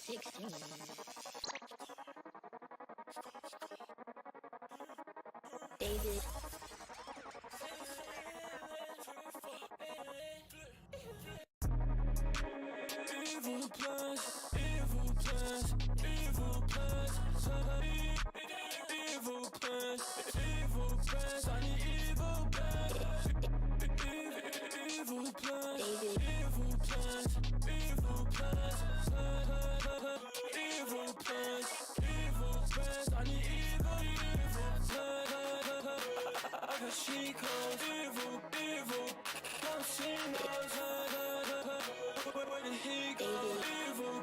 16. David. Evil plans, evil plans, evil plans, evil plans, evil plans, I need evil plans, evil plans, evil plans, evil plans, evil plans, evil plans, I need evil plans. I got she codes, evil, come see those. Where did he go? Evil.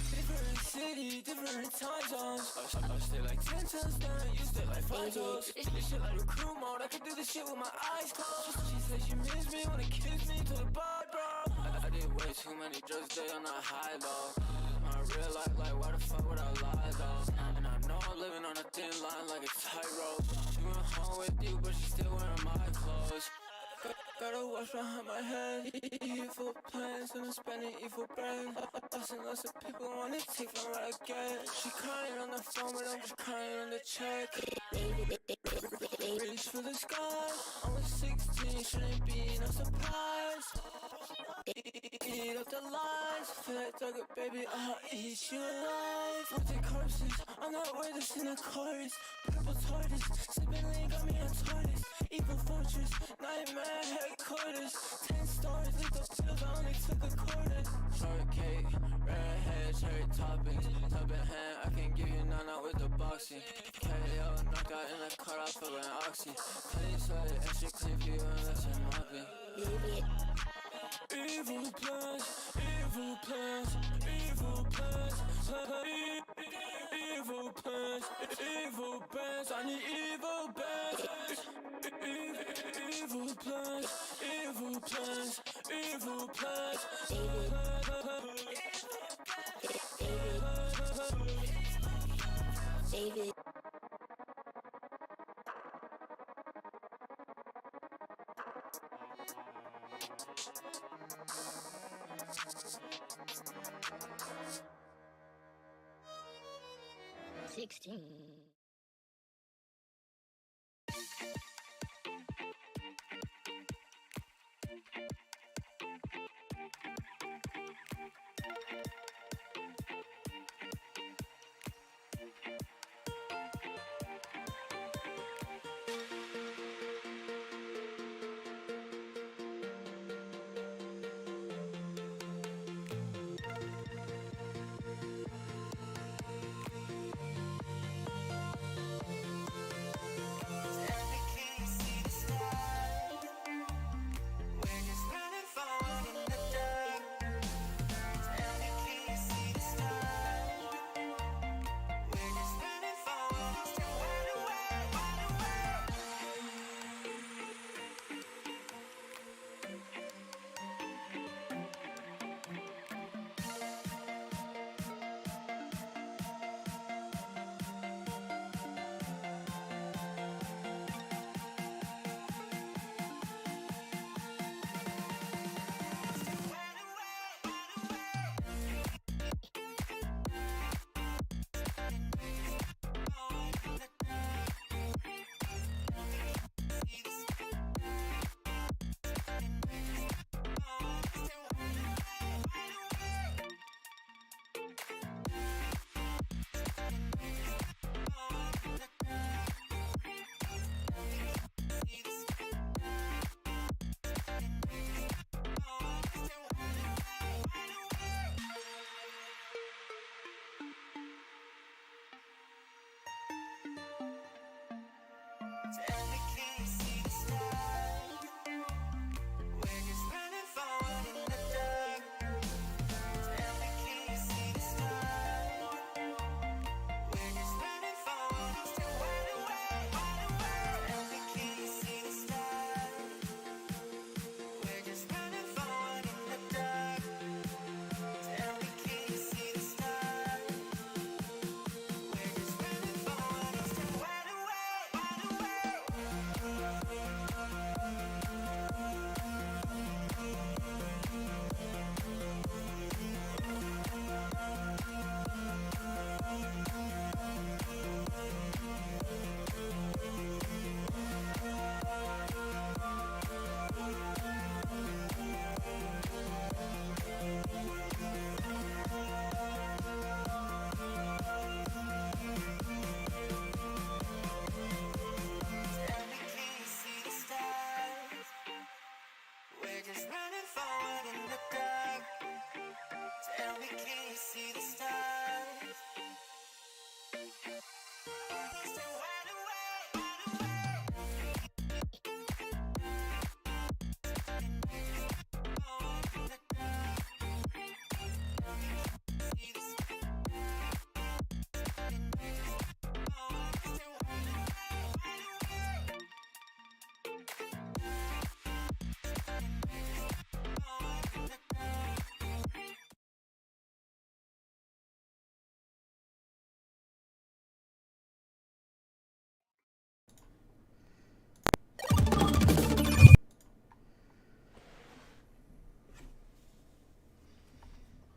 Different city, different time zones. I stay like 10 times down, you stay like 5 toes. This shit like recruit mode, I can do this shit with my eyes closed. She said she miss me, wanna kiss me to the bar, bro. I did way too many drugs, they on the high low. My real life, like why the fuck would I lie though? And I know I'm living on a thin line like a tightrope. She went home with you, but she still wearing my clothes. Gotta watch behind my head. Evil plans and I'm spending evil bread. Lots and lots of people wanna take from what I get. She crying on the phone, but I'm just crying on the check. Reach for the sky. I was 16, shouldn't be no surprise. Eat up the lies. Feel like Duggar, baby, I'll eat you alive. With the corpses, I'm not with us in the chorus. Purple tortoise, sipping lean got me on tortoise. Evil fortress, nightmare headquarters. 10 stars, lethal pills, I only took a quarter. Shortcake, red hair, cherry toppings. Tub in hand, I can give you none out with the boxing. KO, knockout in the cut off of an oxy. Clean sweat, extra clean for you unless you're mopping. Evil plans, evil plans, evil plans, evil plans, evil plans, I need evil plans, evil plans, evil plans, evil plans, David. 16.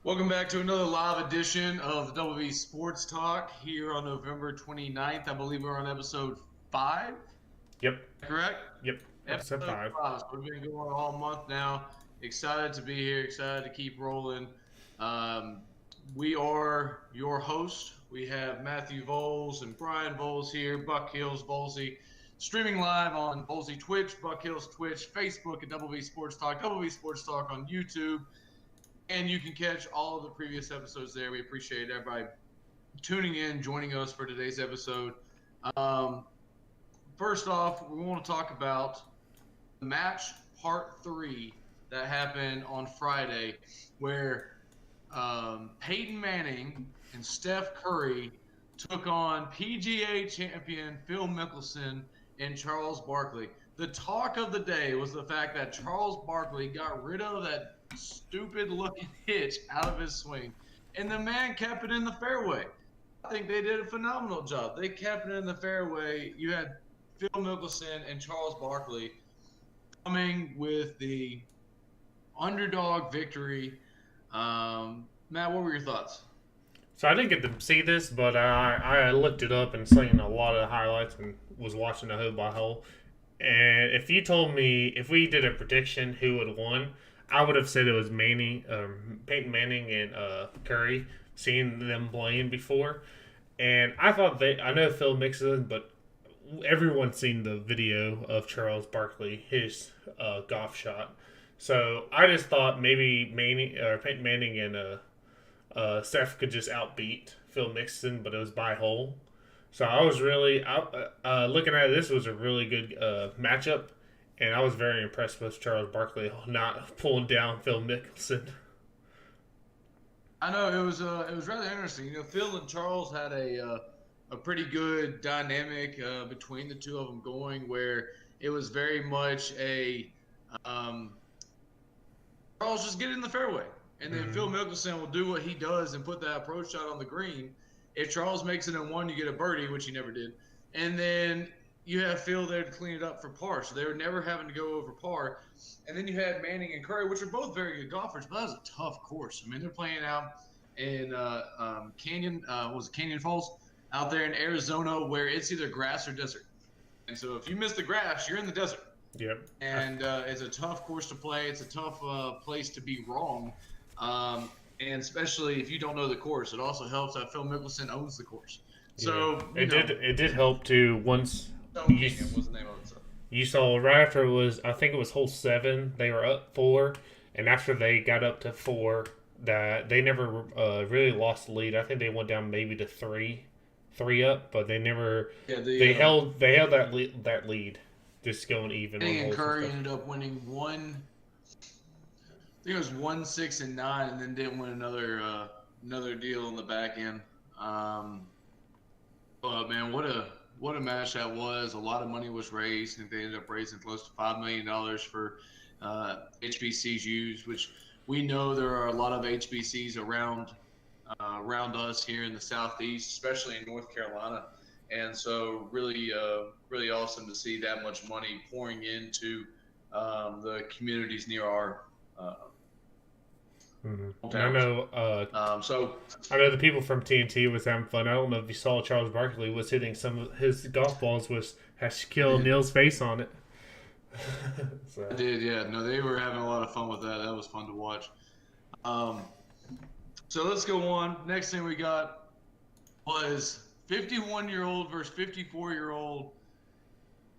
Welcome back to another live edition of the Double V Sports Talk here on November 29th. I believe we're on episode 5, Yep. correct? Yep. Episode Episode 5. 5. So we've been going all month now. Excited to be here, excited to keep rolling. Um, we are your host. We have Matthew Voles and Brian Voles here, BuckHeels, Volsey, streaming live on Volsey Twitch, BuckHeels Twitch, Facebook at Double V Sports Talk, Double V Sports Talk on YouTube. And you can catch all of the previous episodes there. We appreciate everybody tuning in, joining us for today's episode. First off, we want to talk about the match part 3 that happened on Friday, where Peyton Manning and Steph Curry took on PGA champion Phil Mickelson and Charles Barkley. The talk of the day was the fact that Charles Barkley got rid of that stupid looking hitch out of his swing, and the man kept it in the fairway. I think they did a phenomenal job. They kept it in the fairway. You had Phil Mickelson and Charles Barkley coming with the underdog victory. Matt, what were your thoughts? So I didn't get to see this, but I looked it up and seen a lot of the highlights and was watching the hole by hole. And if you told me, if we did a prediction who would have won, I would have said it was Peyton Manning and Curry, seeing them playing before. And I thought I know Phil Mixon, but everyone's seen the video of Charles Barkley, his golf shot. So I just thought maybe Peyton Manning and Steph could just outbeat Phil Mixon, but it was by hole. So I was really looking at it. This was a really good matchup, and I was very impressed with Charles Barkley not pulling down Phil Mickelson. I know it was rather interesting. You know, Phil and Charles had a pretty good dynamic between the two of them going, where it was very much a Charles just get in the fairway, and then Phil Mickelson will do what he does and put that approach shot on the green. If Charles makes it in one, you get a birdie, which he never did, and then you have Phil there to clean it up for par. So they were never having to go over par. And then you had Manning and Curry, which are both very good golfers, but that was a tough course. I mean, they're playing out in Canyon Falls out there in Arizona, where it's either grass or desert. And so if you miss the grass, you're in the desert. Yep. And it's a tough course to play. It's a tough place to be wrong. And especially if you don't know the course, it also helps that Phil Mickelson owns the course. So it did help to once was the name of it. So. You saw right after I think it was hole 7, they were up 4, and after they got up to 4, that they never really lost the lead. I think they went down maybe to 3 up, but they never. Yeah, they held that lead, just going even. And Curry ended up winning one. I think it was 1, 6, and 9, and then didn't win another deal on the back end. But man, what a match that was. A lot of money was raised. I think they ended up raising close to $5 million for HBCUs, which we know there are a lot of HBCs around us here in the Southeast, especially in North Carolina. And so really awesome to see that much money pouring into the communities near our I know. I know the people from TNT was having fun. I don't know if you saw Charles Barkley was hitting some of his golf balls has Shaquille O'Neal's face on it. So. I did, yeah. No, they were having a lot of fun with that. That was fun to watch. So let's go on. Next thing we got was 51-year-old versus 54-year-old.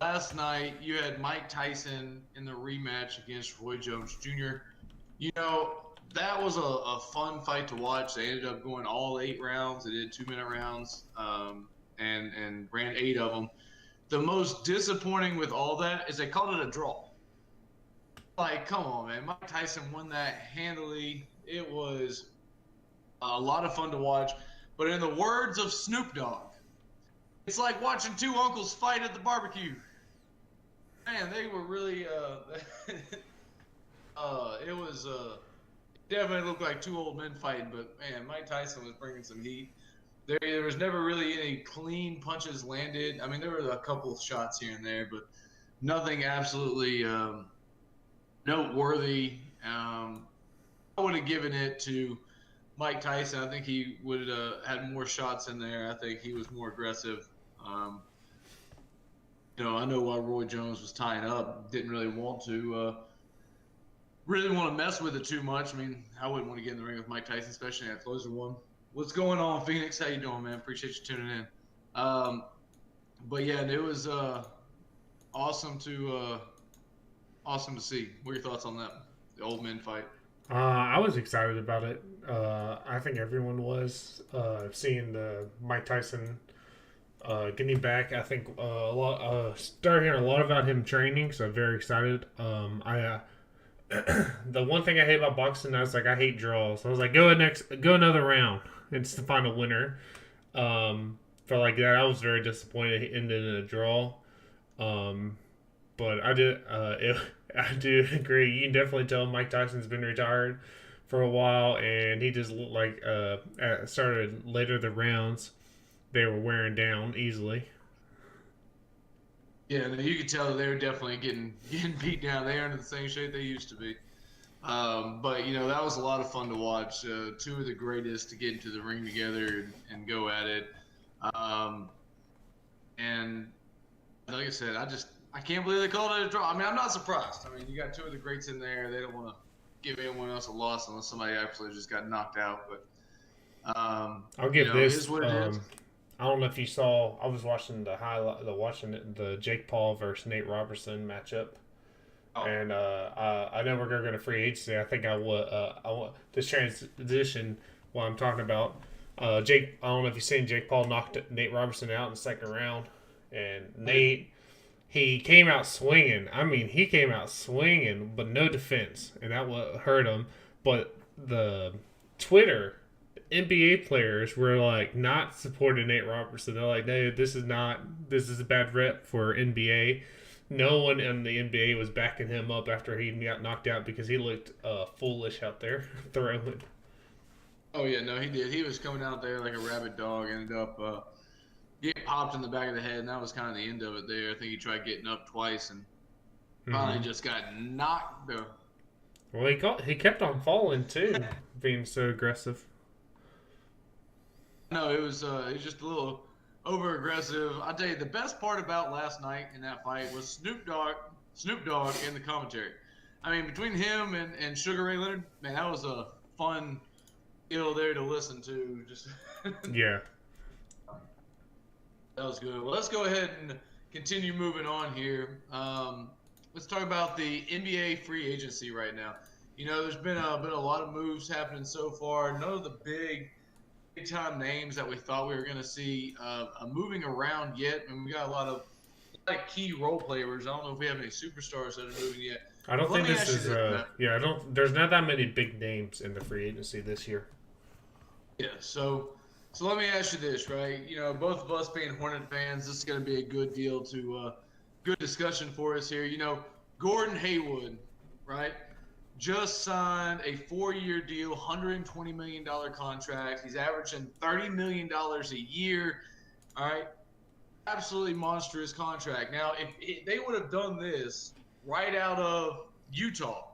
Last night, you had Mike Tyson in the rematch against Roy Jones Jr. You know, that was a fun fight to watch. They ended up going all 8 rounds. They did 2-minute rounds and ran 8 of them. The most disappointing with all that is they called it a draw. Like, come on, man. Mike Tyson won that handily. It was a lot of fun to watch. But in the words of Snoop Dogg, it's like watching 2 uncles fight at the barbecue. Man, they were really it was definitely looked like 2 old men fighting, but man, Mike Tyson was bringing some heat. There was never really any clean punches landed. I mean, there were a couple of shots here and there, but nothing absolutely noteworthy. I would have given it to Mike Tyson. I think he would have had more shots in there. I think he was more aggressive. Um, I know while Roy Jones was tying up, didn't really want to mess with it too much. I mean, I wouldn't want to get in the ring with Mike Tyson, especially at closer one. What's going on, Phoenix? How you doing, man? Appreciate you tuning in. But yeah, it was awesome to see. What are your thoughts on that? The old men fight. I was excited about it. I think everyone was seeing the Mike Tyson getting back. I think started hearing a lot about him training, so I'm very excited. I The one thing I hate about boxing, I hate draws. I was like, go another round. It's to find a winner. For like that, I was very disappointed it ended in a draw. Um, but I do agree. You can definitely tell Mike Tyson's been retired for a while, and he just looked like started later the rounds. They were wearing down easily. Yeah, no, you could tell that they were definitely getting beat down. They aren't in the same shape they used to be. But that was a lot of fun to watch. Two of the greatest to get into the ring together and go at it. And like I said, I can't believe they called it a draw. I mean, I'm not surprised. I mean, you got two of the greats in there. They don't want to give anyone else a loss unless somebody absolutely just got knocked out. But I'll give this. It is what it is. I don't know if you saw. I was watching the Jake Paul versus Nate Robertson matchup, and I know we're going to free agency. I think I want this transition. What I'm talking about, Jake. I don't know if you've seen Jake Paul knocked Nate Robertson out in the second round, and Nate. He came out swinging. I mean, he came out swinging, but no defense, and that what hurt him. But the Twitter NBA players were like not supporting Nate Robertson. They're like, "No, this is a bad rep for NBA." No one in the NBA was backing him up after he got knocked out because he looked foolish out there throwing. Oh yeah, no, he did. He was coming out there like a rabid dog. Ended up getting popped in the back of the head, and that was kind of the end of it there. I think he tried getting up twice and finally just got knocked. Well, he kept on falling too, being so aggressive. No, it was just a little over aggressive. I'll tell you, the best part about last night in that fight was Snoop Dogg in the commentary. I mean, between him and Sugar Ray Leonard, man, that was a fun deal there to listen to. Just Yeah. That was good. Well, let's go ahead and continue moving on here. Let's talk about the NBA free agency right now. There's been a lot of moves happening so far. None of the big time names that we thought we were going to see moving around yet. And we got a lot of key role players. I don't know if we have any superstars that are moving yet. I don't think this is. I don't. There's not that many big names in the free agency this year. Yeah. So let me ask you this, right? Both of us being Hornet fans, this is going to be a good deal good discussion for us here. Gordon Hayward, right? Just signed a 4-year deal, $120 million contract. He's averaging $30 million a year. All right. Absolutely monstrous contract. Now, if they would have done this right out of Utah,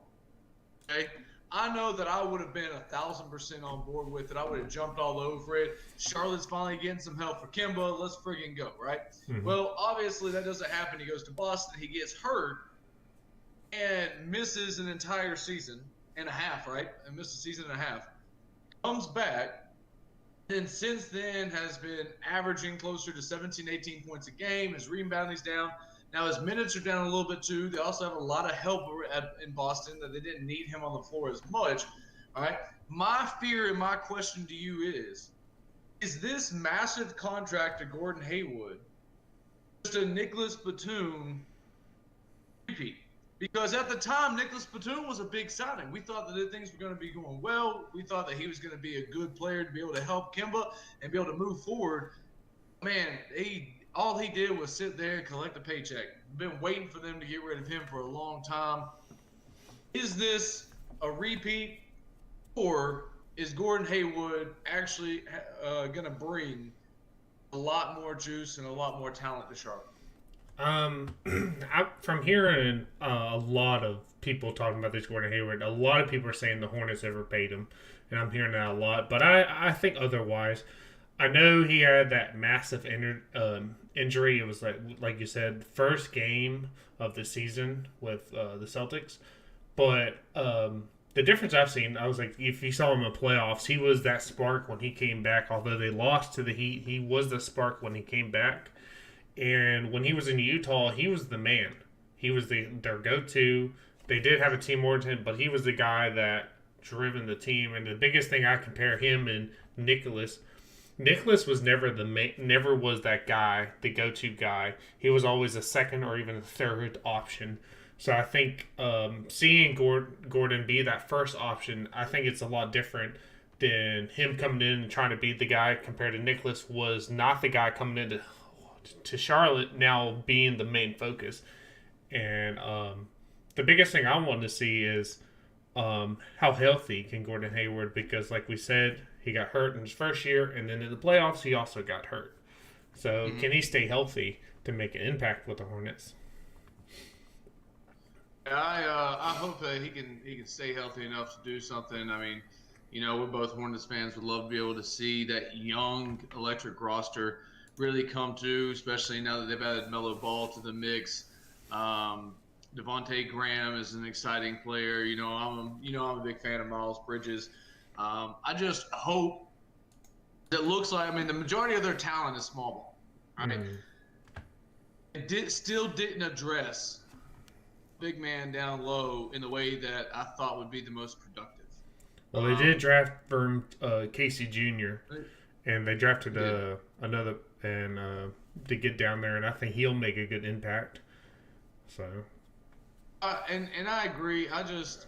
okay, I know that I would have been 1,000% on board with it. I would have jumped all over it. Charlotte's finally getting some help for Kimba. Let's friggin' go, right? Mm-hmm. Well, obviously that doesn't happen. He goes to Boston. He gets hurt and misses an entire season and a half, right? And misses a season and a half. Comes back. And since then has been averaging closer to 17, 18 points a game. His rebounding's down. Now his minutes are down a little bit too. They also have a lot of help in Boston that they didn't need him on the floor as much. All right. My fear and my question to you is this massive contract to Gordon Hayward just a Nicholas Batum repeat? Because at the time, Nicholas Batum was a big signing. We thought that things were going to be going well. We thought that he was going to be a good player to be able to help Kimba and be able to move forward. Man, all he did was sit there and collect a paycheck. Been waiting for them to get rid of him for a long time. Is this a repeat, or is Gordon Hayward actually going to bring a lot more juice and a lot more talent to Charlotte? From hearing a lot of people talking about this Gordon Hayward, a lot of people are saying the Hornets overpaid him, and I'm hearing that a lot. But I think otherwise. I know he had that massive injury. It was like you said, first game of the season with the Celtics. But the difference I've seen, I was like, if you saw him in the playoffs, he was that spark when he came back. Although they lost to the Heat, he was the spark when he came back. And when he was in Utah, he was the man. He was their go-to. They did have a team oriented, but he was the guy that driven the team. And the biggest thing I compare him and Nicholas was never was that guy, the go-to guy. He was always a second or even a third option. So I think seeing Gordon be that first option, I think it's a lot different than him coming in and trying to be the guy compared to Nicholas was not the guy coming into to Charlotte now being the main focus. And the biggest thing I want to see is how healthy can Gordon Hayward, because like we said, he got hurt in his first year, and then in the playoffs he also got hurt. So can he stay healthy to make an impact with the Hornets? I hope that he can stay healthy enough to do something. I mean, we're both Hornets fans. Would love to be able to see that young electric roster really come to, especially now that they've added Melo Ball to the mix. Devontae Graham is an exciting player. I'm a big fan of Miles Bridges. I just hope it looks like, the majority of their talent is small ball, right? It still didn't address big man down low in the way that I thought would be the most productive. Well, they did draft from Casey Jr. and they drafted another and to get down there, and I think he'll make a good impact. So. And I agree. I just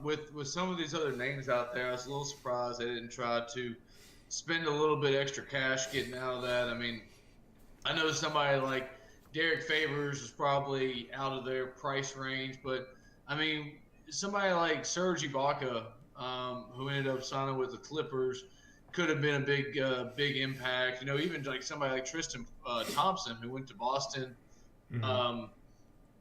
with some of these other names out there, I was a little surprised they didn't try to spend a little bit extra cash getting out of that. I know somebody like Derek Favors is probably out of their price range, but somebody like Serge Ibaka, who ended up signing with the Clippers, could have been a big impact. Even like somebody like Tristan Thompson, who went to Boston.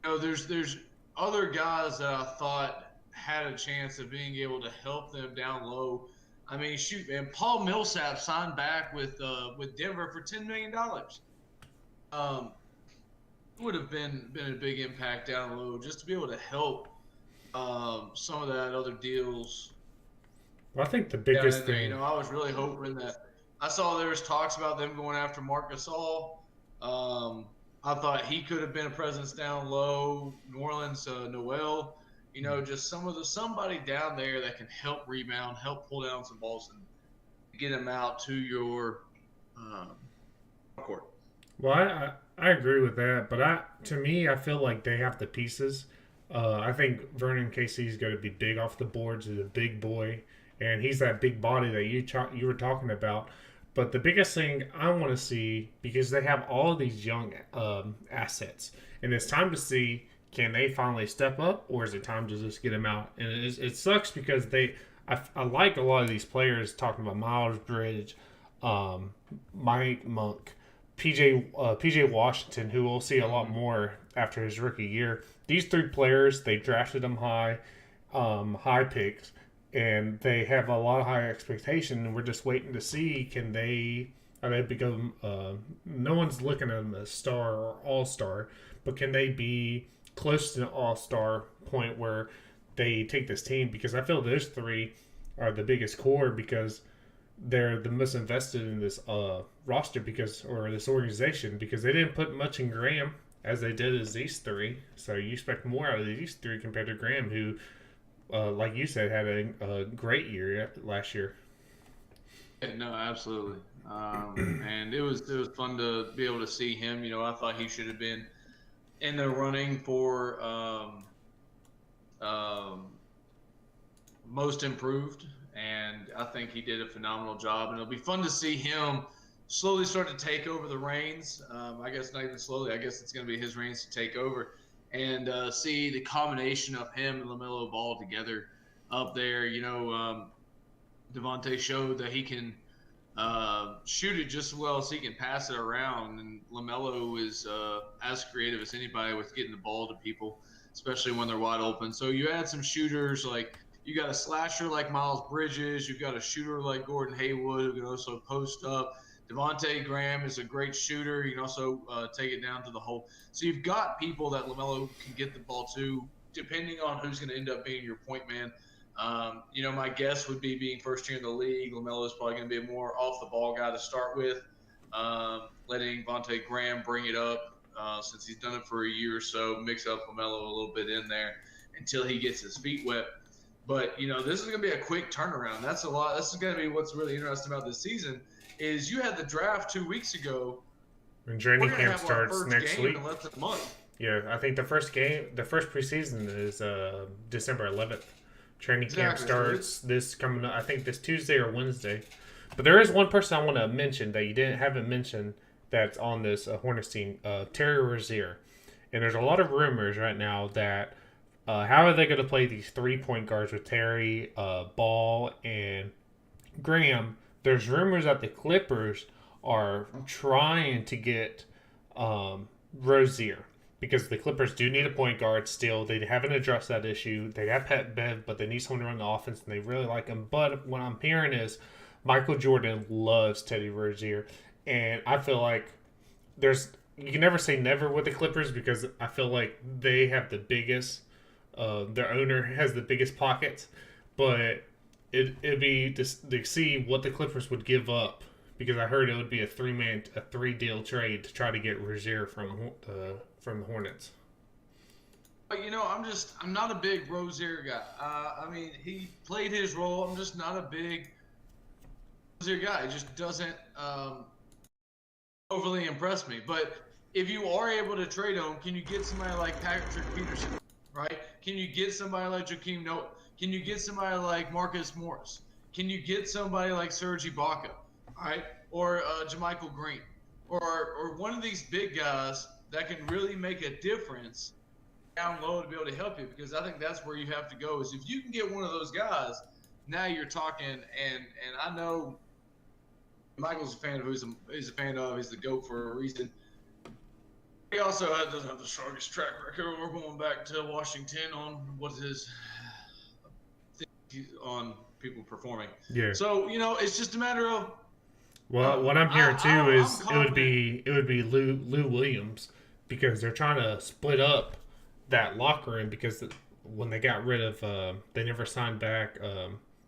There's other guys that I thought had a chance of being able to help them down low. Shoot, man, Paul Millsap signed back with Denver for $10 million. Would have been a big impact down low just to be able to help some of that other deals. Well, I think the biggest thing, I was really hoping that I saw there was talks about them going after Marc Gasol. I thought he could have been a presence down low. New Orleans, Noel, just somebody down there that can help rebound, help pull down some balls, and get them out to your court. well, I agree with that, but to me, I feel like they have the pieces. I think Vernon Casey's going to be big off the boards. He's a big boy, and he's that big body that you were talking about. But the biggest thing I want to see, because they have all these young assets, and it's time to see, can they finally step up, or is it time to just get them out? And it sucks because I like a lot of these players, talking about Miles Bridge, Mike Monk, PJ Washington, who we'll see a lot more after his rookie year. These three players, they drafted them high picks, and they have a lot of high expectation, and we're just waiting to see, are they become, no one's looking at them as star or all-star, but can they be close to an all-star point where they take this team? Because I feel those three are the biggest core, because they're the most invested in this roster, or this organization, because they didn't put much in Graham as they did as these three. So you expect more out of these three compared to Graham, who, like you said, had a great year last year. Yeah, no, absolutely. And it was fun to be able to see him. I thought he should have been in the running for most improved, and I think he did a phenomenal job. And it'll be fun to see him slowly start to take over the reins. I guess not even slowly. I guess it's going to be his reins to take over, and see the combination of him and LaMelo Ball together up there. Devontae showed that he can shoot it just as well as he can pass it around. And LaMelo is as creative as anybody with getting the ball to people, especially when they're wide open. So you add some shooters like you got a slasher like Miles Bridges. You've got a shooter like Gordon Hayward who can also post up. Devontae Graham is a great shooter. You can also take it down to the hole. So you've got people that LaMelo can get the ball to, depending on who's going to end up being your point man. My guess would be being first year in the league, LaMelo is probably going to be a more off the ball guy to start with, letting Vontae Graham bring it up since he's done it for a year or so, mix up LaMelo a little bit in there until he gets his feet wet. But, this is going to be a quick turnaround. That's a lot. This is going to be what's really interesting about this season is you had the draft 2 weeks ago. And training camp starts next week. In less than a month. Yeah, I think the first preseason is December 11th. Training camp starts this Tuesday or Wednesday. But there is one person I want to mention that you haven't mentioned that's on this Hornets team, Terry Rozier. And there's a lot of rumors right now that how are they going to play these 3-point guards with Terry, Ball, and Graham? There's rumors that the Clippers are trying to get Rozier. Because the Clippers do need a point guard still. They haven't addressed that issue. They have Pat Bev, but they need someone to run the offense, and they really like him. But what I'm hearing is Michael Jordan loves Teddy Rozier. And I feel like you can never say never with the Clippers because I feel like they have the biggest, their owner has the biggest pockets. But it'd be to see what the Clippers would give up. Because I heard it would be a 3-deal trade to try to get Rozier from the Hornets. But I'm not a big Rozier guy. He played his role. I'm just not a big Rozier guy. It just doesn't overly impress me. But if you are able to trade him, can you get somebody like Patrick Peterson? Right? Can you get somebody like Joakim Noah? Can you get somebody like Marcus Morris? Can you get somebody like Serge Ibaka? Right, or JaMychal Green, or one of these big guys that can really make a difference down low to be able to help you. Because I think that's where you have to go. Is if you can get one of those guys, now you're talking. And I know Michael's a fan of he's a fan of. He's the GOAT for a reason. He also doesn't have the strongest track record. We're going back to Washington on what his on people performing. Yeah. So it's just a matter of. Well, what I'm hearing too is it would be Lou Williams because they're trying to split up that locker room because when they got rid of they never signed back.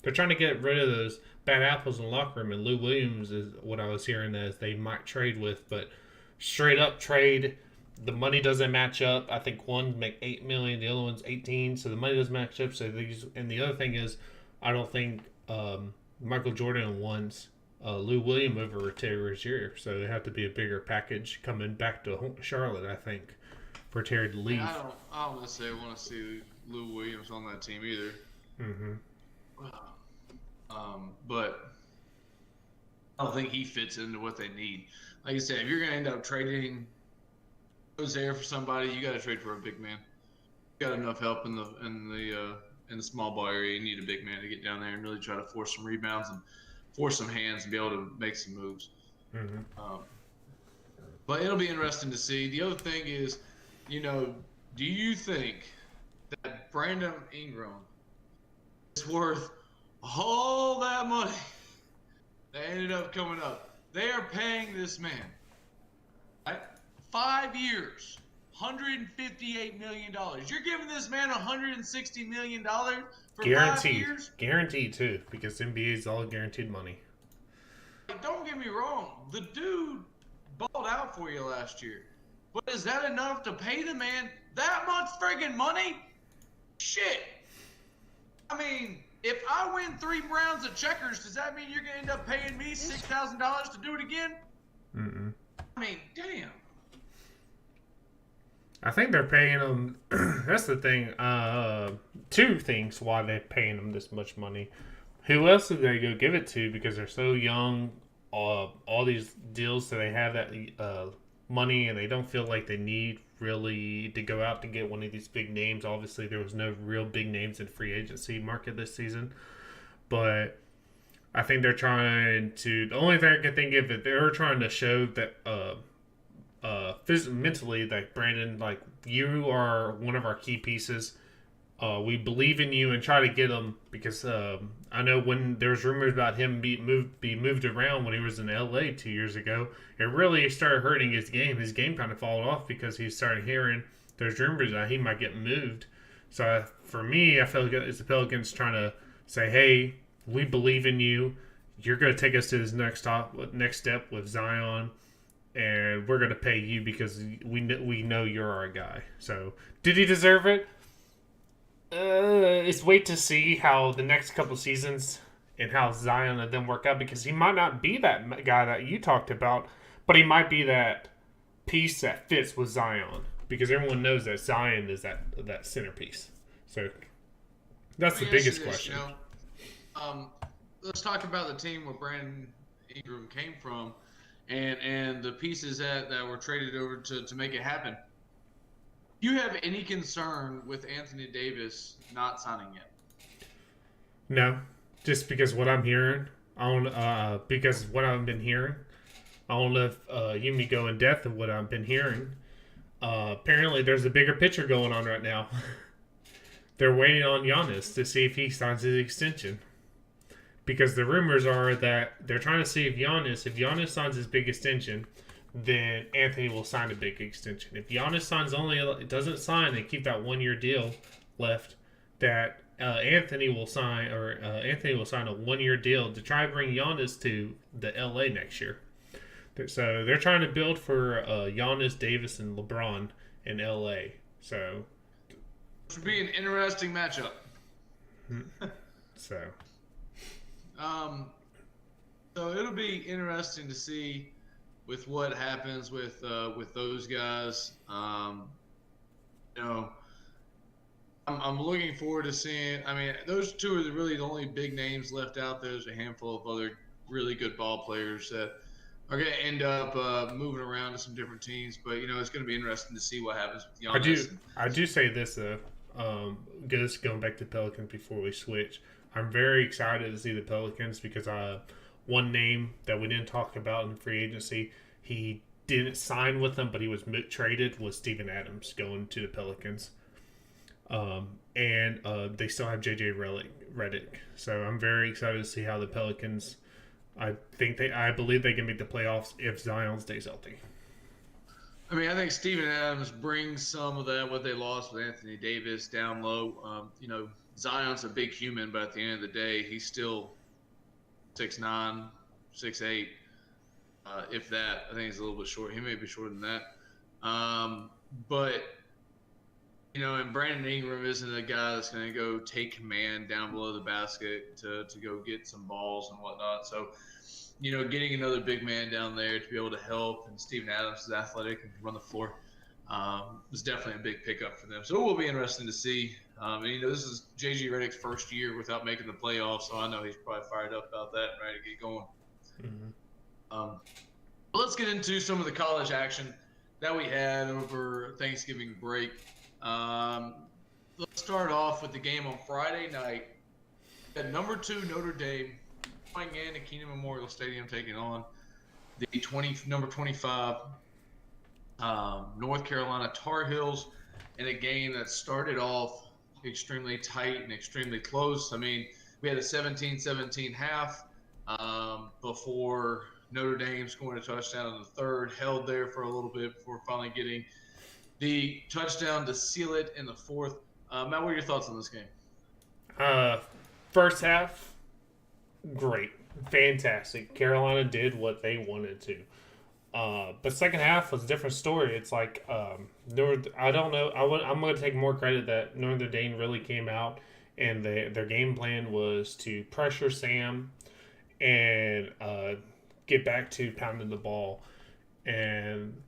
They're trying to get rid of those bad apples in the locker room, and Lou Williams is what I was hearing as they might trade with, but straight up trade. The money doesn't match up. I think one make $8 million, the other one's 18, so the money doesn't match up. So and the other thing is, I don't think Michael Jordan wants. Lou Williams over Terry Rozier, so it have to be a bigger package coming back to Charlotte, I think, for Terry to leave. I don't necessarily want to see Lou Williams on that team either. Mm-hmm. But I don't think he fits into what they need. Like I said, if you're going to end up trading Rozier for somebody, you got to trade for a big man. You got enough help in the small ball area. You need a big man to get down there and really try to force some rebounds and force some hands and be able to make some moves. Mm-hmm. But it'll be interesting to see. The other thing is, do you think that Brandon Ingram is worth all that money that ended up coming up? They are paying this man, right? 5 years, $158 million. You're giving this man $160 million for 5 years? Guaranteed, too, because NBA is all guaranteed money. Don't get me wrong. The dude balled out for you last year. But is that enough to pay the man that much friggin' money? Shit. If I win 3 rounds of checkers, does that mean you're going to end up paying me $6,000 to do it again? Mm-mm. Damn. I think they're paying them. That's the thing. 2 things why they're paying them this much money. Who else did they go give it to? Because they're so young. All these deals, so they have that money, and they don't feel like they need really to go out to get one of these big names. Obviously, there was no real big names in free agency market this season, but I think they're trying to. The only thing I can think of is they're trying to show that mentally, like Brandon, like you are one of our key pieces. We believe in you and try to get him because I know when there was rumors about him be moved around when he was in LA 2 years ago, it really started hurting his game. His game kind of fallen off because he started hearing there's rumors that he might get moved. So for me, I feel like it's the Pelicans trying to say, "Hey, we believe in you. You're going to take us to this next step with Zion, and we're going to pay you because we know you're our guy." So did he deserve it? It's wait to see how the next couple seasons and how Zion and them work out because he might not be that guy that you talked about, but he might be that piece that fits with Zion because everyone knows that Zion is that centerpiece. So that's the biggest question. Let's talk about the team where Brandon Ingram came from and the pieces that were traded over to make it happen. Do you have any concern with Anthony Davis not signing yet? No, just because what I'm hearing, because what I've been hearing, I don't know if you may go in depth of what I've been hearing. Apparently, there's a bigger picture going on right now. They're waiting on Giannis to see if he signs his extension. Because the rumors are that they're trying to see if Giannis signs his big extension, then Anthony will sign a big extension. If Giannis doesn't sign, they keep that 1 year deal left. That Anthony will sign a 1 year deal to try to bring Giannis to the LA next year. So they're trying to build for Giannis, Davis, and LeBron in LA. So which would be an interesting matchup. So it'll be interesting to see with what happens with those guys. I'm looking forward to seeing. I mean, those two are really the only big names left out there. There's a handful of other really good ball players that are going to end up moving around to some different teams. But it's going to be interesting to see what happens with Giannis. I do say this though. Just going back to Pelicans before we switch, I'm very excited to see the Pelicans because one name that we didn't talk about in free agency, he didn't sign with them, but he was traded, was Steven Adams going to the Pelicans. And they still have JJ Redick. So I'm very excited to see how the Pelicans. I believe they can make the playoffs if Zion stays healthy. I mean, I think Steven Adams brings some of that what they lost with Anthony Davis down low. Zion's a big human, but at the end of the day, he's still 6'9", 6'8". If that, I think he's a little bit short. He may be shorter than that. But and Brandon Ingram isn't a guy that's going to go take command down below the basket to go get some balls and whatnot. So, getting another big man down there to be able to help, and Steven Adams is athletic and can run the floor, was definitely a big pickup for them. So it will be interesting to see. This is J.J. Redick's first year without making the playoffs, so I know he's probably fired up about that and ready to get going. Mm-hmm. But let's get into some of the college action that we had over Thanksgiving break. Let's start off with the game on Friday night. At number 2 Notre Dame going in at Keenan Memorial Stadium, taking on the number 25 North Carolina Tar Heels in a game that started off extremely tight and extremely close. I mean, we had a 17-17 half before Notre Dame scoring a touchdown in the third, held there for a little bit before finally getting the touchdown to seal it in the fourth. Matt, what are your thoughts on this game? First half, great. Fantastic. Carolina did what they wanted to. But second half was a different story. It's like, I don't know. I'm going to take more credit that Notre Dame really came out and their game plan was to pressure Sam and get back to pounding the ball. And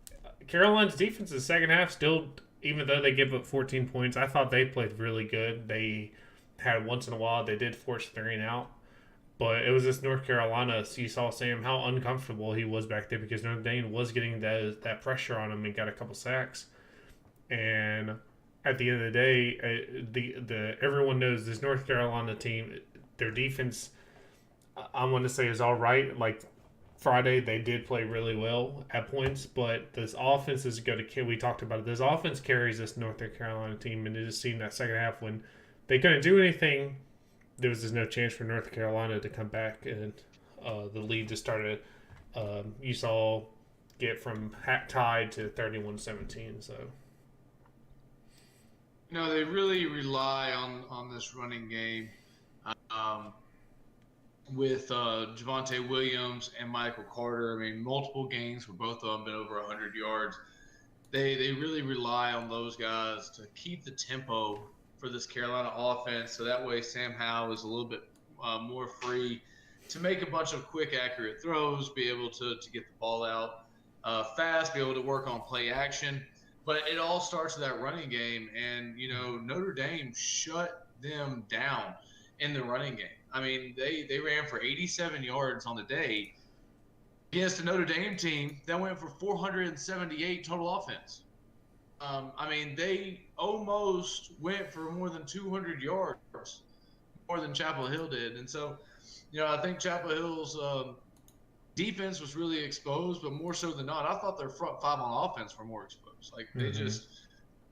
Carolina's defense in the second half still, even though they give up 14 points, I thought they played really good. They had once in a while, they did force 3 and out. But it was just North Carolina. So you saw Sam how uncomfortable he was back there because Notre Dame was getting that pressure on him and got a couple sacks. And at the end of the day, everyone knows this North Carolina team, their defense, I'm going to say is all right. Like Friday, they did play really well at points, but this offense is going to. We talked about it. This offense carries this North Carolina team, and it just seemed that second half when they couldn't do anything, there was just no chance for North Carolina to come back, and the lead just started. You saw get from tied to 31-17. So. They really rely on this running game. With Javonte Williams and Michael Carter. I mean, multiple games where both of them been over 100 yards. They really rely on those guys to keep the tempo for this Carolina offense, so that way Sam Howell is a little bit more free to make a bunch of quick, accurate throws, be able to get the ball out fast, be able to work on play action. But it all starts with that running game, and Notre Dame shut them down in the running game. I mean, they ran for 87 yards on the day against the Notre Dame team that went for 478 total offense. I mean, they almost went for more than 200 yards, more than Chapel Hill did. And so, I think Chapel Hill's defense was really exposed, but more so than not, I thought their front five on offense were more exposed. Like,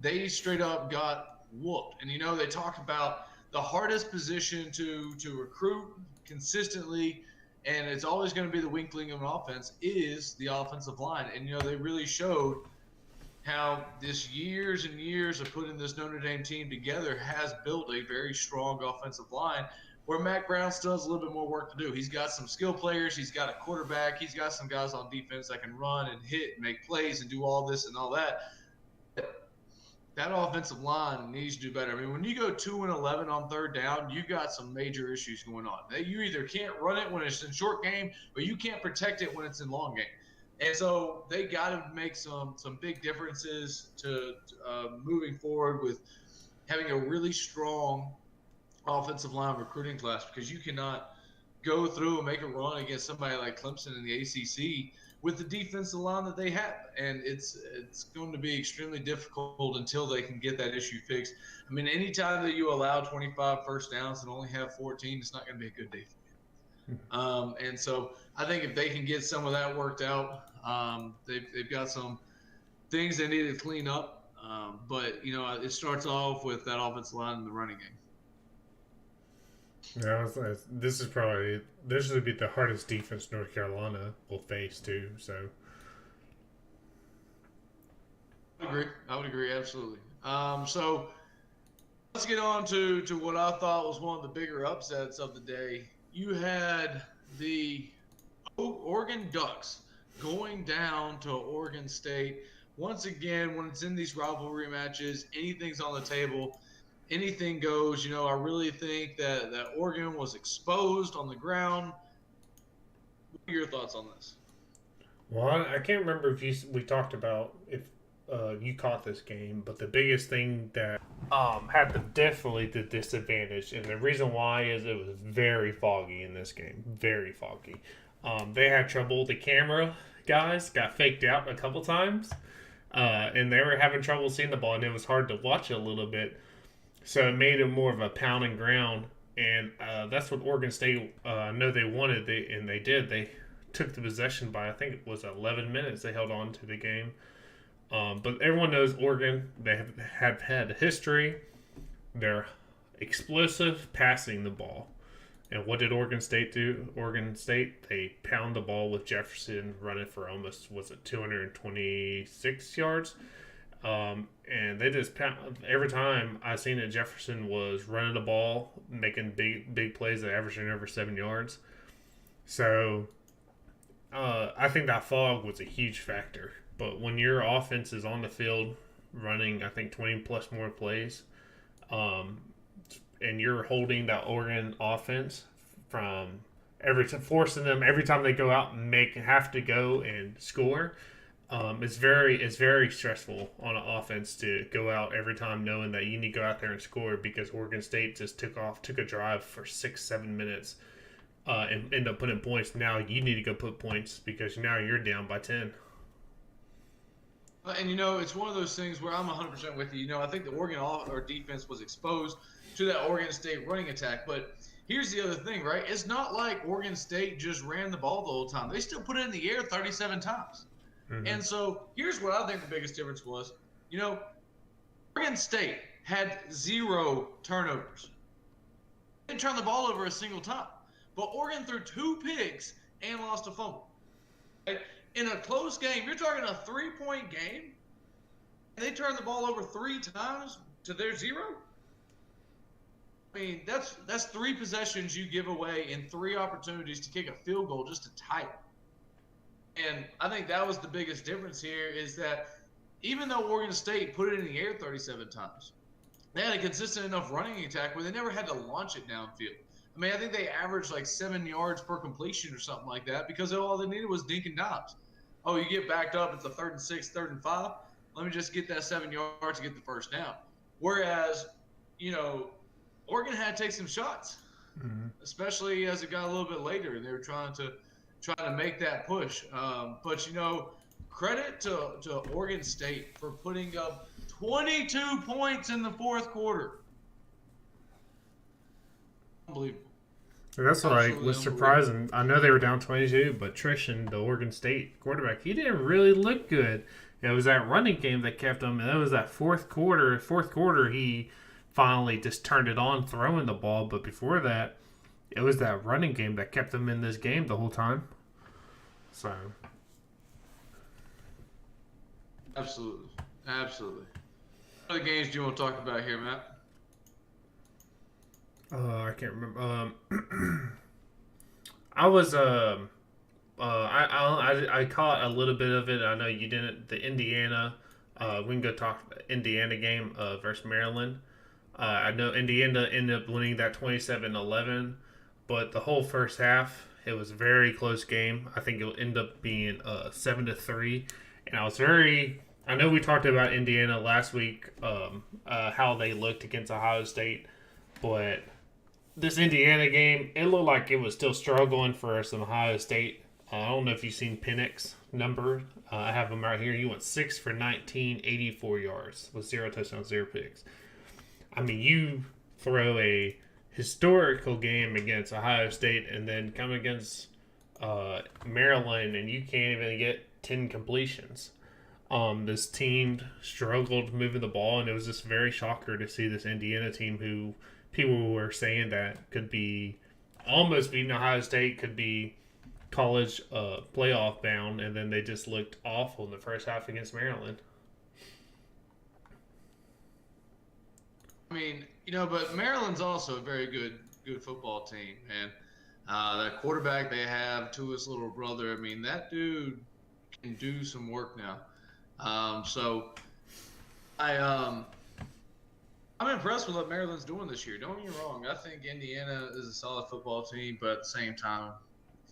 they straight up got whooped. And, they talk about the hardest position to recruit consistently, and it's always going to be the weakling of an offense, is the offensive line. And, they really showed how this years and years of putting this Notre Dame team together has built a very strong offensive line, where Matt Brown still has a little bit more work to do. He's got some skill players. He's got a quarterback. He's got some guys on defense that can run and hit and make plays and do all this and all that. That offensive line needs to do better. I mean, when you go 2-11 on third down, you've got some major issues going on. You either can't run it when it's in short game, or you can't protect it when it's in long game. And so they got to make some big differences to moving forward with having a really strong offensive line recruiting class, because you cannot go through and make a run against somebody like Clemson in the ACC with the defensive line that they have. And it's going to be extremely difficult until they can get that issue fixed. I mean, anytime that you allow 25 first downs and only have 14, it's not going to be a good day for you. And so I think if they can get some of that worked out, they've got some things they need to clean up. But, it starts off with that offensive line and the running game. Yeah, this would be the hardest defense North Carolina will face too. So I would agree, absolutely. So let's get on to what I thought was one of the bigger upsets of the day. You had the Oregon Ducks going down to Oregon State. Once again, when it's in these rivalry matches, anything's on the table. Anything goes. I really think that Oregon was exposed on the ground. What are your thoughts on this? Well, I can't remember if we talked about if you caught this game, but the biggest thing that had definitely the disadvantage, and the reason why is it was very foggy in this game. Very foggy. They had trouble. The camera guys got faked out a couple times, and they were having trouble seeing the ball, and it was hard to watch it a little bit. So it made it more of a pound and ground, and that's what Oregon State, I know they wanted, and they did. They took the possession by, I think it was 11 minutes. They held on to the game. But everyone knows Oregon, they have had a history. They're explosive passing the ball. And what did Oregon State do? Oregon State, they pound the ball with Jefferson running for almost, 226 yards? And they just every time I seen it, Jefferson was running the ball, making big plays that averaging over 7 yards. So I think that fog was a huge factor. But when your offense is on the field running, I think 20 plus more plays, and you're holding that Oregon offense from forcing them every time they go out and have to go and score. It's very stressful on an offense to go out every time knowing that you need to go out there and score, because Oregon State just took a drive for 6-7 minutes and end up putting points. Now you need to go put points because now you're down by 10. And it's one of those things where I'm 100% with you. I think the Oregon defense was exposed to that Oregon State running attack, but here's the other thing, right? It's not like Oregon State just ran the ball the whole time. They still put it in the air 37 times. Mm-hmm. And so here's what I think the biggest difference was. Oregon State had 0 turnovers. They didn't turn the ball over a single time. But Oregon threw 2 picks and lost a fumble. Right? In a close game, you're talking a 3-point game, and they turned the ball over 3 times to their 0? I mean, that's 3 possessions you give away and 3 opportunities to kick a field goal just to tie it. And I think that was the biggest difference here is that even though Oregon State put it in the air 37 times, they had a consistent enough running attack where they never had to launch it downfield. I mean, I think they averaged like 7 yards per completion or something like that because all they needed was dink and dodge. Oh, you get backed up, it's a 3rd and 6, 3rd and 5. Let me just get that 7 yards to get the first down. Whereas, Oregon had to take some shots, especially as it got a little bit later. They were trying to make that push. But, credit to Oregon State for putting up 22 points in the 4th quarter. Unbelievable. That's what I was surprising. I know they were down 22, but Trishan, the Oregon State quarterback, he didn't really look good. It was that running game that kept him, and that was that 4th quarter. 4th quarter, he finally just turned it on throwing the ball, but before that, it was that running game that kept them in this game the whole time. So. Absolutely. What other games do you want to talk about here, Matt? I can't remember. I was I caught a little bit of it. I know you didn't. The Indiana. We can go talk Indiana game versus Maryland. I know Indiana ended up winning that 27-11, but the whole first half it was a very close game. I think it'll end up being 7-3, and I know we talked about Indiana last week, how they looked against Ohio State, but this Indiana game, it looked like it was still struggling for some Ohio State. I don't know if you've seen Penix's number. I have him right here. He went 6 for 19, 84 yards with 0 touchdowns, 0 picks. I mean, you throw a historical game against Ohio State and then come against Maryland and you can't even get 10 completions. This team struggled moving the ball, and it was just very shocker to see this Indiana team who people were saying that could be almost beating Ohio State, could be college playoff bound, and then they just looked awful in the first half against Maryland. I mean, but Maryland's also a very good football team, and that quarterback they have, Tua's little brother, I mean, that dude can do some work now. So I'm impressed with what Maryland's doing this year. Don't get me wrong. I think Indiana is a solid football team, but at the same time,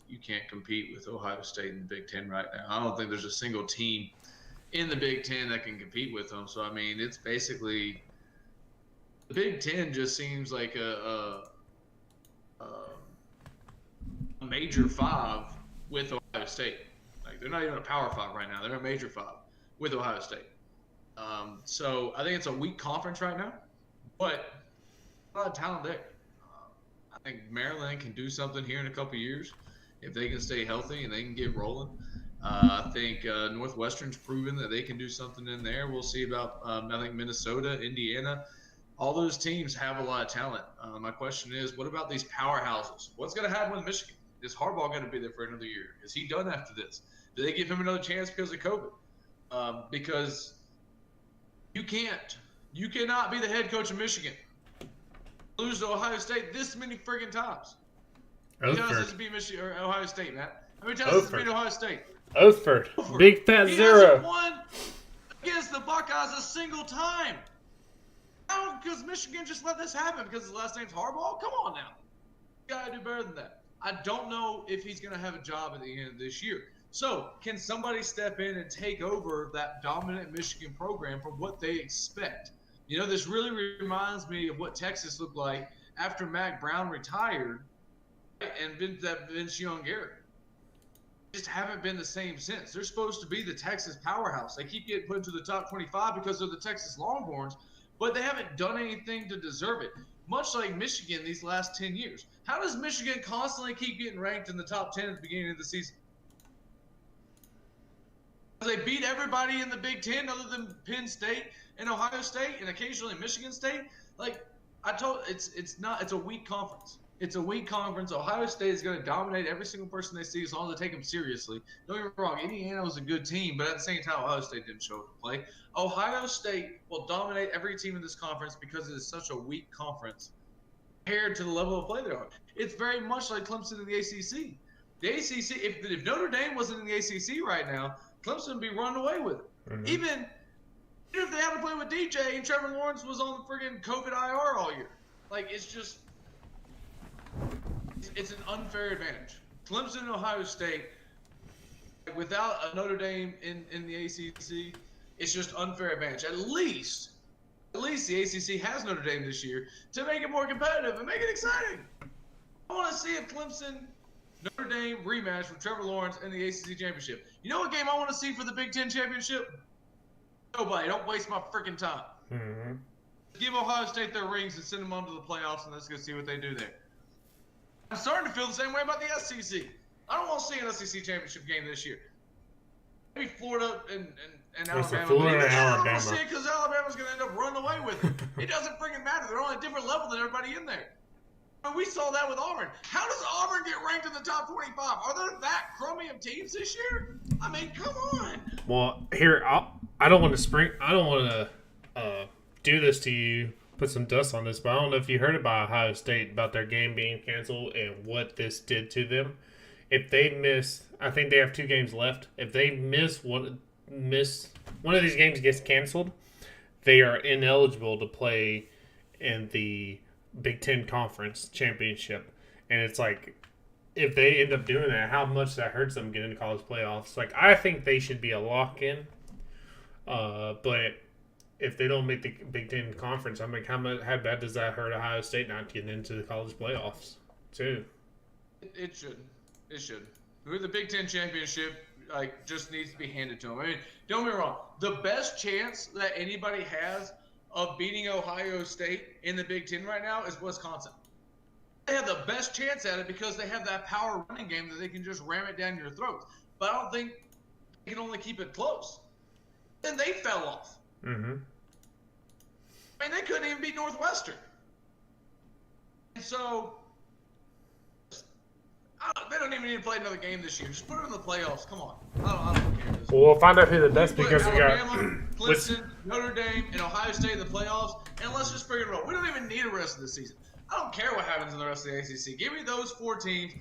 you can't compete with Ohio State in the Big Ten right now. I don't think there's a single team in the Big Ten that can compete with them. So, I mean, it's basically the Big Ten just seems like a major 5 with Ohio State. Like, they're not even a Power 5 right now. They're a major 5 with Ohio State. So I think it's a weak conference right now, but a lot of talent there. I think Maryland can do something here in a couple of years if they can stay healthy and they can get rolling. I think Northwestern's proven that they can do something in there. We'll see about, I think, Minnesota, Indiana. All those teams have a lot of talent. My question is, what about these powerhouses? What's going to happen with Michigan? Is Harbaugh going to be there for another year? Is he done after this? Do they give him another chance because of COVID? Because you cannot be the head coach of Michigan, lose to Ohio State this many friggin' times. How many times has it beat Michigan or Ohio State, Matt? How many times has it beat Ohio State? Oathford. Big fat he 0. Hasn't won against the Buckeyes a single time. How? Because Michigan just let this happen because his last name's Harbaugh? Come on now. You gotta do better than that. I don't know if he's gonna have a job at the end of this year. So, can somebody step in and take over that dominant Michigan program for what they expect? This really reminds me of what Texas looked like after Mac Brown retired and Vince Young era. Just haven't been the same since. They're supposed to be the Texas powerhouse. They keep getting put into the top 25 because they're the Texas Longhorns, but they haven't done anything to deserve it. much like Michigan these last 10 years. How does Michigan constantly keep getting ranked in the top 10 at the beginning of the season? They beat everybody in the Big Ten other than Penn State and Ohio State and occasionally Michigan State. Like I told, it's a weak conference. It's a weak conference. Ohio State is going to dominate every single person they see as long as they take them seriously. Don't get me wrong, Indiana was a good team, but at the same time, Ohio State didn't show up to play. Ohio State will dominate every team in this conference because it is such a weak conference compared to the level of play they are. It's very much like Clemson in the ACC. The ACC, if Notre Dame wasn't in the ACC right now, Clemson would be running away with it. Mm-hmm. Even if they had to play with DJ and Trevor Lawrence was on the friggin' COVID IR all year. Like, it's an unfair advantage. Clemson and Ohio State, without a Notre Dame in the ACC, it's just unfair advantage. At least the ACC has Notre Dame this year to make it more competitive and make it exciting. I want to see a Clemson Notre Dame rematch with Trevor Lawrence in the ACC championship. You know what game I want to see for the Big Ten championship? Nobody. Don't waste my freaking time. Mm-hmm. Give Ohio State their rings and send them on to the playoffs, and let's go see what they do there. I'm starting to feel the same way about the SEC. I don't want to see an SEC championship game this year. Maybe Florida and Alabama. Florida and I don't Alabama. want to see it because Alabama's going to end up running away with it. It doesn't freaking matter. They're on a different level than everybody in there. But we saw that with Auburn. How does Auburn get ranked in the top 25? Are there that crummy of teams this year? I mean, come on. Well, here I don't want to do this to you, put some dust on this, but I don't know if you heard about Ohio State about their game being canceled and what this did to them. If they miss, I think they have 2 games left. If they miss one of these games gets canceled, they are ineligible to play in the Big Ten Conference Championship. And it's like, if they end up doing that, how much that hurts them getting into college playoffs. Like, I think they should be a lock-in. But if they don't make the Big Ten Conference, I mean, how bad does that hurt Ohio State not getting into the college playoffs, too? It should. It should. The Big Ten Championship, like, just needs to be handed to them. I mean, don't get me wrong. The best chance that anybody has of beating Ohio State in the Big Ten right now is Wisconsin. They have the best chance at it because they have that power running game that they can just ram it down your throat. But I don't think they can only keep it close. Then they fell off. Mm-hmm. I mean, they couldn't even beat Northwestern. And so they don't even need to play another game this year. Just put them in the playoffs. Come on. I don't care. Well, we'll find out who the best because we got Alabama, Clemson, Notre Dame, and Ohio State in the playoffs, and let's just figure it out. We don't even need a rest of the season. I don't care what happens in the rest of the ACC. Give me those 4 teams.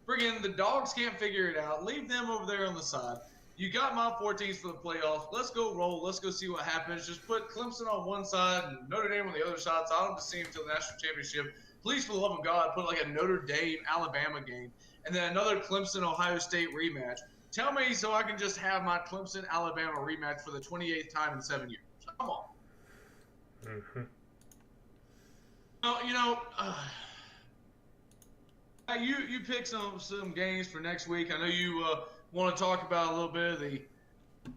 Friggin' the dogs can't figure it out. Leave them over there on the side. You got my 4 teams for the playoffs. Let's go roll. Let's go see what happens. Just put Clemson on one side and Notre Dame on the other side. So I don't have to see them until the national championship. Please, for the love of God, put like a Notre Dame Alabama game and then another Clemson Ohio State rematch. Tell me so I can just have my Clemson Alabama rematch for the 28th time in 7 years. Come on. Mm-hmm. Well, you pick some games for next week. I know you want to talk about a little bit of the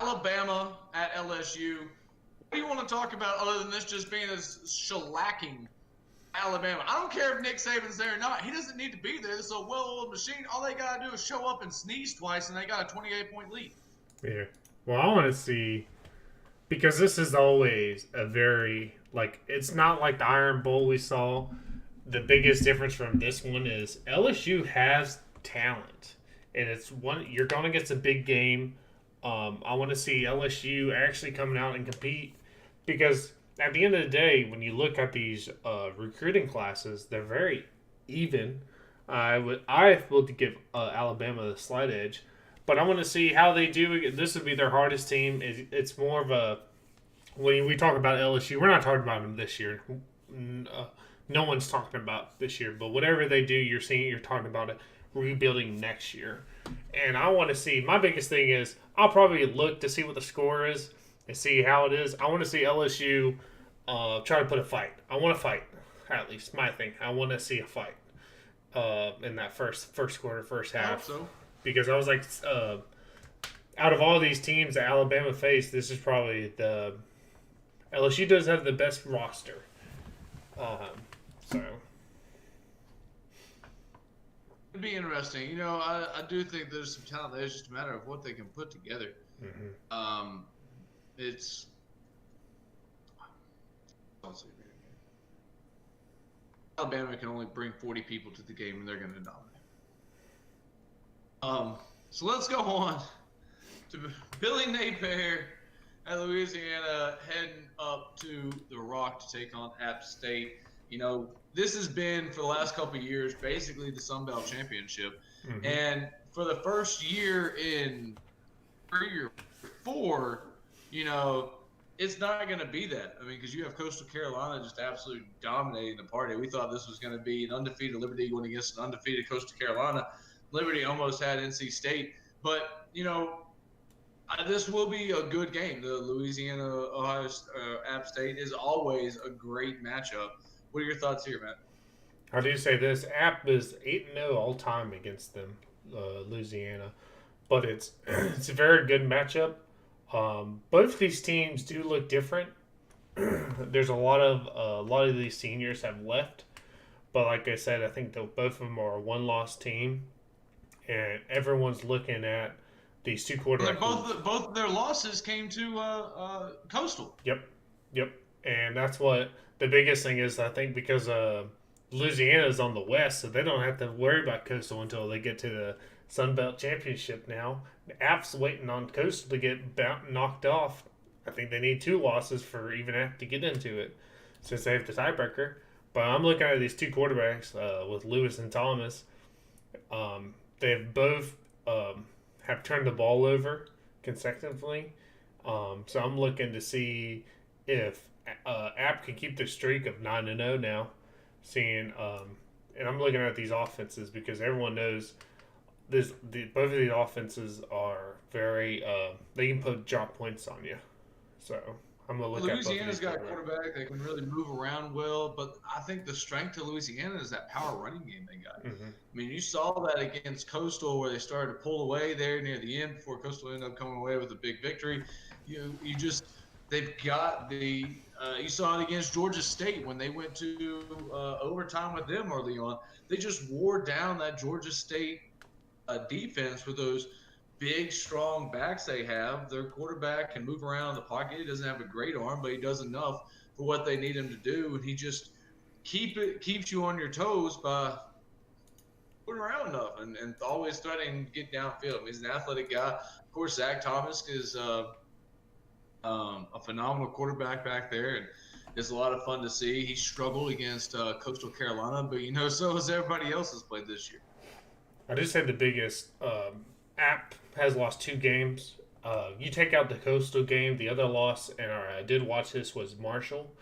Alabama at LSU. What do you want to talk about other than this just being a shellacking Alabama? I don't care if Nick Saban's there or not. He doesn't need to be there. This is a well-oiled machine. All they got to do is show up and sneeze twice, and they got a 28-point lead. Yeah. Well, I want to see, because this is always a very, like, it's not like the Iron Bowl we saw. The biggest difference from this one is LSU has talent, and it's one you're going against a big game. I want to see LSU actually coming out and compete, because at the end of the day, when you look at these recruiting classes, they're very even. I will give Alabama the slight edge, but I want to see how they do. This would be their hardest team. It's more of a, when we talk about LSU, we're not talking about them this year. No one's talking about this year, but whatever they do, you're talking about it rebuilding next year. And I want to see, my biggest thing is, I'll probably look to see what the score is and see how it is. I want to see LSU try to put a fight. I want to fight, at least my thing. I want to see a fight in that first quarter, first half. I hope so. Because I was like, out of all these teams that Alabama faced, this is probably LSU does have the best roster. So It'd be interesting. You know, I do think there's some talent there. It's just a matter of what they can put together. It's Alabama can only bring 40 people to the game, and they're going to dominate. So let's go on to Billy Napier at Louisiana heading up to the Rock to take on App State. You know, this has been for the last couple of years basically the Sun Belt Championship, and for the first year in 3 or 4, you know, it's not going to be that. I mean, because you have Coastal Carolina just absolutely dominating the party. We thought this was going to be an undefeated Liberty going against an undefeated Coastal Carolina. Liberty almost had NC State, but you know, this will be a good game. The Louisiana Ohio App State is always a great matchup. What are your thoughts here, Matt? I do say this: App is 8-0 all time against them, Louisiana, but it's it's a very good matchup. Both these teams do look different. There's a lot of these seniors have left, but like I said, I think both of them are a one-loss team, and everyone's looking at these two quarterbacks. Both of their losses came to Coastal. Yep, and that's what the biggest thing is. I think because Louisiana is on the west, so they don't have to worry about Coastal until they get to the Sun Belt Championship. Now, App's waiting on Coastal to get knocked off. I think they need 2 losses for even App to get into it, since they have the tiebreaker. But I'm looking at these 2 quarterbacks with Lewis and Thomas. They have both have turned the ball over consecutively. So I'm looking to see if App can keep their streak of 9-0 now. And I'm looking at these offenses because everyone knows both of these offenses are very they can drop points on you. So I'm gonna look at Louisiana's got a quarterback that can really move around well, but I think the strength of Louisiana is that power running game they got. I mean, you saw that against Coastal where they started to pull away there near the end before Coastal ended up coming away with a big victory. They've got the you saw it against Georgia State when they went to overtime with them early on. They just wore down that Georgia State defense with those big, strong backs they have. Their quarterback can move around in the pocket. He doesn't have a great arm, but he does enough for what they need him to do. And he just keeps you on your toes by moving around enough and always threatening to get downfield. I mean, he's an athletic guy. Of course, Zach Thomas is a phenomenal quarterback back there, and it's a lot of fun to see. He struggled against Coastal Carolina, but, you know, so has everybody else that's played this year. I just said the biggest App has lost 2 games. You take out the Coastal game, the other loss, and I did watch this, was Marshall.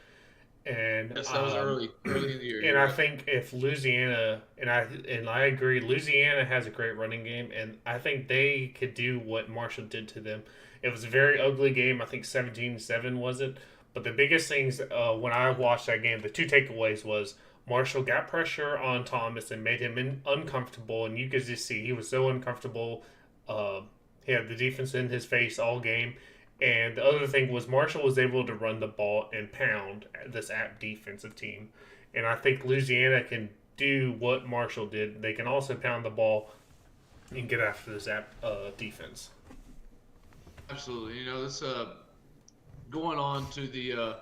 And yes, that was early in the year. And I think if Louisiana, and I agree, Louisiana has a great running game, and I think they could do what Marshall did to them. It was a very ugly game. I think 17-7 was it. But the biggest things when I watched that game, the 2 takeaways was Marshall got pressure on Thomas and made him uncomfortable, and you could just see he was so uncomfortable. He had the defense in his face all game. And the other thing was Marshall was able to run the ball and pound this App defensive team. And I think Louisiana can do what Marshall did. They can also pound the ball and get after this App defense. Absolutely. You know, this going on to the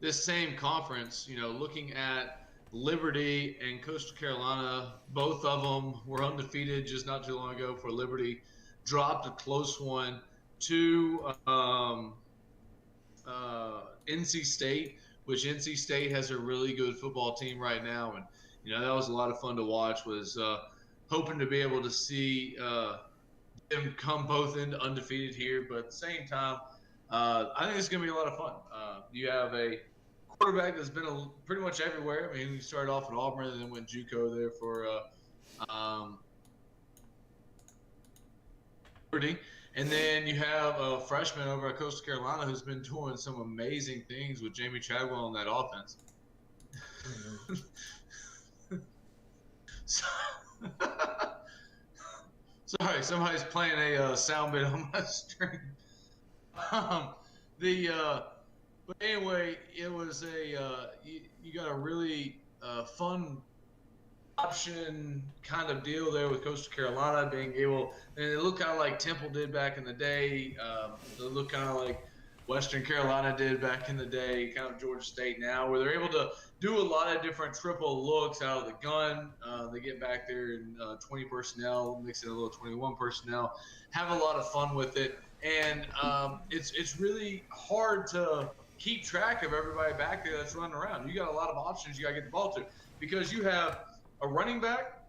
this same conference, you know, looking at Liberty and Coastal Carolina, both of them were undefeated just not too long ago for Liberty. Dropped a close one to NC State, which NC State has a really good football team right now. And, you know, that was a lot of fun to watch, was hoping to be able to see them come both into undefeated here. But at the same time, I think it's going to be a lot of fun. You have a quarterback that's been pretty much everywhere. I mean, he started off at Auburn and then went JUCO there for Liberty. And then you have a freshman over at Coastal Carolina who's been doing some amazing things with Jamie Chadwell in that offense. Sorry, somebody's playing a sound bit on my screen. But anyway, it was you got a really fun option kind of deal there with Coastal Carolina being able, and it looked kind of like Temple did back in the day. It looked kind of like Western Carolina did back in the day, kind of Georgia State now, where they're able to do a lot of different triple looks out of the gun. They get back there in 20 personnel, mix in a little 21 personnel, have a lot of fun with it. And it's really hard to keep track of everybody back there that's running around. You got a lot of options you got to get the ball to because you have a running back,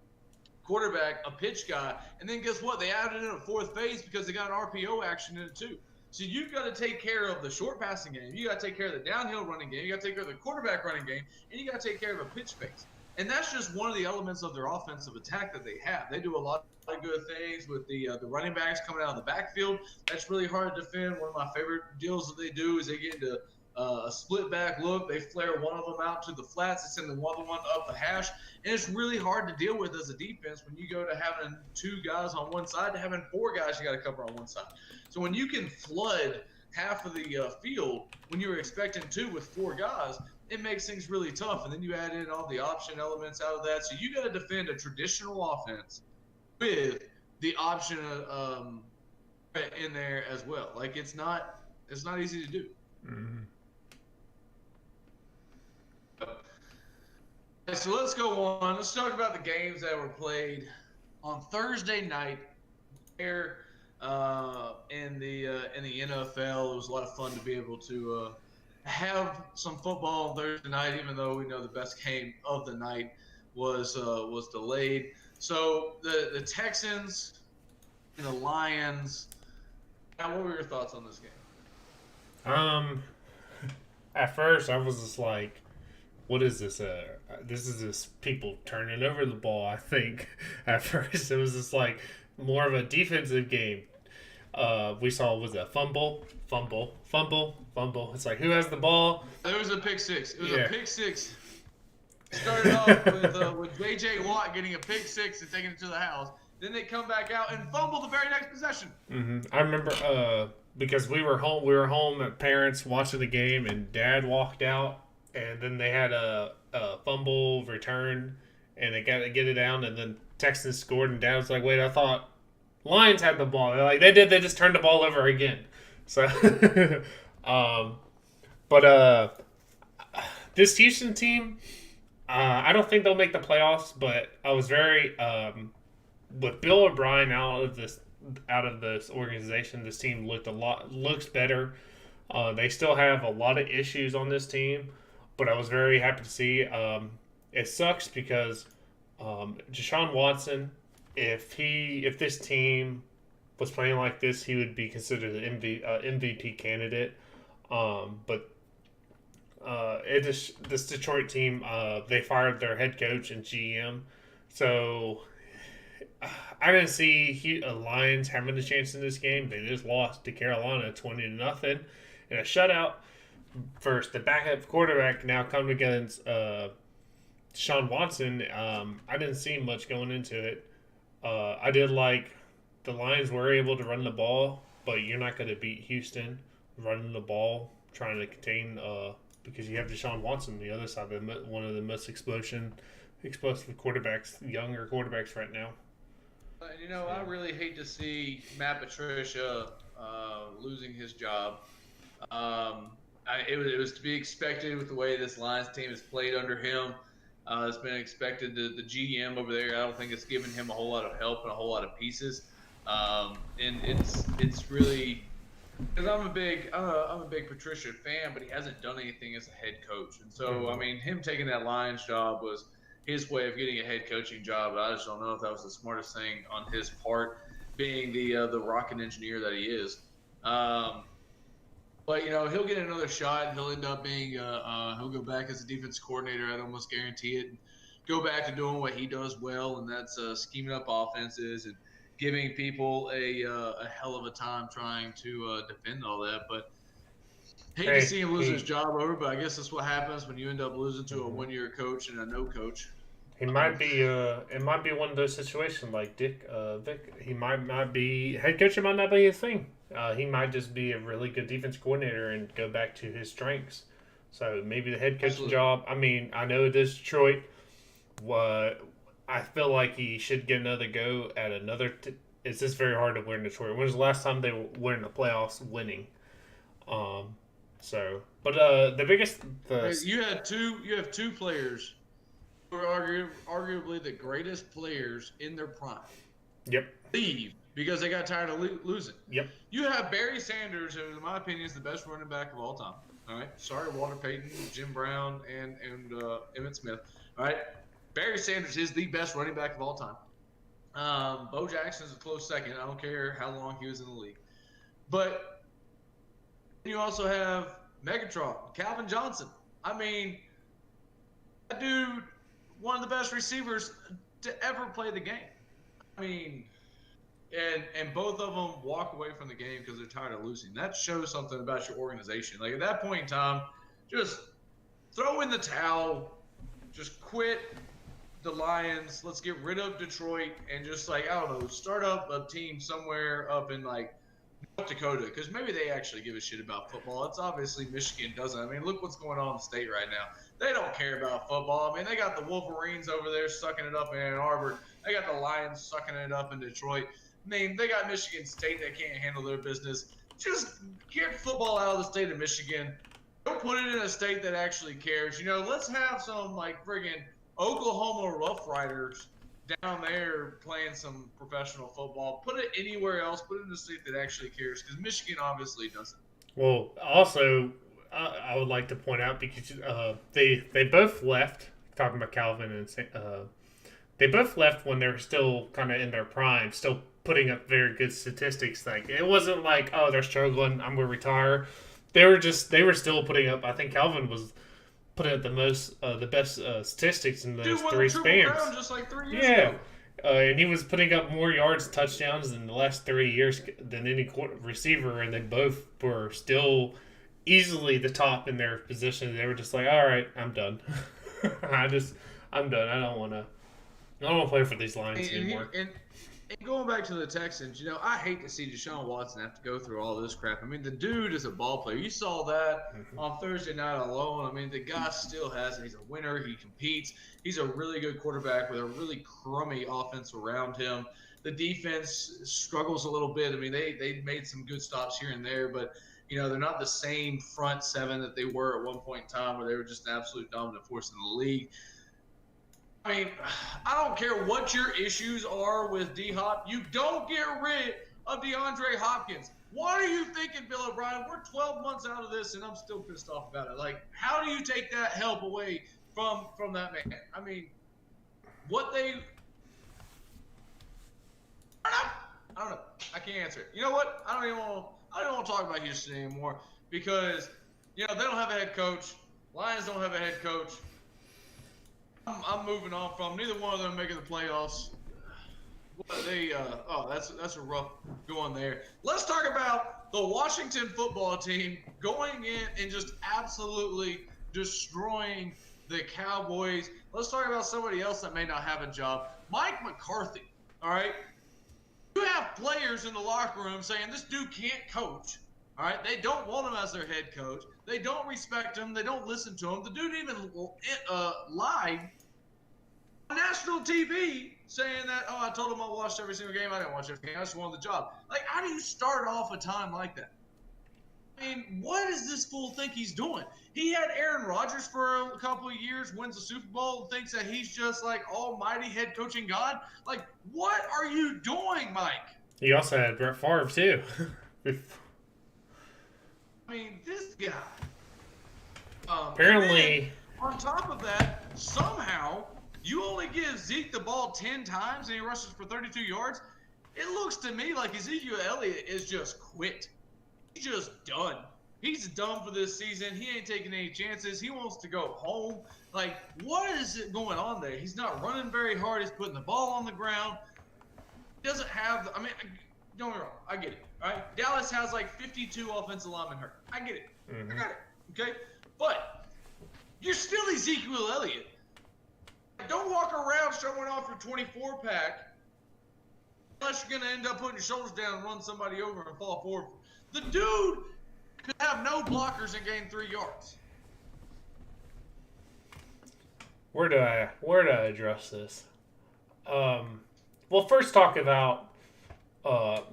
quarterback, a pitch guy, and then guess what? They added in a fourth phase because they got RPO action in it too. So you've got to take care of the short passing game. You got to take care of the downhill running game. You got to take care of the quarterback running game, and you got to take care of a pitch phase. And that's just one of the elements of their offensive attack that they have. They do a lot of good things with the running backs coming out of the backfield. That's really hard to defend. One of my favorite deals that they do is they get into a split back look. They flare one of them out to the flats. They send the other one up the hash. And it's really hard to deal with as a defense when you go to having two guys on one side to having four guys you got to cover on one side. So when you can flood half of the field when you were expecting two with four guys, it makes things really tough. And then you add in all the option elements out of that. So you got to defend a traditional offense with the option in there as well. Like it's not easy to do. Mm-hmm. So let's go on. Let's talk about the games that were played on Thursday night there in the NFL. It was a lot of fun to be able to have some football on Thursday night, even though we know the best game of the night was delayed. So the Texans and the Lions. Now, what were your thoughts on this game? At first I was just like, what is this? This is just people turning over the ball, I think. At first, it was just like more of a defensive game. We saw, was it a fumble? It's like, who has the ball? There was a pick six. It was a pick six. Started off with J.J. Watt getting a pick six and taking it to the house. Then they come back out and fumble the very next possession. Mm-hmm. I remember because we were home at parents watching the game, and Dad walked out. And then they had a fumble return, and they got to get it down. And then Texans scored, and Dad was like, "Wait, I thought Lions had the ball." They're like, "They did. They just turned the ball over again." So, but this Houston team, I don't think they'll make the playoffs. But I was very with Bill O'Brien out of this organization. This team looks better. They still have a lot of issues on this team. But I was very happy to see. It sucks because Deshaun Watson, if this team was playing like this, he would be considered an MVP candidate. But this Detroit team, they fired their head coach and GM, so I didn't see Lions having a chance in this game. They just lost to Carolina 20-0 in a shutout. First, the backup quarterback now coming against Deshaun Watson. I didn't see much going into it. I did like the Lions were able to run the ball, but you're not going to beat Houston running the ball, trying to contain because you have Deshaun Watson on the other side, one of the most explosive quarterbacks, younger quarterbacks right now. I really hate to see Matt Patricia losing his job. It was to be expected with the way this Lions team has played under him. It's been expected. The GM over there, I don't think it's given him a whole lot of help and a whole lot of pieces. And it's really because I'm a big Patricia fan, but he hasn't done anything as a head coach. And so I mean, him taking that Lions job was his way of getting a head coaching job. But I just don't know if that was the smartest thing on his part, being the rocket engineer that he is. But, he'll get another shot. He'll end up being he'll go back as a defense coordinator. I'd almost guarantee it. And go back to doing what he does well, and that's scheming up offenses and giving people a hell of a time trying to defend all that. But hate to see him lose his job over, but I guess that's what happens when you end up losing to a one-year coach and a no coach. He might be. It might be one of those situations like Vic. He might not be head coach. It might not be his thing. He might just be a really good defense coordinator and go back to his strengths. So maybe the head coaching Absolutely. job. I mean, I know it is Detroit. What I feel like he should get another go at another. It's just very hard to win in Detroit. When was the last time they were in the playoffs winning? Um, but the biggest the You have two players who are arguably the greatest players in their prime yep leave because they got tired of losing. yep You have Barry Sanders, who, in my opinion, is the best running back of all time. All right. Sorry, Walter Payton, Jim Brown, and Emmitt Smith. All right. Barry Sanders is the best running back of all time. Bo Jackson is a close second. I don't care how long he was in the league. But you also have Megatron, Calvin Johnson. I mean, that dude, one of the best receivers to ever play the game. I mean, and both of them walk away from the game because they're tired of losing. That shows something about your organization. Like, at that point in time, just throw in the towel, just quit the Lions. Let's get rid of Detroit and just, like, I don't know, start up a team somewhere up in, like, North Dakota, because maybe they actually give a shit about football. It's obviously Michigan doesn't. I mean, look what's going on in the state right now. They don't care about football. I mean, they got the Wolverines over there sucking it up in Ann Arbor. They got the Lions sucking it up in Detroit. I mean, they got Michigan State that can't handle their business. Just get football out of the state of Michigan. Don't put it in a state that actually cares. You know, let's have some, like, friggin' Oklahoma Rough Riders down there playing some professional football. Put it anywhere else. Put it in a state that actually cares, because Michigan obviously doesn't. Well, also, I would like to point out because they both left. Talking about Calvin and they both left when they were still kind of in their prime, still putting up very good statistics. Like, it wasn't like, oh, they're struggling, I'm gonna retire. They were still putting up. I think Calvin was putting up the best statistics in those Dude won three the Triple Crown spans. just like 3 years Yeah. ago. And he was putting up more yards and touchdowns in the last 3 years than any receiver, and they both were still easily the top in their position. They were just like, all right, I'm done. I'm done. I don't want to play for these Lions anymore. And going back to the Texans, you know, I hate to see Deshaun Watson have to go through all this crap. I mean, the dude is a ball player. You saw that on Thursday night alone. I mean, the guy still has it. He's a winner. He competes. He's a really good quarterback with a really crummy offense around him. The defense struggles a little bit. I mean, they made some good stops here and there, but, you know, they're not the same front seven that they were at one point in time where they were just an absolute dominant force in the league. I mean, I don't care what your issues are with D-Hop. You don't get rid of DeAndre Hopkins. What are you thinking, Bill O'Brien? We're 12 months out of this, and I'm still pissed off about it. Like, how do you take that help away from that man? I mean, what they – I don't know. I can't answer it. You know what? I don't even want to talk about Houston anymore because, you know, they don't have a head coach. Lions don't have a head coach. I'm moving on from neither one of them making the playoffs. That's a rough going there. Let's talk about the Washington football team going in and just absolutely destroying the Cowboys. Let's talk about somebody else that may not have a job. Mike McCarthy, all right? You have players in the locker room saying this dude can't coach, all right? They don't want him as their head coach. They don't respect him. They don't listen to him. The dude even lied on national TV saying that, oh, I told him I watched every single game. I didn't watch every game. I just wanted the job. Like, how do you start off a time like that? I mean, what does this fool think he's doing? He had Aaron Rodgers for a couple of years, wins the Super Bowl, and thinks that he's just like almighty head coaching God. Like, what are you doing, Mike? He also had Brett Favre, too. I mean, this guy. Apparently. On top of that, somehow you only give Zeke the ball 10 times and he rushes for 32 yards. It looks to me like Ezekiel Elliott is just quit. He's just done. He's done for this season. He ain't taking any chances. He wants to go home. Like, what is it going on there? He's not running very hard. He's putting the ball on the ground. He doesn't have – I mean, don't get me wrong. I get it. All right? Dallas has like 52 offensive linemen hurt. I get it. I got it. Okay? But you're still Ezekiel Elliott. Don't walk around showing off your 24-pack unless you're going to end up putting your shoulders down and run somebody over and fall forward. The dude could have no blockers and gain 3 yards. where do I address this? Well, first talk about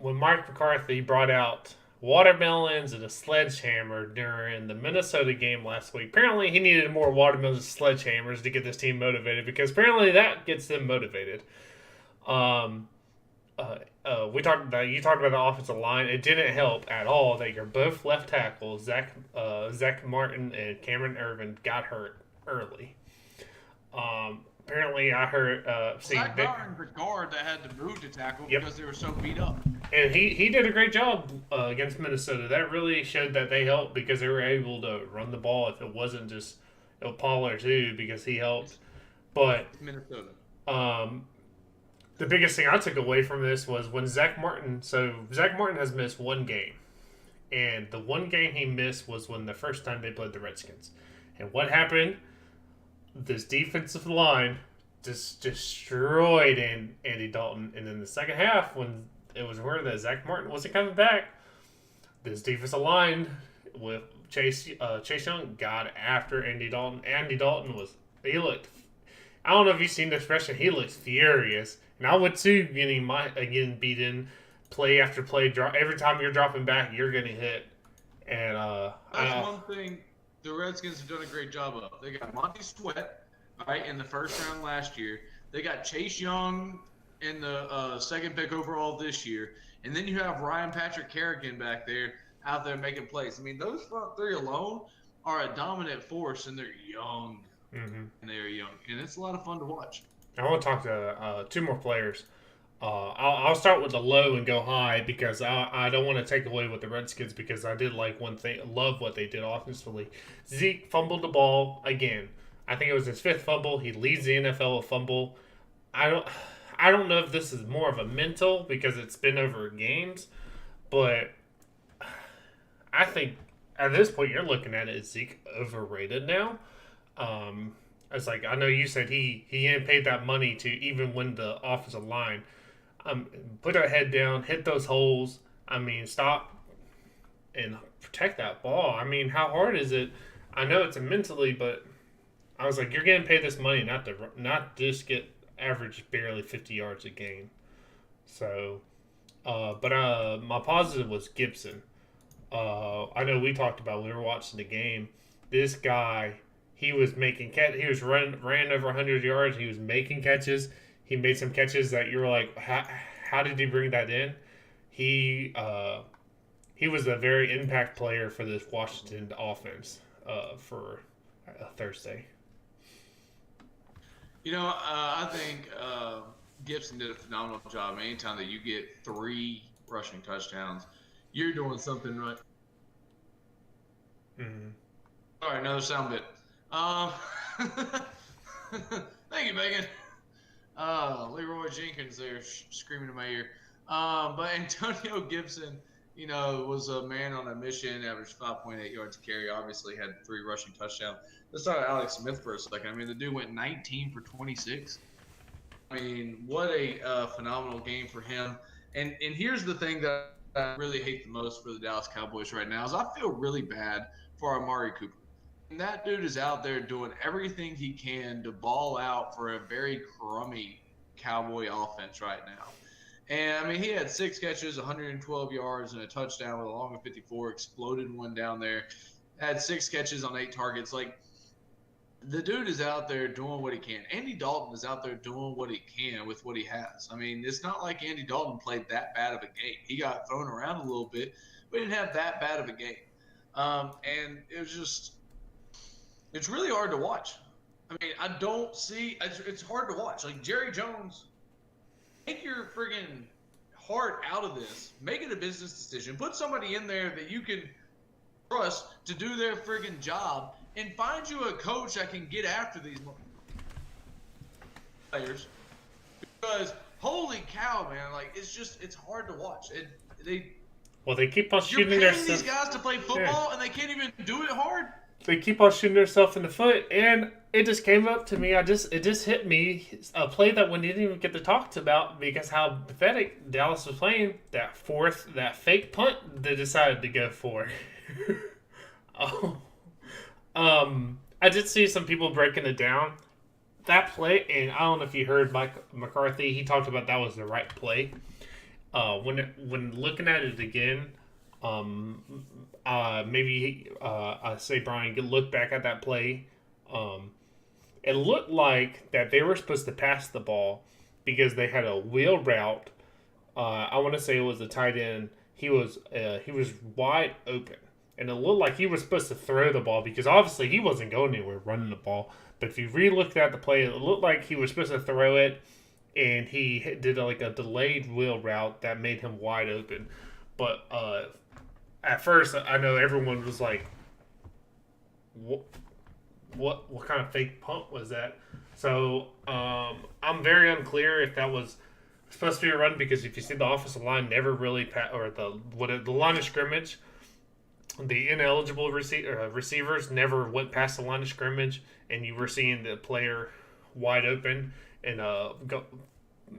when Mike McCarthy brought out watermelons and a sledgehammer during the Minnesota game last week. Apparently, he needed more watermelons and sledgehammers to get this team motivated because apparently that gets them motivated. We talked about you talked about the offensive line. It didn't help at all that your both left tackles, Zach Martin and Cameron Irvin, got hurt early. Apparently, I heard Zach Martin's the guard that had to move to tackle Yep. because they were so beat up. And he did a great job against Minnesota. That really showed that they helped because they were able to run the ball if it wasn't just Pollard too because he helped. But Minnesota. The biggest thing I took away from this was when Zach Martin has missed one game. And the one game he missed was when the first time they played the Redskins. And what happened? This defensive line just destroyed Andy Dalton. And in the second half, when it was word that Zach Martin wasn't coming back, this defensive line with Chase Young got after Andy Dalton. Andy Dalton looked. I don't know if you've seen the expression. He looked furious, and I would too. Getting beaten, play after play. Every time you're dropping back, you're getting hit. And that's one thing the Redskins have done a great job of. They got Monty Sweat, right, in the first round last year. They got Chase Young in the second pick overall this year. And then you have Ryan Patrick Kerrigan back there out there making plays. I mean, those front three alone are a dominant force, and they're young. Mm-hmm. And they're young. And it's a lot of fun to watch. I want to talk to two more players. I'll start with the low and go high because I don't want to take away with the Redskins because I did like one thing, love what they did offensively. Zeke fumbled the ball again. I think it was his fifth fumble. He leads the NFL with fumble. I don't know if this is more of a mental because it's been over games, but I think at this point you're looking at it as Zeke overrated now. It's like I know you said he didn't pay that money to even win the offensive line. Put our head down, hit those holes. I mean, stop and protect that ball. I mean, how hard is it? I know it's mentally, but I was like, you're getting paid this money not just get average barely 50 yards a game. So, but my positive was Gibson. I know we talked about when we were watching the game. This guy, he was ran over 100 yards. He was making catches. He made some catches that you were like, how did he bring that in? He was a very impact player for this Washington offense for Thursday. You know, I think Gibson did a phenomenal job. Anytime that you get 3 rushing touchdowns, you're doing something right. Mm-hmm. All right, another sound bit. Thank you, Megan. Leroy Jenkins there screaming in my ear. But Antonio Gibson, you know, was a man on a mission, averaged 5.8 yards a carry, obviously had 3 rushing touchdowns. Let's talk about Alex Smith for a second. I mean, the dude went 19 for 26. I mean, what a phenomenal game for him. And here's the thing that I really hate the most for the Dallas Cowboys right now is I feel really bad for Amari Cooper. And that dude is out there doing everything he can to ball out for a very crummy Cowboy offense right now. And, I mean, he had 6 catches, 112 yards, and a touchdown with a long of 54, exploded one down there. Had 6 catches on 8 targets. Like, the dude is out there doing what he can. Andy Dalton is out there doing what he can with what he has. I mean, it's not like Andy Dalton played that bad of a game. He got thrown around a little bit, but he didn't have that bad of a game. And it was just – it's really hard to watch. I mean, I don't see – it's hard to watch. Like, Jerry Jones – take your friggin' heart out of this. Make it a business decision. Put somebody in there that you can trust to do their friggin' job, and find you a coach that can get after these players. Because holy cow, man! Like it's hard to watch. They keep on shooting you're paying themselves. These guys to play football, and they can't even do it hard. They keep on shooting themselves in the foot, and it just came up to me. It just hit me a play that we didn't even get to talk about because how pathetic Dallas was playing. That fake punt they decided to go for. I did see some people breaking it down. that play, and I don't know if you heard Mike McCarthy. He talked about that was the right play. When looking at it again, maybe I say Brian, look back at that play. It looked like that they were supposed to pass the ball because they had a wheel route. I want to say it was the tight end. He was wide open, and it looked like he was supposed to throw the ball because obviously he wasn't going anywhere running the ball. But if you re-looked at the play, it looked like he was supposed to throw it, and he did like a delayed wheel route that made him wide open. But at first, I know everyone was like, "What kind of fake punt was that?" So I'm very unclear if that was supposed to be a run because if you see the offensive line never really or the line of scrimmage, the ineligible receivers never went past the line of scrimmage, and you were seeing the player wide open and go.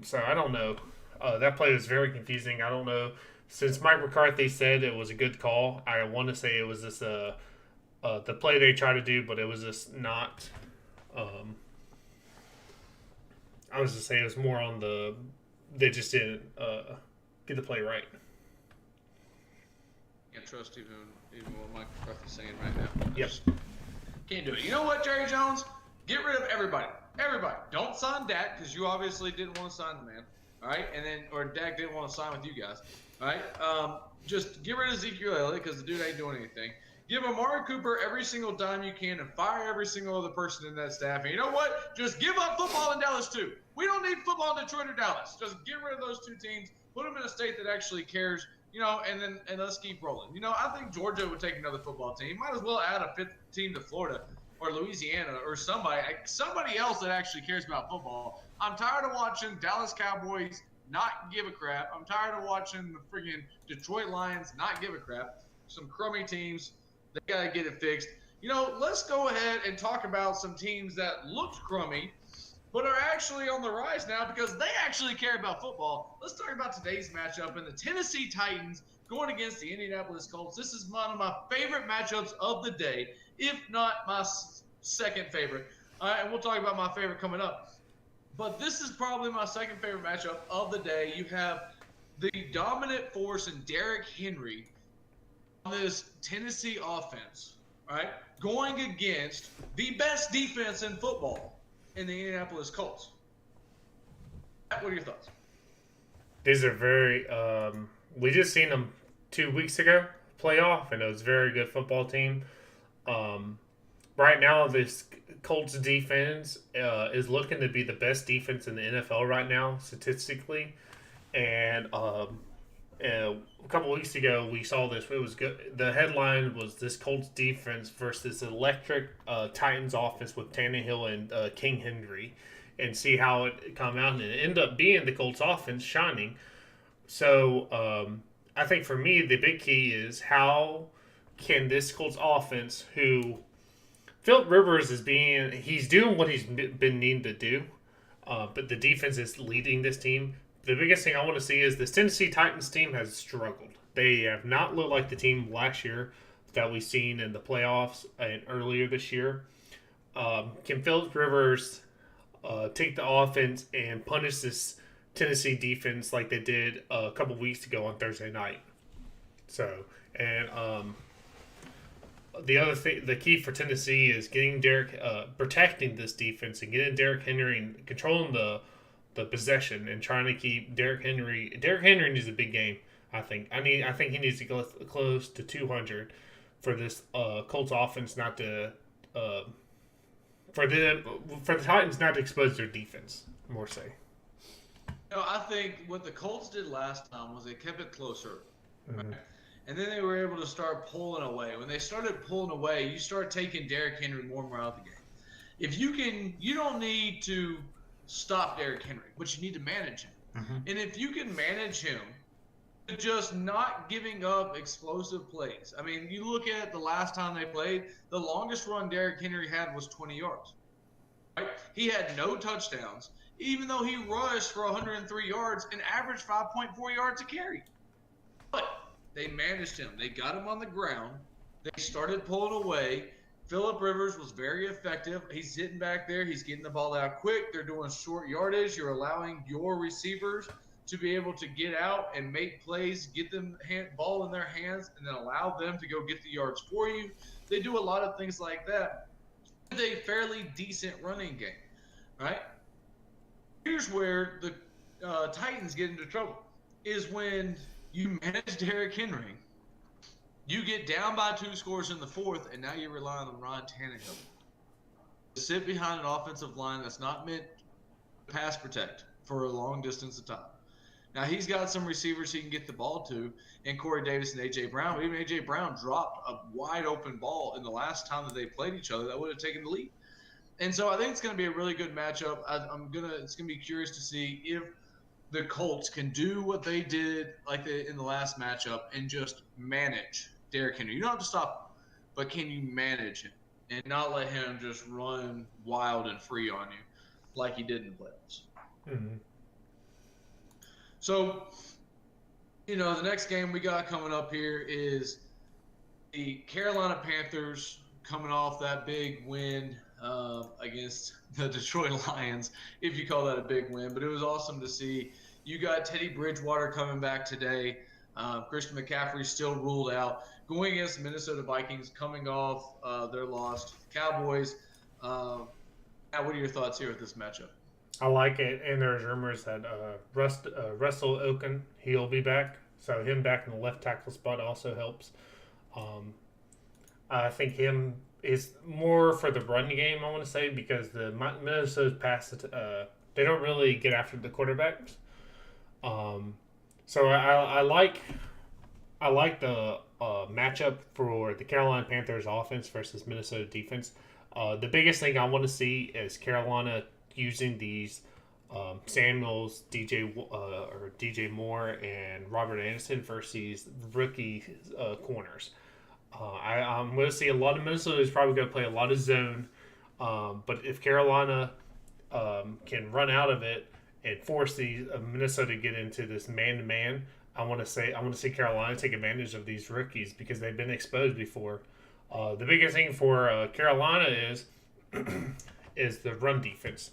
So I don't know. That play was very confusing. I don't know. Since Mike McCarthy said it was a good call, I want to say it was this the play they tried to do, but it was just not. I was just saying it was more on the. They just didn't get the play right. Can't trust even what Mike McCarthy's saying right now. Yep. Can't do it. You know what, Jerry Jones? Get rid of everybody. Everybody. Don't sign Dak because you obviously didn't want to sign the man. All right, or Dak didn't want to sign with you guys. All right. Just get rid of Ezekiel Elliott because the dude ain't doing anything. Give Amari Cooper every single dime you can and fire every single other person in that staff. And you know what? Just give up football in Dallas, too. We don't need football in Detroit or Dallas. Just get rid of those two teams, put them in a state that actually cares, and let's keep rolling. I think Georgia would take another football team. Might as well add a fifth team to Florida or Louisiana or somebody else that actually cares about football. I'm tired of watching Dallas Cowboys not give a crap. I'm tired of watching the freaking Detroit Lions not give a crap. Some crummy teams. They got to get it fixed. Let's go ahead and talk about some teams that looked crummy, but are actually on the rise now because they actually care about football. Let's talk about today's matchup and the Tennessee Titans going against the Indianapolis Colts. This is one of my favorite matchups of the day, if not my second favorite. All right, and we'll talk about my favorite coming up. But this is probably my second favorite matchup of the day. You have the dominant force in Derrick Henry on this Tennessee offense, right, going against the best defense in football in the Indianapolis Colts. What are your thoughts? These are very. We just seen them 2 weeks ago play off, and it was a very good football team. Right now, this Colts defense is looking to be the best defense in the NFL right now, statistically. And a couple weeks ago, we saw this. It was good. The headline was this Colts defense versus electric Titans offense with Tannehill and King Henry, and see how it come out. And it ended up being the Colts offense shining. So I think for me, the big key is how can this Colts offense, who Philip Rivers he's doing what he's been needing to do, but the defense is leading this team. The biggest thing I want to see is this Tennessee Titans team has struggled. They have not looked like the team last year that we've seen in the playoffs and earlier this year. Can Philip Rivers take the offense and punish this Tennessee defense like they did a couple weeks ago on Thursday night? So, and the other thing, the key for Tennessee is getting protecting this defense and getting Derrick Henry and controlling the possession and trying to keep Derrick Henry. Derrick Henry needs a big game. I think he needs to go close to 200 for this Colts offense not to for the Titans not to expose their defense. More say. I think what the Colts did last time was they kept it closer. Mm-hmm. Right? And then they were able to start pulling away. When they started pulling away, you start taking Derrick Henry more and more out of the game. If you don't need to stop Derrick Henry, but you need to manage him. Mm-hmm. And if you can manage him, just not giving up explosive plays. I mean, you look at the last time they played, the longest run Derrick Henry had was 20 yards. Right? He had no touchdowns, even though he rushed for 103 yards and averaged 5.4 yards a carry. But they managed him. They got him on the ground. They started pulling away. Phillip Rivers was very effective. He's sitting back there. He's getting the ball out quick. They're doing short yardage. You're allowing your receivers to be able to get out and make plays, get them ball in their hands, and then allow them to go get the yards for you. They do a lot of things like that with a fairly decent running game, right? Here's where the Titans get into trouble, is when you manage Derrick Henry. You get down by 2 scores in the fourth, and now you're relying on Ron Tannehill to sit behind an offensive line that's not meant to pass protect for a long distance of time. Now, he's got some receivers he can get the ball to, and Corey Davis and A.J. Brown. But even A.J. Brown dropped a wide-open ball in the last time that they played each other that would have taken the lead. And so I think it's going to be a really good matchup. It's going to be curious to see if the Colts can do what they did in the last matchup and just manage Derrick Henry. You don't have to stop him, but can you manage him and not let him just run wild and free on you like he did in the playoffs? Mm-hmm. So, the next game we got coming up here is the Carolina Panthers coming off that big win against the Detroit Lions, if you call that a big win. But it was awesome to see. You got Teddy Bridgewater coming back today. Christian McCaffrey still ruled out. Going against the Minnesota Vikings, coming off their loss to the Cowboys. What are your thoughts here with this matchup? I like it, and there's rumors that Russell Okung, he'll be back. So him back in the left tackle spot also helps. I think him is more for the run game, I want to say, because the Minnesota's pass, they don't really get after the quarterbacks. So I like the matchup for the Carolina Panthers offense versus Minnesota defense. The biggest thing I want to see is Carolina using these Samuels, DJ Moore, and Robert Anderson versus these rookie corners. I'm going to see a lot of Minnesota is probably going to play a lot of zone, but if Carolina can run out of it and force the Minnesota to get into this man-to-man, I want to see Carolina take advantage of these rookies because they've been exposed before. The biggest thing for Carolina is the run defense.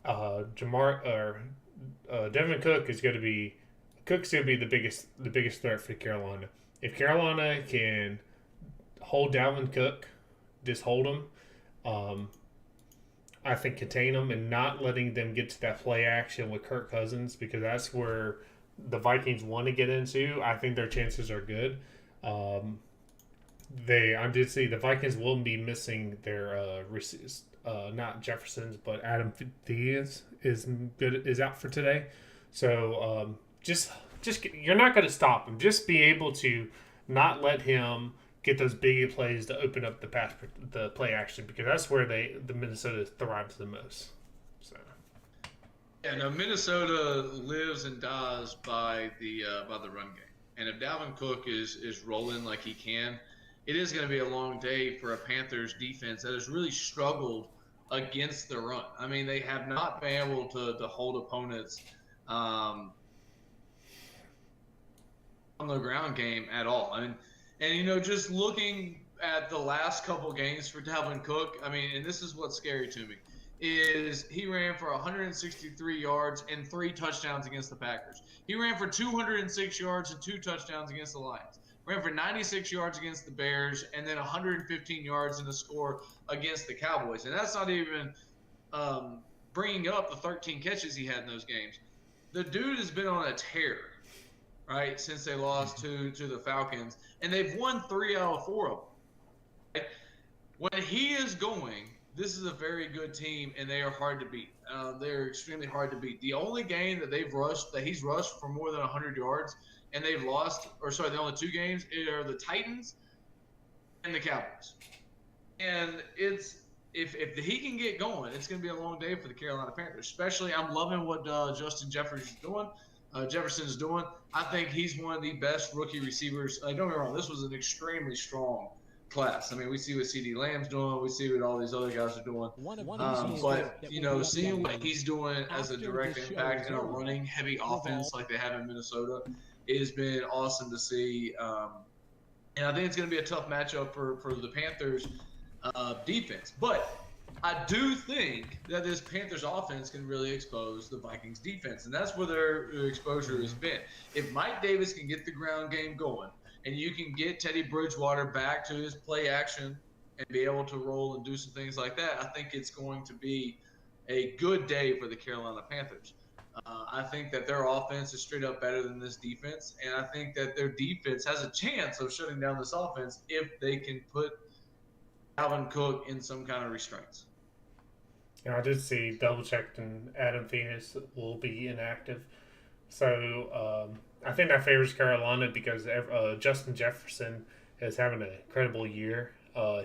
Devin Cook is going to be the biggest threat for Carolina. If Carolina can hold Dalvin Cook, just hold him, I think contain them and not letting them get to that play action with Kirk Cousins, because that's where the Vikings want to get into. I think their chances are good. I did see the Vikings will be missing their not Jefferson's, but Adam Thielen is out for today. So just you're not going to stop him. Just be able to not let him get those big plays to open up the play action, because that's where the Minnesota thrives the most. So. Yeah, no, Minnesota lives and dies by the run game, and if Dalvin Cook is rolling like he can, it is going to be a long day for a Panthers defense that has really struggled against the run. I mean, they have not been able to hold opponents on the ground game at all. I mean, and just looking at the last couple games for Dalvin Cook, I mean, and this is what's scary to me, is he ran for 163 yards and 3 touchdowns against the Packers. He ran for 206 yards and 2 touchdowns against the Lions. Ran for 96 yards against the Bears, and then 115 yards in the score against the Cowboys. And that's not even bringing up the 13 catches he had in those games. The dude has been on a tear, right, since they lost to the Falcons, and they've won 3 out of 4 of them. Right? When he is going, this is a very good team, and they are hard to beat. They're extremely hard to beat. The only game that he's rushed for more than 100 yards, and they've lost, the only 2 games are the Titans and the Cowboys. And if he can get going, it's going to be a long day for the Carolina Panthers. Especially, I'm loving what Justin Jefferson's doing. I think he's one of the best rookie receivers. Don't get me wrong, this was an extremely strong class. I mean, we see what CeeDee Lamb's doing. We see what all these other guys are doing. But seeing what he's doing as a direct impact in a running heavy offense like they have in Minnesota, it has been awesome to see. And I think it's going to be a tough matchup for the Panthers. defense. But I do think that this Panthers offense can really expose the Vikings defense, and that's where their exposure has been. If Mike Davis can get the ground game going, and you can get Teddy Bridgewater back to his play action and be able to roll and do some things like that, I think it's going to be a good day for the Carolina Panthers. I think that their offense is straight up better than this defense, and I think that their defense has a chance of shutting down this offense if they can put Alvin Cook in some kind of restraints. Yeah, I did see double checked and Adam Phoenix will be inactive. So I think that favors Carolina because Justin Jefferson is having an incredible year.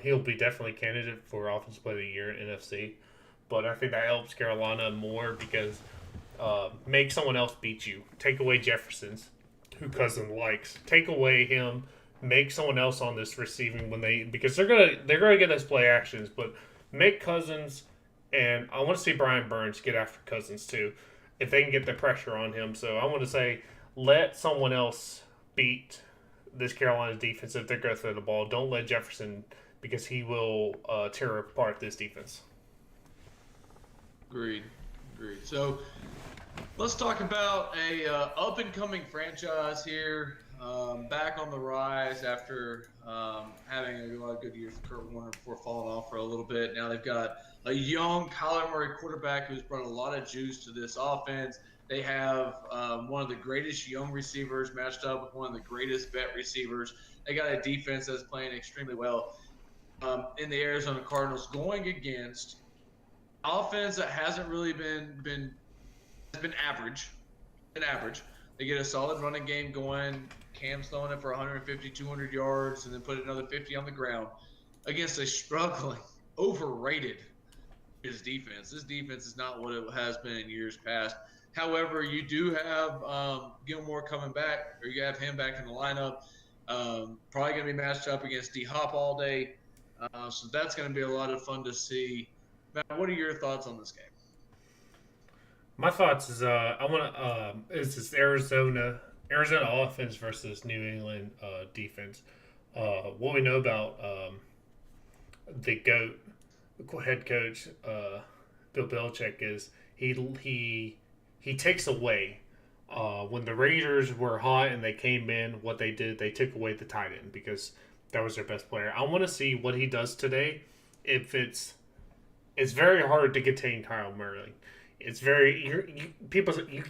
He'll be definitely candidate for Offensive Player of the Year in NFC. But I think that helps Carolina more because make someone else beat you. Take away Jefferson's, who Cousin likes. Take away him. Make someone else on this receiving because they're gonna get those play actions. But make Cousins, and I want to see Brian Burns get after Cousins too, if they can get the pressure on him. So I want to say let someone else beat this Carolina defense if they're going to throw the ball. Don't let Jefferson because he will tear apart this defense. Agreed. So let's talk about a up-and-coming franchise here, back on the rise after having a lot of good years with Kurt Warner before falling off for a little bit. Now they've got a young Kyler Murray quarterback who's brought a lot of juice to this offense. They have one of the greatest young receivers matched up with one of the greatest vet receivers. They got a defense that's playing extremely well in the Arizona Cardinals, going against offense that hasn't really been average. They get a solid running game going. Cam's throwing it for 150, 200 yards, and then put another 50 on the ground against a struggling, overrated defense. This defense is not what it has been in years past. However, you do have Gilmore coming back, or you have him back in the lineup. Probably going to be matched up against D-Hop all day. So that's going to be a lot of fun to see. Matt, what are your thoughts on this game? My thoughts is is this Arizona offense versus New England defense. What we know about the GOAT head coach Bill Belichick is he takes away when the Raiders were hot and they came in. What they did, they took away the tight end because that was their best player. I want to see what he does today. If it's very hard to contain Kyle Murray. It's very you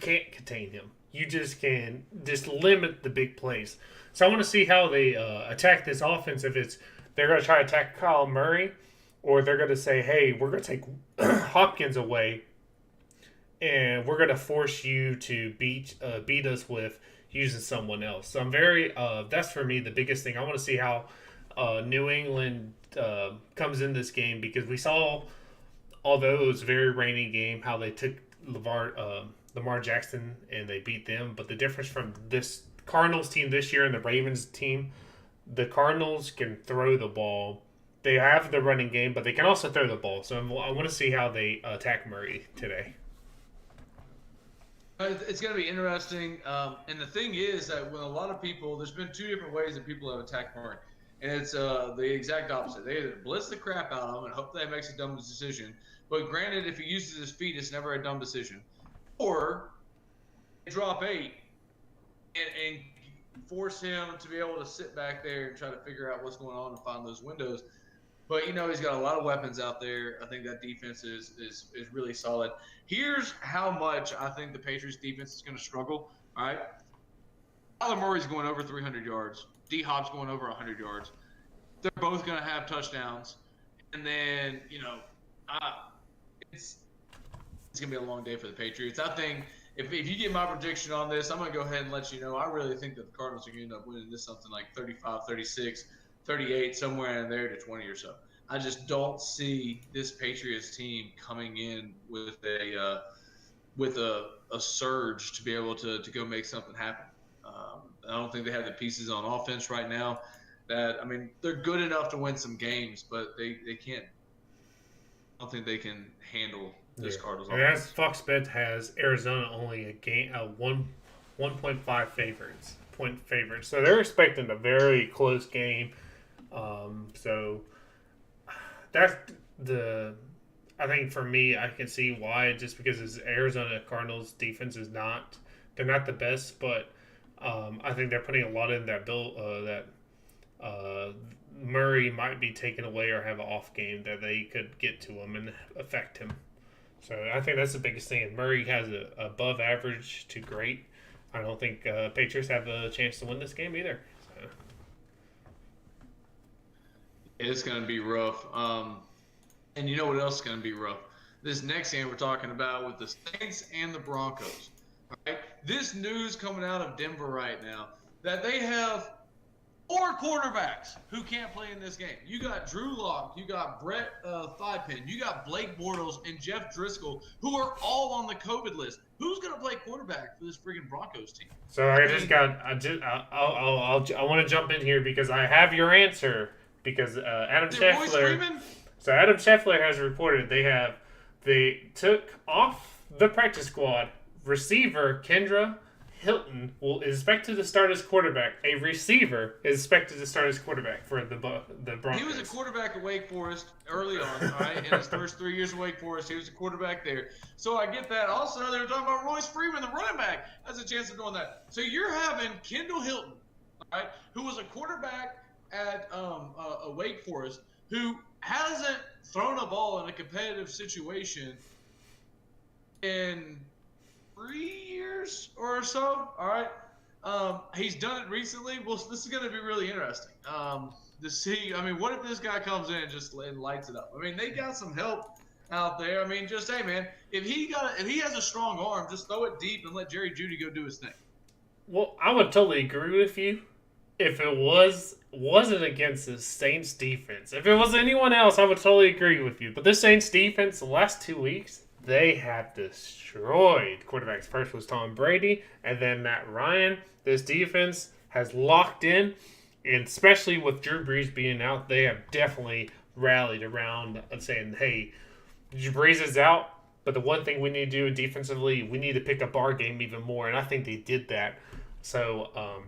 can't contain him. You just can limit the big plays. So I want to see how they attack this offense. If they're going to try to attack Kyle Murray, or they're going to say, "Hey, we're going to take Hopkins away, and we're going to force you to beat us with using someone else." So I'm very that's for me the biggest thing. I want to see how New England comes in this game because we saw. Although it was a very rainy game, how they took Lamar Jackson and they beat them. But the difference from this Cardinals team this year and the Ravens team, the Cardinals can throw the ball. They have the running game, but they can also throw the ball. So I want to see how they attack Murray today. It's going to be interesting. And the thing is that when a lot of people, there's been two different ways that people have attacked Murray. And it's the exact opposite. They either blitz the crap out of him and hope that he makes a dumb decision. But granted, if he uses his feet, it's never a dumb decision. Or they drop 8 and force him to be able to sit back there and try to figure out what's going on and find those windows. But, he's got a lot of weapons out there. I think that defense is really solid. Here's how much I think the Patriots defense is going to struggle. All right. Kyler Murray's going over 300 yards. D-Hop's going over 100 yards. They're both going to have touchdowns. And then, it's going to be a long day for the Patriots. I think if you get my prediction on this, I'm going to go ahead and let you know. I really think that the Cardinals are going to end up winning this something like 35, 36, 38, somewhere in there to 20 or so. I just don't see this Patriots team coming in with a surge to be able to go make something happen. I don't think they have the pieces on offense right now they're good enough to win some games, but they can't. I don't think they can handle this Cardinals offense. And as Fox Bet has Arizona only a 1.5 point favorites. So they're expecting a very close game. So that's the. I think for me, I can see why, just because his Arizona Cardinals defense is not. They're not the best, but I think they're putting a lot in that bill that Murray might be taken away or have an off game that they could get to him and affect him. So I think that's the biggest thing. And Murray has a above average to great. I don't think Patriots have a chance to win this game either. So. It's going to be rough. And you know what else is going to be rough? This next game we're talking about with the Saints and the Broncos. All right? This news coming out of Denver right now that they have 4 quarterbacks who can't play in this game. You got Drew Lock, you got Brett Thigpen, you got Blake Bortles, and Jeff Driscoll, who are all on the COVID list. Who's going to play quarterback for this freaking Broncos team? So I want to jump in here because I have your answer. Because Adam Scheffler. So Adam Scheffler has reported they took off the practice squad receiver Kendra Hilton is expected to start as quarterback. A receiver is expected to start as quarterback for the Broncos. He was a quarterback at Wake Forest early on, all right? In his first 3 years of Wake Forest, he was a quarterback there. So I get that. Also, they were talking about Royce Freeman, the running back, has a chance of doing that. So you're having Kendall Hilton, all right, who was a quarterback at Wake Forest, who hasn't thrown a ball in a competitive situation in 3 years or so. All right. He's done it recently. Well, this is going to be really interesting to see. I mean, what if this guy comes in and just lights it up? I mean, they got some help out there. I mean, just, hey, man, if he has a strong arm, just throw it deep and let Jerry Jeudy go do his thing. Well, I would totally agree with you if it wasn't against the Saints defense. If it was anyone else, I would totally agree with you. But this Saints defense, the last 2 weeks, they have destroyed quarterbacks. First was Tom Brady, and then Matt Ryan. This defense has locked in, and especially with Drew Brees being out, they have definitely rallied around and saying, hey, Drew Brees is out, but the one thing we need to do defensively, we need to pick up our game even more, and I think they did that. So,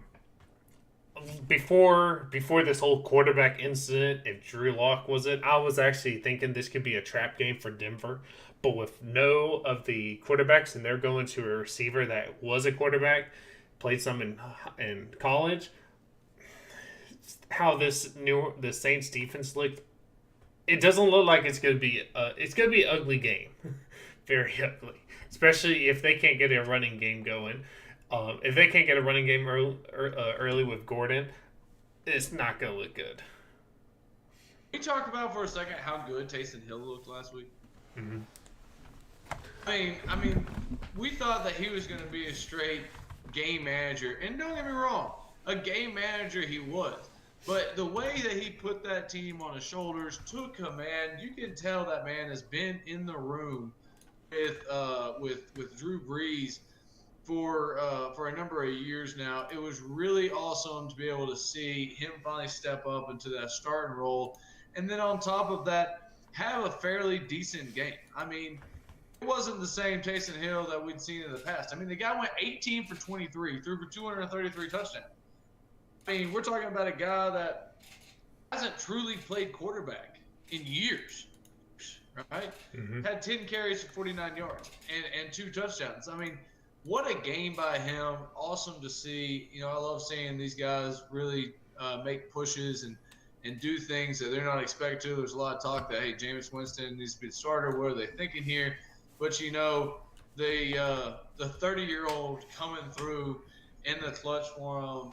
before this whole quarterback incident, if Drew Lock was it, I was actually thinking this could be a trap game for Denver. But with no of the quarterbacks, and they're going to a receiver that was a quarterback, played some in college, how the Saints defense looked, it doesn't look like it's going to be an ugly game, very ugly, especially if they can't get a running game going. If they can't get a running game early with Gordon, it's not going to look good. Can we talk about for a second how good Taysom Hill looked last week? Mm-hmm. I mean, we thought that he was going to be a straight game manager, and don't get me wrong, a game manager he was. But the way that he put that team on his shoulders, took command, you can tell that man has been in the room with Drew Brees for a number of years now. It was really awesome to be able to see him finally step up into that starting role, and then on top of that, have a fairly decent game. I mean, it wasn't the same Taysom Hill that we'd seen in the past. I mean, the guy went 18 for 23, threw for 233 touchdowns. I mean, we're talking about a guy that hasn't truly played quarterback in years, right? Mm-hmm. Had 10 carries for 49 yards and 2 touchdowns. I mean, what a game by him. Awesome to see. You know, I love seeing these guys really make pushes and do things that they're not expected to. There's a lot of talk that, hey, Jameis Winston needs to be the starter. What are they thinking here? But, you know, the 30-year-old coming through in the clutch for him,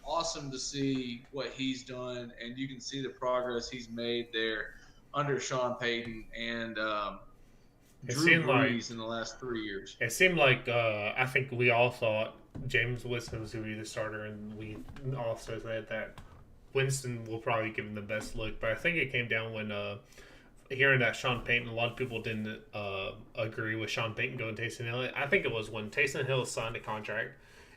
awesome to see what he's done. And you can see the progress he's made there under Sean Payton and Drew Brees in the last 3 years. It seemed like I think we all thought James Winston was going to be the starter, and we also said that Winston will probably give him the best look. But I think it came down when hearing that Sean Payton, a lot of people didn't agree with Sean Payton going Taysom Hill. I think it was when Taysom Hill signed a contract,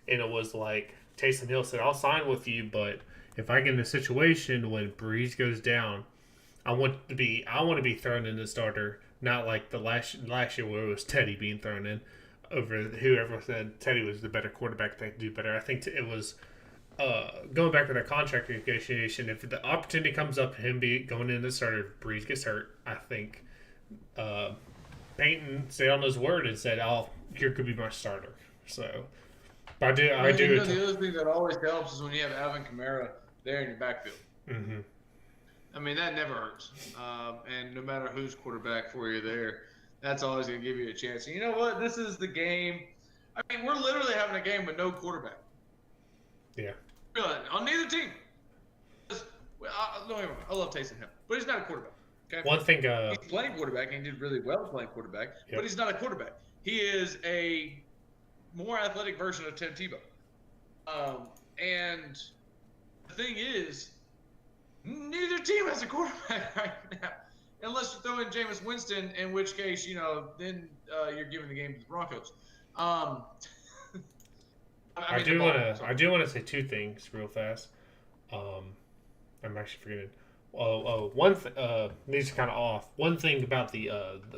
and it was like Taysom Hill said, "I'll sign with you, but if I get in a situation when Breeze goes down, I want to be thrown in the starter, not like the last year where it was Teddy being thrown in over whoever said Teddy was the better quarterback that could do better. I think it was going back to the contract negotiation, if the opportunity comes up, him going in the starter, Breeze gets hurt, I think uh, Peyton stayed on his word and said, "Oh, here could be my starter." So, but I Well, do. the other thing that always helps is when you have Alvin Kamara there in your backfield. Mm-hmm. I mean, that never hurts. And no matter who's quarterback for you there, that's always going to give you a chance. And you know what? This is the game. I mean, we're literally having a game with no quarterback. Yeah. Really, on neither team. I love Taysom Hill, but he's not a quarterback. Okay. One thing. He's playing quarterback, and he did really well playing quarterback, Yep. but he's not a quarterback. He is a more athletic version of Tim Tebow. And the thing is, neither team has a quarterback right now, unless you throw in Jameis Winston, in which case, then you're giving the game to the Broncos. I do want to say two things real fast. I'm actually forgetting. These are kind of off. One thing about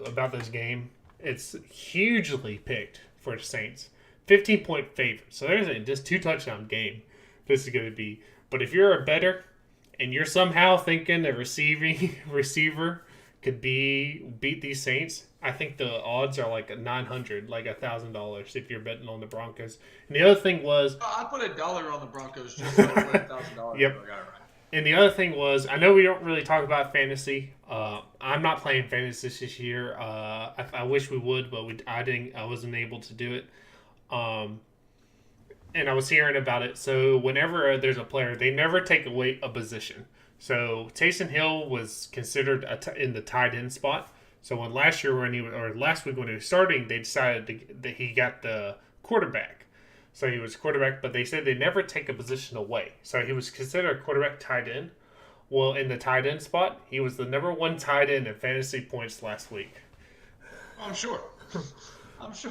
about this game, it's hugely picked for the Saints. 15-point favorite. So there's just 2-touchdown game. This is going to be. But if you're a bettor and you're somehow thinking a receiver could beat these Saints, I think the odds are like $900, like $1,000 if you're betting on the Broncos. And the other thing was, I put $1 on the Broncos just so I put $1,000. Yep. I got it right. And the other thing was, I know we don't really talk about fantasy. I'm not playing fantasy this year. I wish we would, but I didn't. I wasn't able to do it. And I was hearing about it. So whenever there's a player, they never take away a position. So Taysom Hill was considered in the tight end spot. So last week when he was starting, they decided that he got the quarterback. So he was quarterback, but they said they never take a position away. So he was considered a quarterback tight end. Well, in the tight end spot, he was the number 1 tight end in fantasy points last week. I'm sure. I'm sure.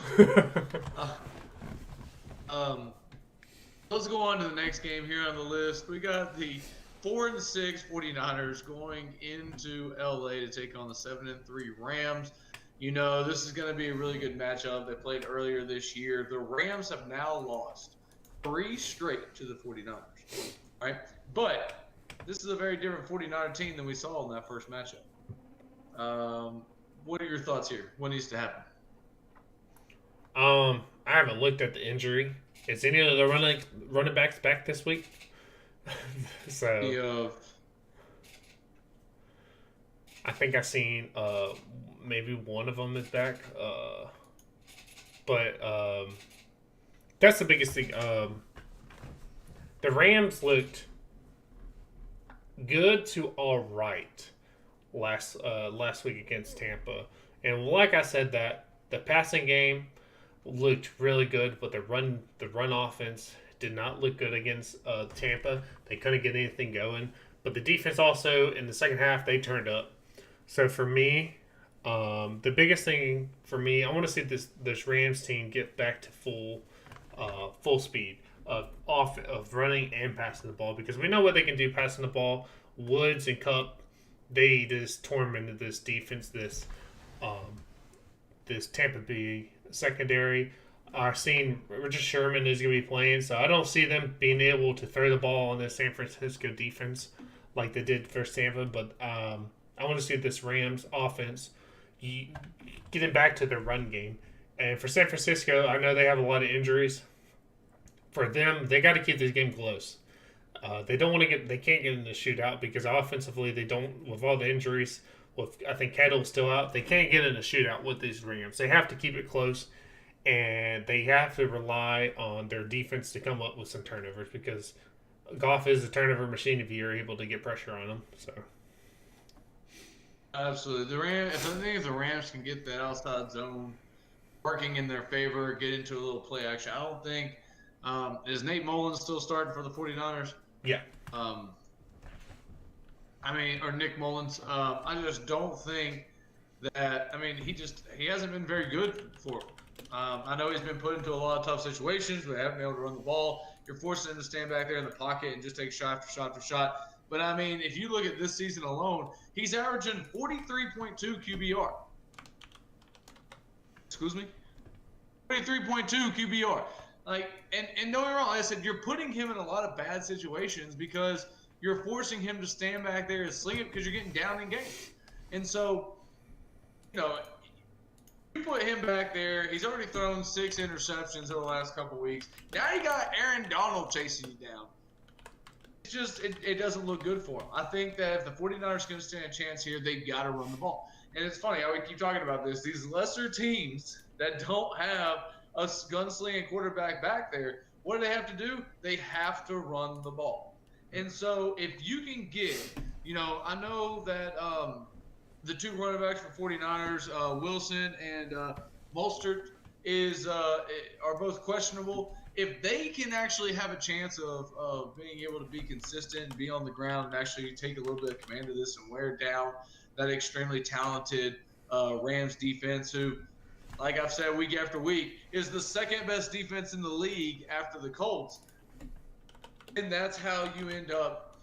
Let's go on to the next game here on the list. We got the 4-6 49ers going into LA to take on the 7-3 Rams. This is going to be a really good matchup. They played earlier this year. The Rams have now lost 3 straight to the 49ers. Right? But this is a very different 49er team than we saw in that first matchup. What are your thoughts here? What needs to happen? I haven't looked at the injury. Is any of the running backs back this week? So I think I've seen maybe one of them is back. But that's the biggest thing. The Rams looked good to all right last week against Tampa, and like I said, that the passing game looked really good, but the run offense did not look good against Tampa. They couldn't get anything going, but the defense also in the second half they turned up. So for me, the biggest thing for me, I want to see this Rams team get back to full speed of running and passing the ball, because we know what they can do passing the ball. Woods and Kupp, they just tormented this defense, this Tampa Bay secondary. Seeing Richard Sherman is going to be playing, so I don't see them being able to throw the ball on the San Francisco defense like they did for Tampa. But I want to see this Rams offense getting back to their run game. And for San Francisco, I know they have a lot of injuries. For them, they got to keep this game close. They can't get in the shootout because offensively they don't, with all the injuries. I think Kettle's still out. They can't get in a shootout with these Rams. They have to keep it close, and they have to rely on their defense to come up with some turnovers, because Goff is a turnover machine if you're able to get pressure on him. So, absolutely, if the Rams can get that outside zone working in their favor, get into a little play action. I don't think is Nate Mullins still starting for the 49ers? Yeah. Or Nick Mullins. I just don't think that. He hasn't been very good for him. I know he's been put into a lot of tough situations. We haven't been able to run the ball. You're forcing him to stand back there in the pocket and just take shot after shot after shot. But if you look at this season alone, he's averaging 43.2 QBR. Excuse me? 43.2 QBR. Like, and don't get me wrong, like I said, you're putting him in a lot of bad situations because you're forcing him to stand back there and sling it because you're getting down in games. And so, you know, you put him back there. He's already thrown 6 interceptions over the last couple weeks. Now you got Aaron Donald chasing you down. It's just, it doesn't look good for him. I think that if the 49ers are going to stand a chance here, they've got to run the ball. And it's funny, I keep talking about this. These lesser teams that don't have a gunslinging quarterback back there, what do they have to do? They have to run the ball. And so if you can get, I know that the 2 running backs for 49ers, Wilson and Mostert, are both questionable. If they can actually have a chance of being able to be consistent and be on the ground and actually take a little bit of command of this and wear down that extremely talented Rams defense, who, like I've said week after week, is the second best defense in the league after the Colts. And that's how you end up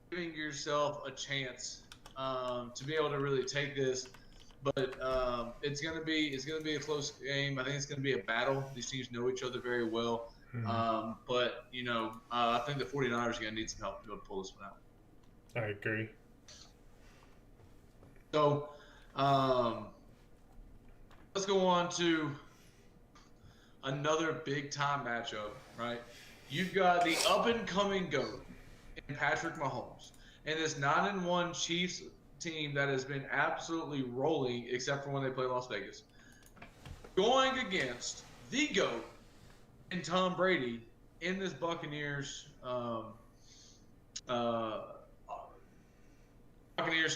giving yourself a chance to be able to really take this. But it's gonna be a close game. I think it's gonna be a battle. These teams know each other very well. But I think the 49ers are gonna need some help to be able to pull this one out. I agree. So let's go on to another big time matchup, right? You've got the up and coming GOAT in Patrick Mahomes and this 9-1 Chiefs team that has been absolutely rolling, except for when they play Las Vegas, going against the GOAT and Tom Brady in this Buccaneers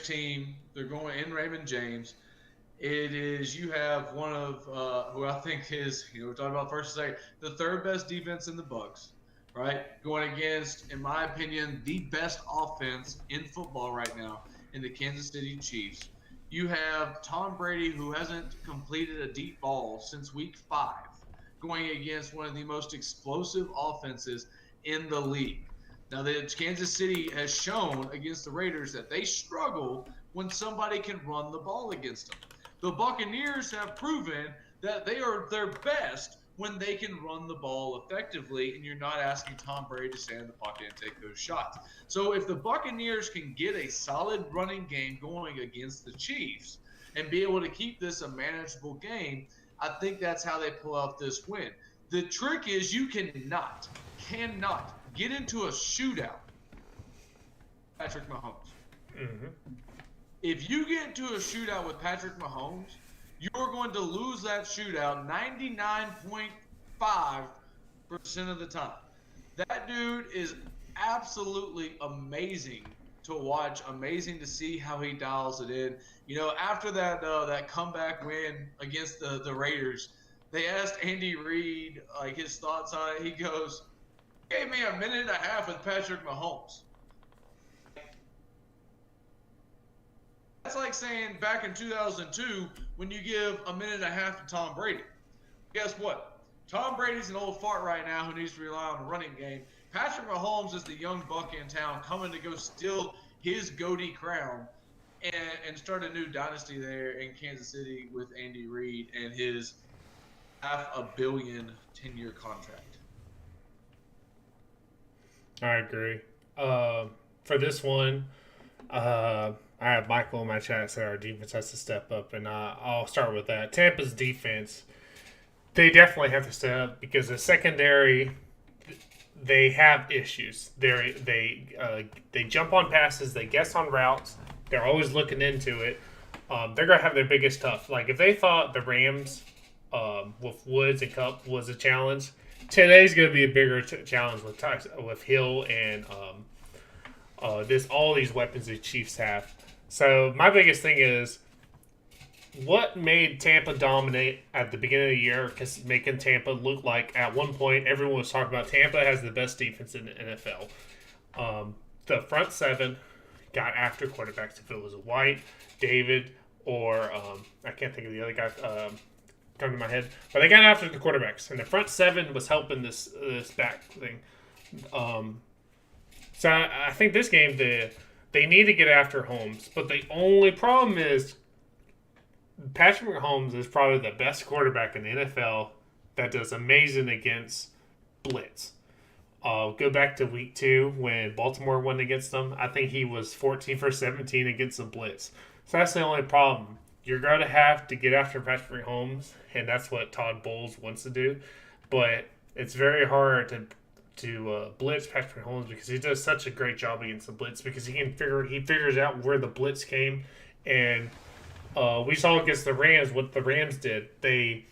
team. They're going in Raymond James. You have one of who I think is, we're talking about first and second, the third best defense in the Bucs, right? Going against, in my opinion, the best offense in football right now in the Kansas City Chiefs. You have Tom Brady, who hasn't completed a deep ball since week 5, going against one of the most explosive offenses in the league. Now, the Kansas City has shown against the Raiders that they struggle when somebody can run the ball against them. The Buccaneers have proven that they are their best when they can run the ball effectively, and you're not asking Tom Brady to stand in the pocket and take those shots. So if the Buccaneers can get a solid running game going against the Chiefs and be able to keep this a manageable game, I think that's how they pull out this win. The trick is you cannot get into a shootout, Patrick Mahomes. Mm-hmm. If you get into a shootout with Patrick Mahomes, you're going to lose that shootout 99.5% of the time. That dude is absolutely amazing to watch, amazing to see how he dials it in. After that comeback win against the Raiders, they asked Andy Reid his thoughts on it. He goes, "Gave me a minute and a half with Patrick Mahomes." That's like saying back in 2002 when you give a minute and a half to Tom Brady. Guess what? Tom Brady's an old fart right now who needs to rely on a running game. Patrick Mahomes is the young buck in town coming to go steal his goatee crown and start a new dynasty there in Kansas City with Andy Reid and his $500 million 10-year contract. I agree. For this one, I have Michael in my chat say our defense has to step up, and I'll start with that. Tampa's defense, they definitely have to step up because the secondary, they have issues. They jump on passes, they guess on routes, they're always looking into it. They're gonna have their biggest tough. Like if they thought the Rams with Woods and Cup was a challenge, today's gonna be a bigger challenge with Hill and all these weapons the Chiefs have. So my biggest thing is what made Tampa dominate at the beginning of the year, because making Tampa look like at one point everyone was talking about Tampa has the best defense in the NFL. The front seven got after quarterbacks. If it was White, David, or I can't think of the other guy come to my head, but they got after the quarterbacks, and the front seven was helping this back thing. So I think this game they need to get after Holmes, but the only problem is Patrick Mahomes is probably the best quarterback in the NFL that does amazing against blitz. Go back to week 2 when Baltimore won against them. I think he was 14 for 17 against the blitz. So that's the only problem. You're going to have to get after Patrick Mahomes, and that's what Todd Bowles wants to do. But it's very hard to blitz Patrick Mahomes because he does such a great job against the blitz because he figures out where the blitz came, and we saw against the Rams what the Rams did. They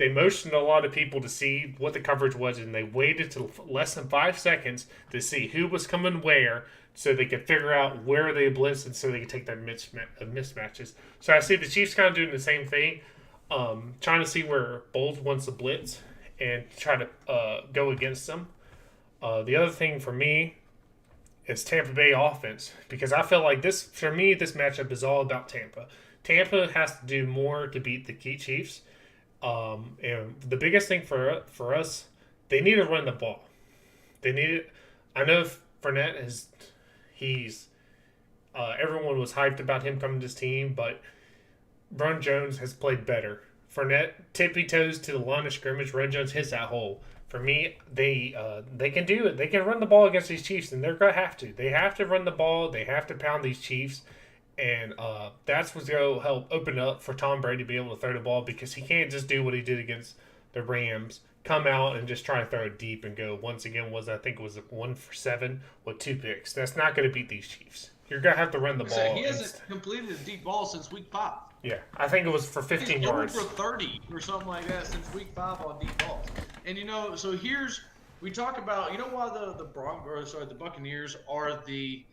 motioned a lot of people to see what the coverage was, and they waited till less than 5 seconds to see who was coming where so they could figure out where they blitzed and so they could take their mismatches. So I see the Chiefs kind of doing the same thing, trying to see where Bowles wants to blitz and try to go against them. The other thing for me is Tampa Bay offense because I feel like this matchup is all about Tampa. Tampa has to do more to beat the key Chiefs. And the biggest thing for us, they need to run the ball. They need it. I know Fournette everyone was hyped about him coming to this team, but Ron Jones has played better. Fournette tippy toes to the line of scrimmage. Ron Jones hits that hole. For me, they can do it. They can run the ball against these Chiefs, and they're gonna have to. They have to run the ball. They have to pound these Chiefs. And that's what's going to help open up for Tom Brady to be able to throw the ball because he can't just do what he did against the Rams, come out and just try to throw it deep and go. Once again, I think it was 1 for 7 with 2 picks. That's not going to beat these Chiefs. You're going to have to run the ball. He hasn't completed a deep ball since week 5. Yeah, I think it was for 15 yards. He's for 30 or something like that since week 5 on deep balls. And, so we talk about, why the Buccaneers are the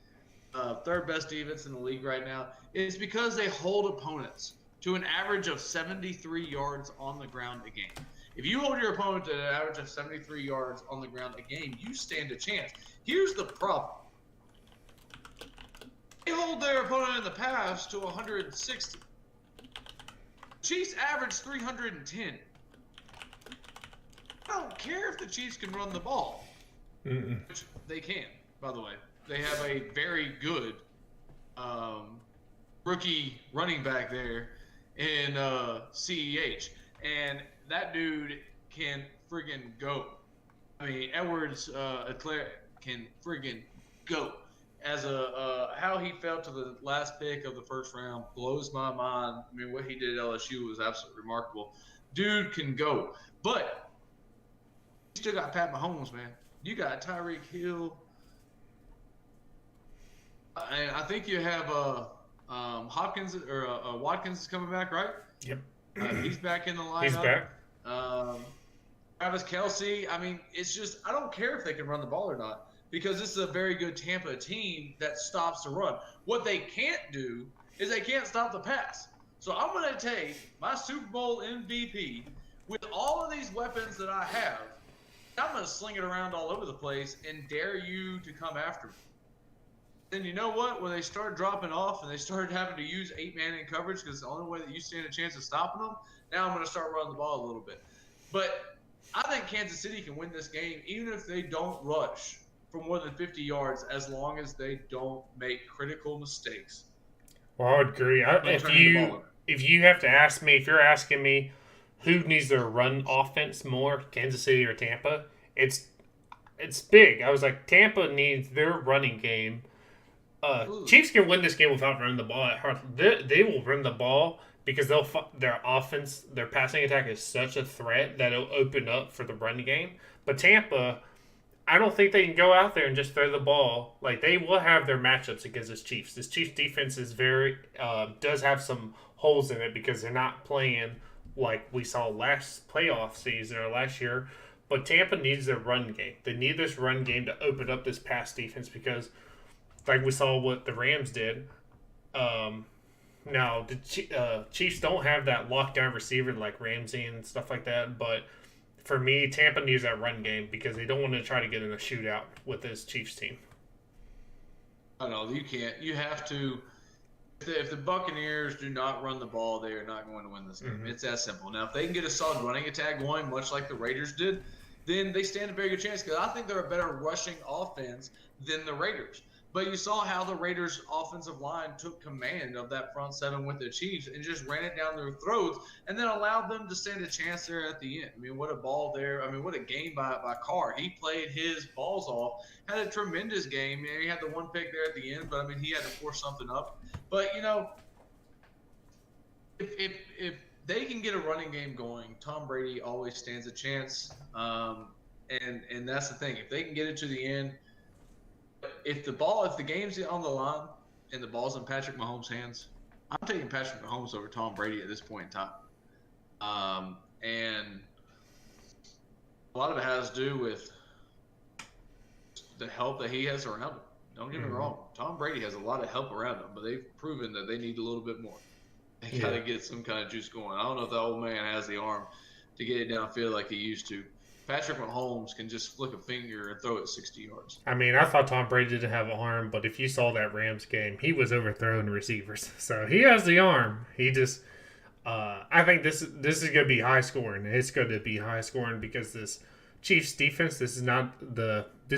third best defense in the league right now. It's because they hold opponents to an average of 73 yards on the ground a game. If you hold your opponent to an average of 73 yards on the ground a game, you stand a chance. Here's the problem. They hold their opponent in the past to 160. Chiefs average 310. I don't care if the Chiefs can run the ball, which they can, by the way. They have a very good rookie running back there in CEH. And that dude can friggin' go. I mean, Edwards can friggin' go. As how he fell to the last pick of the first round blows my mind. I mean, what he did at LSU was absolutely remarkable. Dude can go. But you still got Pat Mahomes, man. You got Tyreek Hill. And I think you have Hopkins or Watkins is coming back, right? Yep. He's back in the lineup. He's back. Travis Kelce. I mean, it's just I don't care if they can run the ball or not because this is a very good Tampa team that stops the run. What they can't do is they can't stop the pass. So I'm going to take my Super Bowl MVP with all of these weapons that I have. I'm going to sling it around all over the place and dare you to come after me. Then you know what? When they start dropping off and they started having to use 8-man in coverage because it's the only way that you stand a chance of stopping them, now I'm going to start running the ball a little bit. But I think Kansas City can win this game even if they don't rush for more than 50 yards as long as they don't make critical mistakes. Well, I would agree. If you have to ask me, if you're asking me who needs their run offense more, Kansas City or Tampa, it's big. I was like, Tampa needs their running game. Chiefs can win this game without running the ball. They will run the ball because their offense, their passing attack is such a threat that it'll open up for the run game. But Tampa, I don't think they can go out there and just throw the ball. Like, they will have their matchups against this Chiefs. This Chiefs defense is does have some holes in it because they're not playing like we saw last playoff season or last year. But Tampa needs their run game. They need this run game to open up this pass defense because, like we saw what the Rams did. Now, the Chiefs don't have that lockdown receiver like Ramsey and stuff like that. But for me, Tampa needs that run game because they don't want to try to get in a shootout with this Chiefs team. Oh, no, you can't. You have to. If the Buccaneers do not run the ball, they are not going to win this game. Mm-hmm. It's that simple. Now, if they can get a solid running attack going, much like the Raiders did, then they stand a very good chance because I think they're a better rushing offense than the Raiders. But you saw how the Raiders' offensive line took command of that front seven with the Chiefs and just ran it down their throats and then allowed them to stand a chance there at the end. I mean, what a ball there. I mean, what a game by Carr. He played his balls off, had a tremendous game. He had the one pick there at the end, but I mean, he had to force something up. But, you know, if they can get a running game going, Tom Brady always stands a chance. And that's the thing. If they can get it to the end, if the game's on the line and the ball's in Patrick Mahomes' hands, I'm taking Patrick Mahomes over Tom Brady at this point in time. And a lot of it has to do with the help that he has around him. Don't get me wrong. Tom Brady has a lot of help around him, but they've proven that they need a little bit more. They got to get some kind of juice going. I don't know if that old man has the arm to get it downfield like he used to. Patrick Mahomes can just flick a finger and throw it 60 yards. I mean, I thought Tom Brady didn't have an arm, but if you saw that Rams game, he was overthrowing receivers. So he has the arm. He just, I think this is going to be high scoring. It's going to be high scoring because this Chiefs defense, this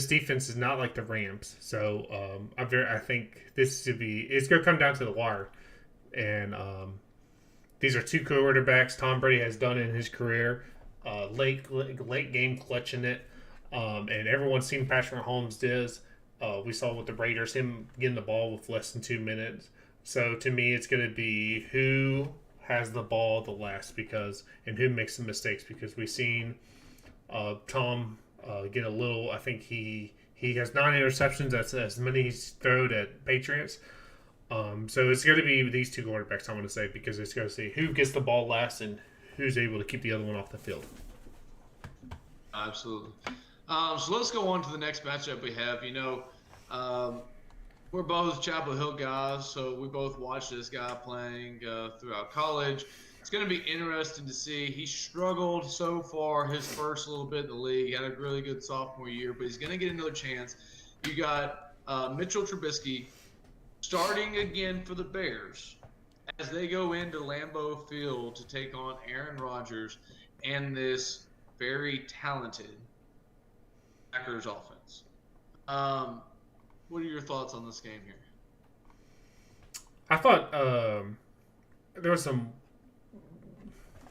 defense is not like the Rams. So I think it's going to come down to the wire. And these are two quarterbacks Tom Brady has done in his career. Late game clutching it, and everyone's seen Patrick Mahomes does. We saw with the Raiders him getting the ball with less than 2 minutes. So to me, it's going to be who has the ball the last and who makes the mistakes because we've seen Tom get a little. I think he has 9 interceptions. That's as many he's thrown at Patriots. So it's going to be these two quarterbacks. I'm going to say because it's going to see who gets the ball last and who's able to keep the other one off the field. Absolutely. So let's go on to the next matchup we have. You know, we're both Chapel Hill guys, so we both watched this guy playing throughout college. It's going to be interesting to see. He struggled so far his first little bit in the league. He had a really good sophomore year, but he's going to get another chance. You got Mitchell Trubisky starting again for the Bears as they go into Lambeau Field to take on Aaron Rodgers and this very talented Packers offense. What are your thoughts on this game here? I thought there was some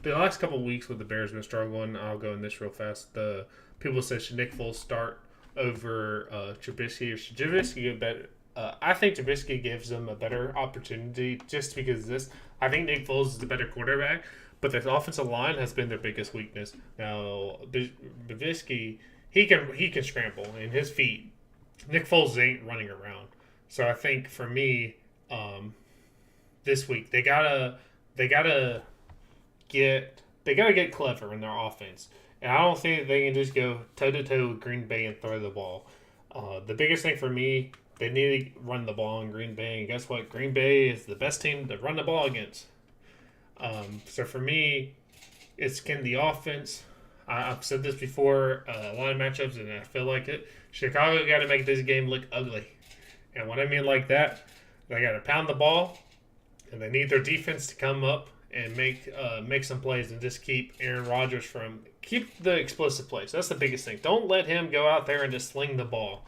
the last couple of weeks with the Bears been struggling. I'll go in this real fast. The people said should Nick Foles start over Trubisky or should Trubisky get better? I think Trubisky gives them a better opportunity just because of this. I think Nick Foles is the better quarterback, but the offensive line has been their biggest weakness. Now, Trubisky, he can scramble, and his feet, Nick Foles ain't running around. So I think for me, this week they gotta get clever in their offense, and I don't think they can just go toe to toe with Green Bay and throw the ball. The biggest thing for me. They need to run the ball in Green Bay, and guess what? Green Bay is the best team to run the ball against. So for me, it's can the offense. I've said this before, a lot of matchups, and I feel like it. Chicago got to make this game look ugly, and what I mean like that, they got to pound the ball, and they need their defense to come up and make some plays and just keep Aaron Rodgers keep the explosive plays. That's the biggest thing. Don't let him go out there and just sling the ball.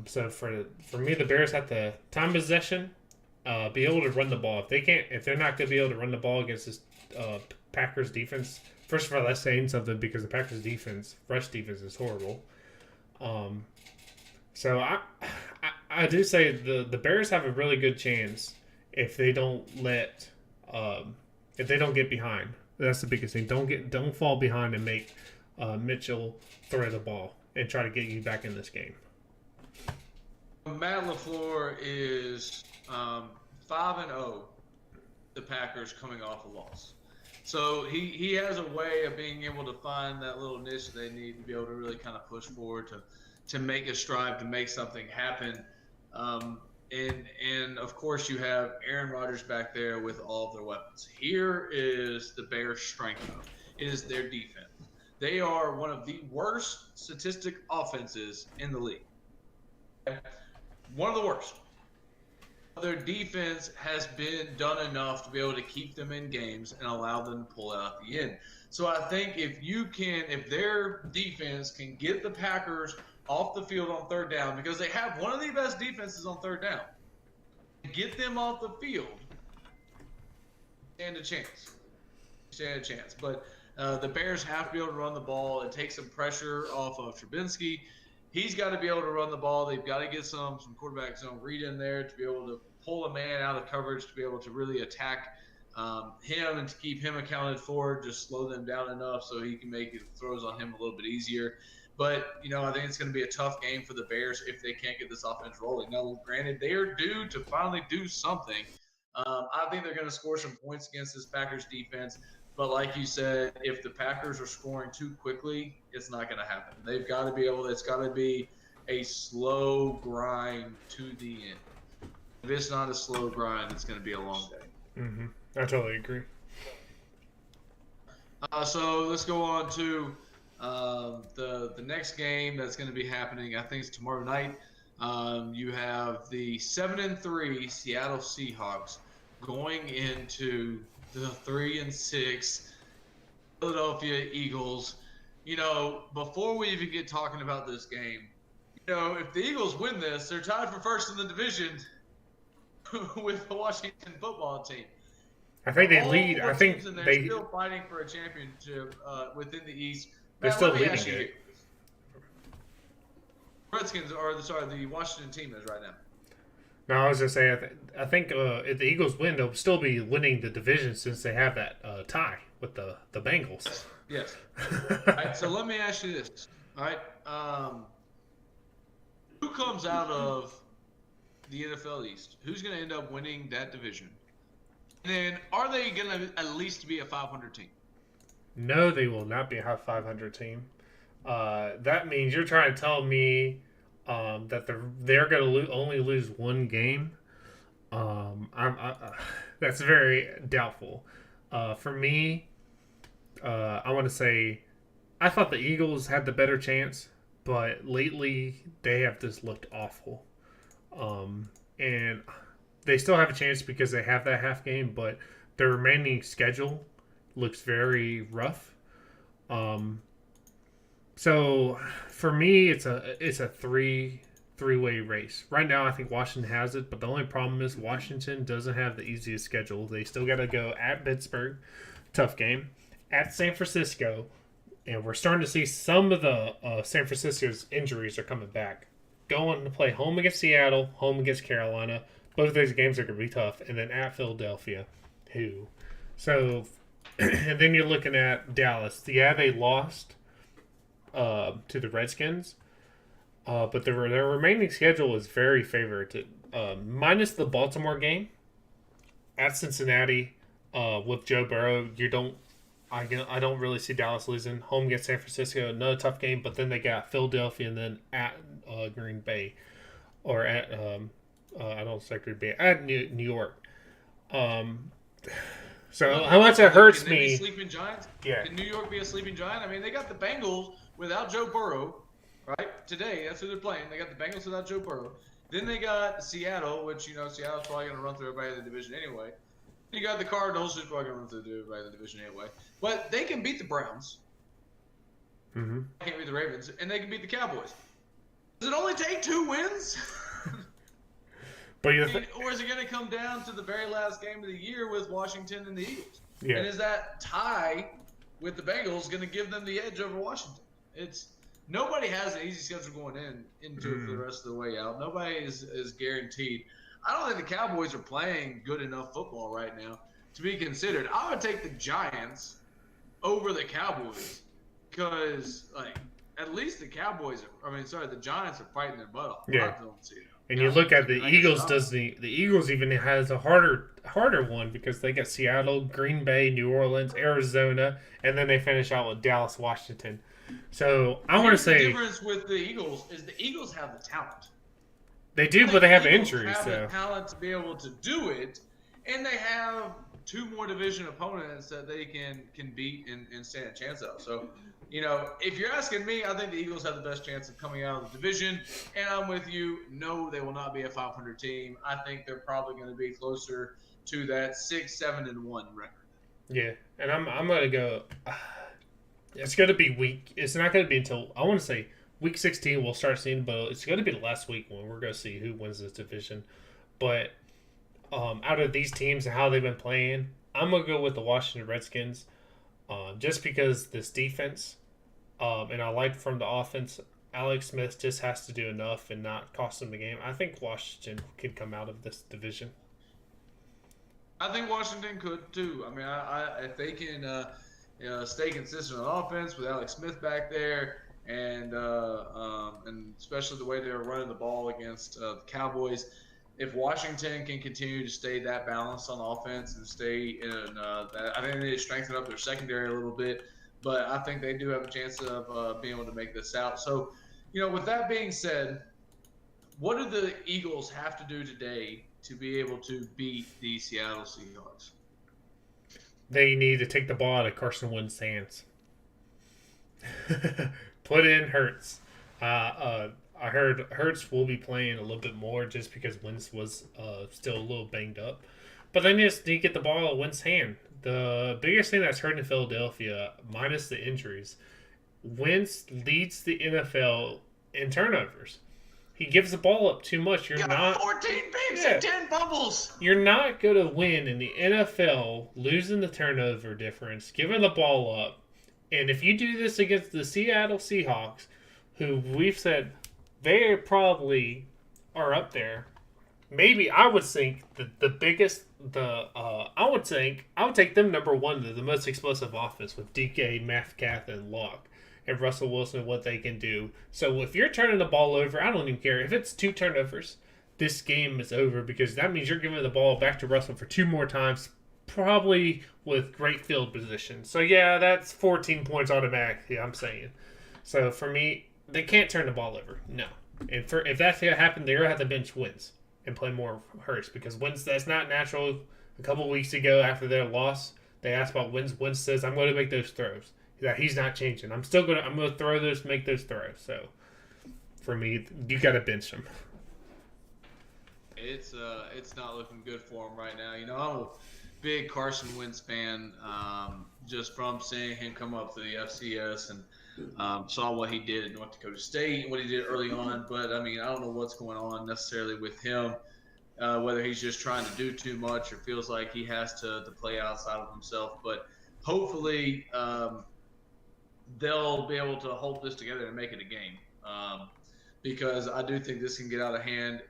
So for me, the Bears have to time possession, be able to run the ball. If they're not going to be able to run the ball against this Packers defense, first of all, that's saying something because the Packers defense, rush defense, is horrible. So I do say the Bears have a really good chance if they don't get behind. That's the biggest thing. Don't fall behind and make Mitchell throw the ball and try to get you back in this game. Matt LaFleur is 5-0. The Packers coming off a loss, so he has a way of being able to find that little niche they need to be able to really kind of push forward to make a strive to make something happen. And of course you have Aaron Rodgers back there with all of their weapons. Here is the Bears' strength. It is their defense. They are one of the worst statistic offenses in the league. One of the worst. Their defense has been done enough to be able to keep them in games and allow them to pull it out the end. So I think if their defense can get the Packers off the field on third down because they have one of the best defenses on third down. Get them off the field, stand a chance. But the Bears have to be able to run the ball and take some pressure off of Trubinsky. He's got to be able to run the ball. They've got to get some quarterback zone read in there to be able to pull a man out of coverage, to be able to really attack him and to keep him accounted for, just slow them down enough so he can make throws on him a little bit easier. But, I think it's going to be a tough game for the Bears if they can't get this offense rolling. Now, granted, they are due to finally do something. I think they're going to score some points against this Packers defense. But like you said, if the Packers are scoring too quickly, it's not going to happen. They've got to be able – it's got to be a slow grind to the end. If it's not a slow grind, it's going to be a long day. Mm-hmm. I totally agree. So let's go on to the next game that's going to be happening. I think it's tomorrow night. You have the 7-3 Seattle Seahawks going into the 3-6 Philadelphia Eagles. Before we even get talking about this game, if the Eagles win this, they're tied for first in the division with the Washington football team. I think they lead. I think they're still fighting for a championship within the East. They're Matt, still let me leading ask you it. here. Redskins the Washington team is right now. No, I was gonna say I think if the Eagles win, they'll still be winning the division since they have that tie with the Bengals. Yes. All right, so let me ask you this. All right. Who comes out of the NFL East? Who's going to end up winning that division? And then are they going to at least be a 500 team? No, they will not be a 500 team. That means you're trying to tell me that they're going to only lose one game. That's very doubtful. For me, I want to say I thought the Eagles had the better chance, but lately they have just looked awful. And they still have a chance because they have that half game, but their remaining schedule looks very rough. So for me, it's a three-way race. Right now, I think Washington has it, but the only problem is Washington doesn't have the easiest schedule. They still got to go at Pittsburgh, tough game, at San Francisco, and we're starting to see some of the San Francisco's injuries are coming back. Going to play home against Seattle, home against Carolina. Both of those games are going to be tough, and then at Philadelphia, So, and then you're looking at Dallas. Yeah, they lost to the Redskins, but their remaining schedule is very favored. Minus the Baltimore game at Cincinnati with Joe Burrow, I don't really see Dallas losing. Home against San Francisco, another tough game, but then they got Philadelphia and then at Green Bay, or at I don't say Green Bay, at New York. So how much it hurts Can they me. be sleeping giants? Yeah. Can New York be a sleeping giant? I mean, they got the Bengals without Joe Burrow, right? Today, that's who they're playing. They got the Bengals without Joe Burrow. Then they got Seattle, which, Seattle's probably going to run through everybody in the division anyway. You got the Cardinals, who's probably going to run through everybody in the division anyway. But they can beat the Browns. Mm-hmm. They can't beat the Ravens. And they can beat the Cowboys. Does it only take 2 wins? But Or is it going to come down to the very last game of the year with Washington and the Eagles? Yeah. And is that tie with the Bengals going to give them the edge over Washington? Nobody has an easy schedule going into it for the rest of the way out. Nobody is guaranteed. I don't think the Cowboys are playing good enough football right now to be considered. I would take the Giants over the Cowboys because, at least the the Giants are fighting their butt off. Yeah. I don't see it. And you look at the Eagles. The Eagles even has a harder one because they got Seattle, Green Bay, New Orleans, Arizona, and then they finish out with Dallas, Washington. So I want to say the difference with the Eagles is the Eagles have the talent. They do, but they have Eagles injuries. Have so the talent to be able to do it, and they have 2 more division opponents that they can beat and stand a chance of. So, if you're asking me, I think the Eagles have the best chance of coming out of the division, and I'm with you. No, they will not be a 500 team. I think they're probably going to be closer to that 6-7-1 record. Yeah, and I'm going to go. It's going to be week. It's not going to be until I want to say week 16 we'll start seeing, but it's going to be the last week when we're going to see who wins this division. But out of these teams and how they've been playing, I'm going to go with the Washington Redskins just because this defense, and I like from the offense, Alex Smith just has to do enough and not cost them the game. I think Washington could come out of this division. I think Washington could too. I mean, if they can stay consistent on offense with Alex Smith back there, and especially the way they're running the ball against the Cowboys, if Washington can continue to stay that balanced on offense and stay in that, I think they need to strengthen up their secondary a little bit. But I think they do have a chance of being able to make this out. So, with that being said, what do the Eagles have to do today to be able to beat the Seattle Seahawks? They need to take the ball out of Carson Wentz's hands. Put in Hurts. I heard Hurts will be playing a little bit more just because Wentz was still a little banged up. But they just need to get the ball out of Wentz's hand. The biggest thing that's hurting Philadelphia, minus the injuries, Wentz leads the NFL in turnovers. He gives the ball up too much. You're not 14 picks and 10 fumbles. You're not going to win in the NFL losing the turnover difference, giving the ball up. And if you do this against the Seattle Seahawks, who we've said they probably are up there, maybe I would think the biggest, I would take them number one to the most explosive offense with DK, Metcalf, and Locke. And Russell Wilson, what they can do. So if you're turning the ball over, I don't even care. If it's 2 turnovers, this game is over because that means you're giving the ball back to Russell for 2 more times, probably with great field position. So, yeah, that's 14 points automatically, I'm saying. So, for me, they can't turn the ball over. No. And if that's going to happen, they're going to have to bench Wentz and play more Hurts because Wentz, that's not natural. A couple weeks ago after their loss, they asked about Wentz. Wentz says, I'm going to make those throws. That he's not changing. I'm going to throw those, make those throws. So, for me, you got to bench him. It's not looking good for him right now. I'm a big Carson Wentz fan, just from seeing him come up to the FCS and saw what he did at North Dakota State and what he did early on. But I mean, I don't know what's going on necessarily with him, whether he's just trying to do too much or feels like he has to play outside of himself. But hopefully, they'll be able to hold this together and make it a game, because I do think this can get out of hand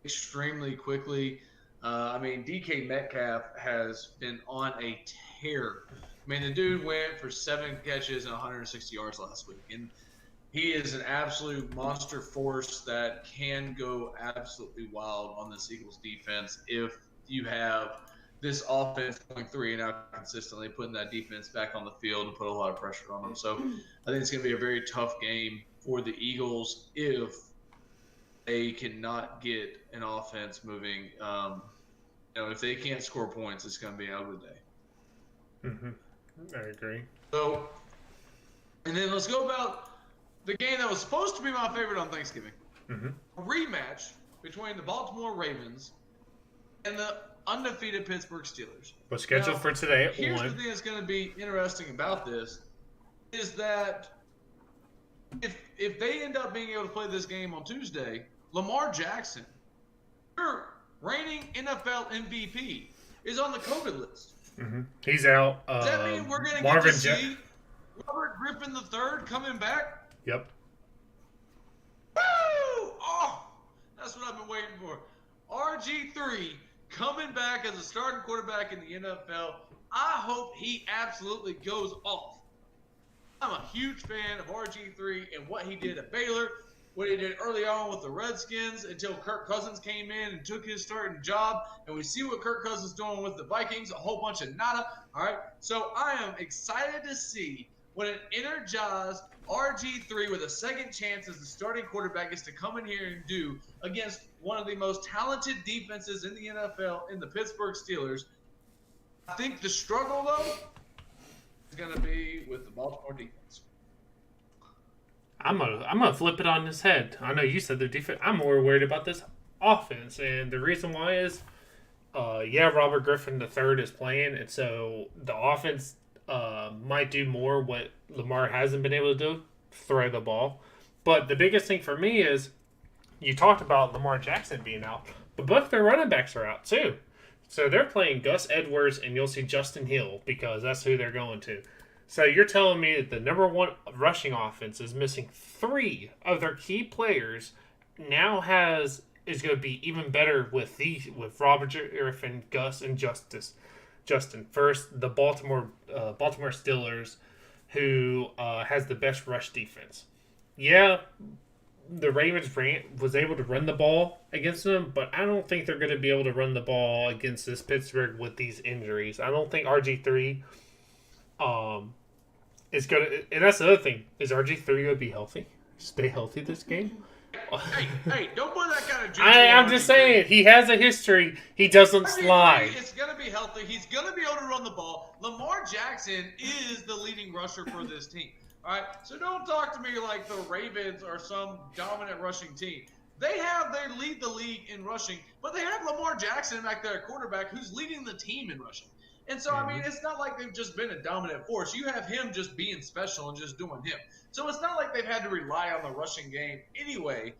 extremely quickly. I mean, DK Metcalf has been on a tear. I mean, the dude went for 7 catches and 160 yards last week, and he is an absolute monster force that can go absolutely wild on this Eagles defense if you have this offense going 3 and out consistently, putting that defense back on the field and put a lot of pressure on them. So I think it's going to be a very tough game for the Eagles if they cannot get an offense moving. If they can't score points, it's going to be an ugly day. Mm-hmm. I agree. So, and then let's go about the game that was supposed to be my favorite on Thanksgiving. Mm-hmm. A rematch between the Baltimore Ravens and the undefeated Pittsburgh Steelers. But scheduled for today at 1. Here's the thing that's going to be interesting about this is that if they end up being able to play this game on Tuesday, Lamar Jackson, your reigning NFL MVP, is on the COVID list. Mm-hmm. He's out. Does that mean we're going to get to see Robert Griffin III coming back? Yep. Woo! Oh, that's what I've been waiting for. RG3 coming back as a starting quarterback in the NFL. I hope he absolutely goes off. I'm a huge fan of RG3 and what he did at Baylor, what he did early on with the Redskins until Kirk Cousins came in and took his starting job. And we see what Kirk Cousins is doing with the Vikings, a whole bunch of nada. All right, so I am excited to see what an energized RG3 with a second chance as the starting quarterback is to come in here and do against one of the most talented defenses in the NFL in the Pittsburgh Steelers. I think the struggle, though, is going to be with the Baltimore defense. I'm gonna flip it on his head. I know you said their defense. I'm more worried about this offense, and the reason why is, Robert Griffin III is playing, and so the offense might do more what Lamar hasn't been able to do, throw the ball. But the biggest thing for me is you talked about Lamar Jackson being out, but both their running backs are out too. So they're playing Gus Edwards, and you'll see Justin Hill because that's who they're going to. So you're telling me that the number one rushing offense is missing 3 of their key players. Now is going to be even better with Robert Griffin, Gus, and Justin. First, the Baltimore Steelers, who has the best rush defense. Yeah, the Ravens was able to run the ball against them, but I don't think they're going to be able to run the ball against this Pittsburgh with these injuries. I don't think RG3 is going to... And that's the other thing. Is RG3 going to be healthy? Stay healthy this game? Hey, don't put that kind of juju I'm just saying, he has a history. He doesn't slide. It's going to be healthy. He's going to be able to run the ball. Lamar Jackson is the leading rusher for this team. All right, so don't talk to me like the Ravens are some dominant rushing team. They lead the league in rushing, but they have Lamar Jackson back there, quarterback, who's leading the team in rushing. And so, I mean, it's not like they've just been a dominant force. You have him just being special and just doing him. So it's not like they've had to rely on the rushing game anyway.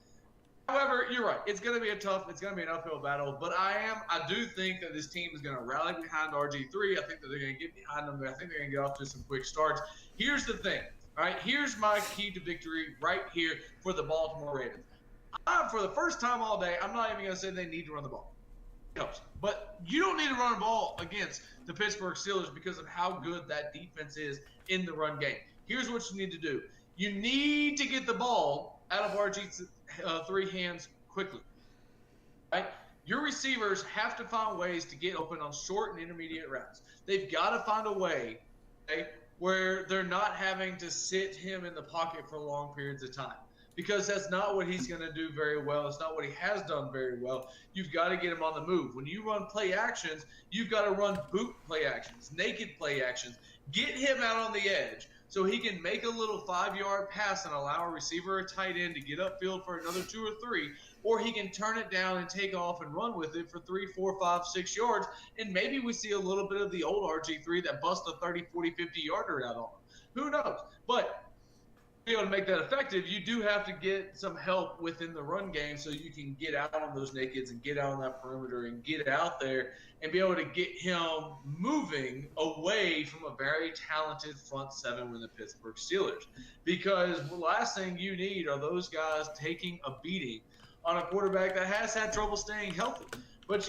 However, you're right. It's going to be an uphill battle. But I do think that this team is going to rally behind RG3. I think that they're going to get behind them. I think they're going to get off to some quick starts. Here's the thing. All right, here's my key to victory right here for the Baltimore Ravens. For the first time all day, I'm not even going to say they need to run the ball. But you don't need to run the ball against the Pittsburgh Steelers because of how good that defense is in the run game. Here's what you need to do. You need to get the ball out of RG3 hands quickly. Right? Your receivers have to find ways to get open on short and intermediate routes. They've got to find a way, okay, where they're not having to sit him in the pocket for long periods of time. Because that's not what he's going to do very well. It's not what he has done very well. You've got to get him on the move. When you run play actions, you've got to run boot play actions, naked play actions. Get him out on the edge so he can make a little 5-yard pass and allow a receiver or tight end to get upfield for another 2 or 3, or he can turn it down and take off and run with it for 3, 4, 5, 6 yards, and maybe we see a little bit of the old RG3 that busts a 30, 40, 50-yarder out on him. Who knows? But to be able to make that effective, you do have to get some help within the run game so you can get out on those nakeds and get out on that perimeter and get out there and be able to get him moving away from a very talented front seven with the Pittsburgh Steelers. Because the last thing you need are those guys taking a beating on a quarterback that has had trouble staying healthy. But,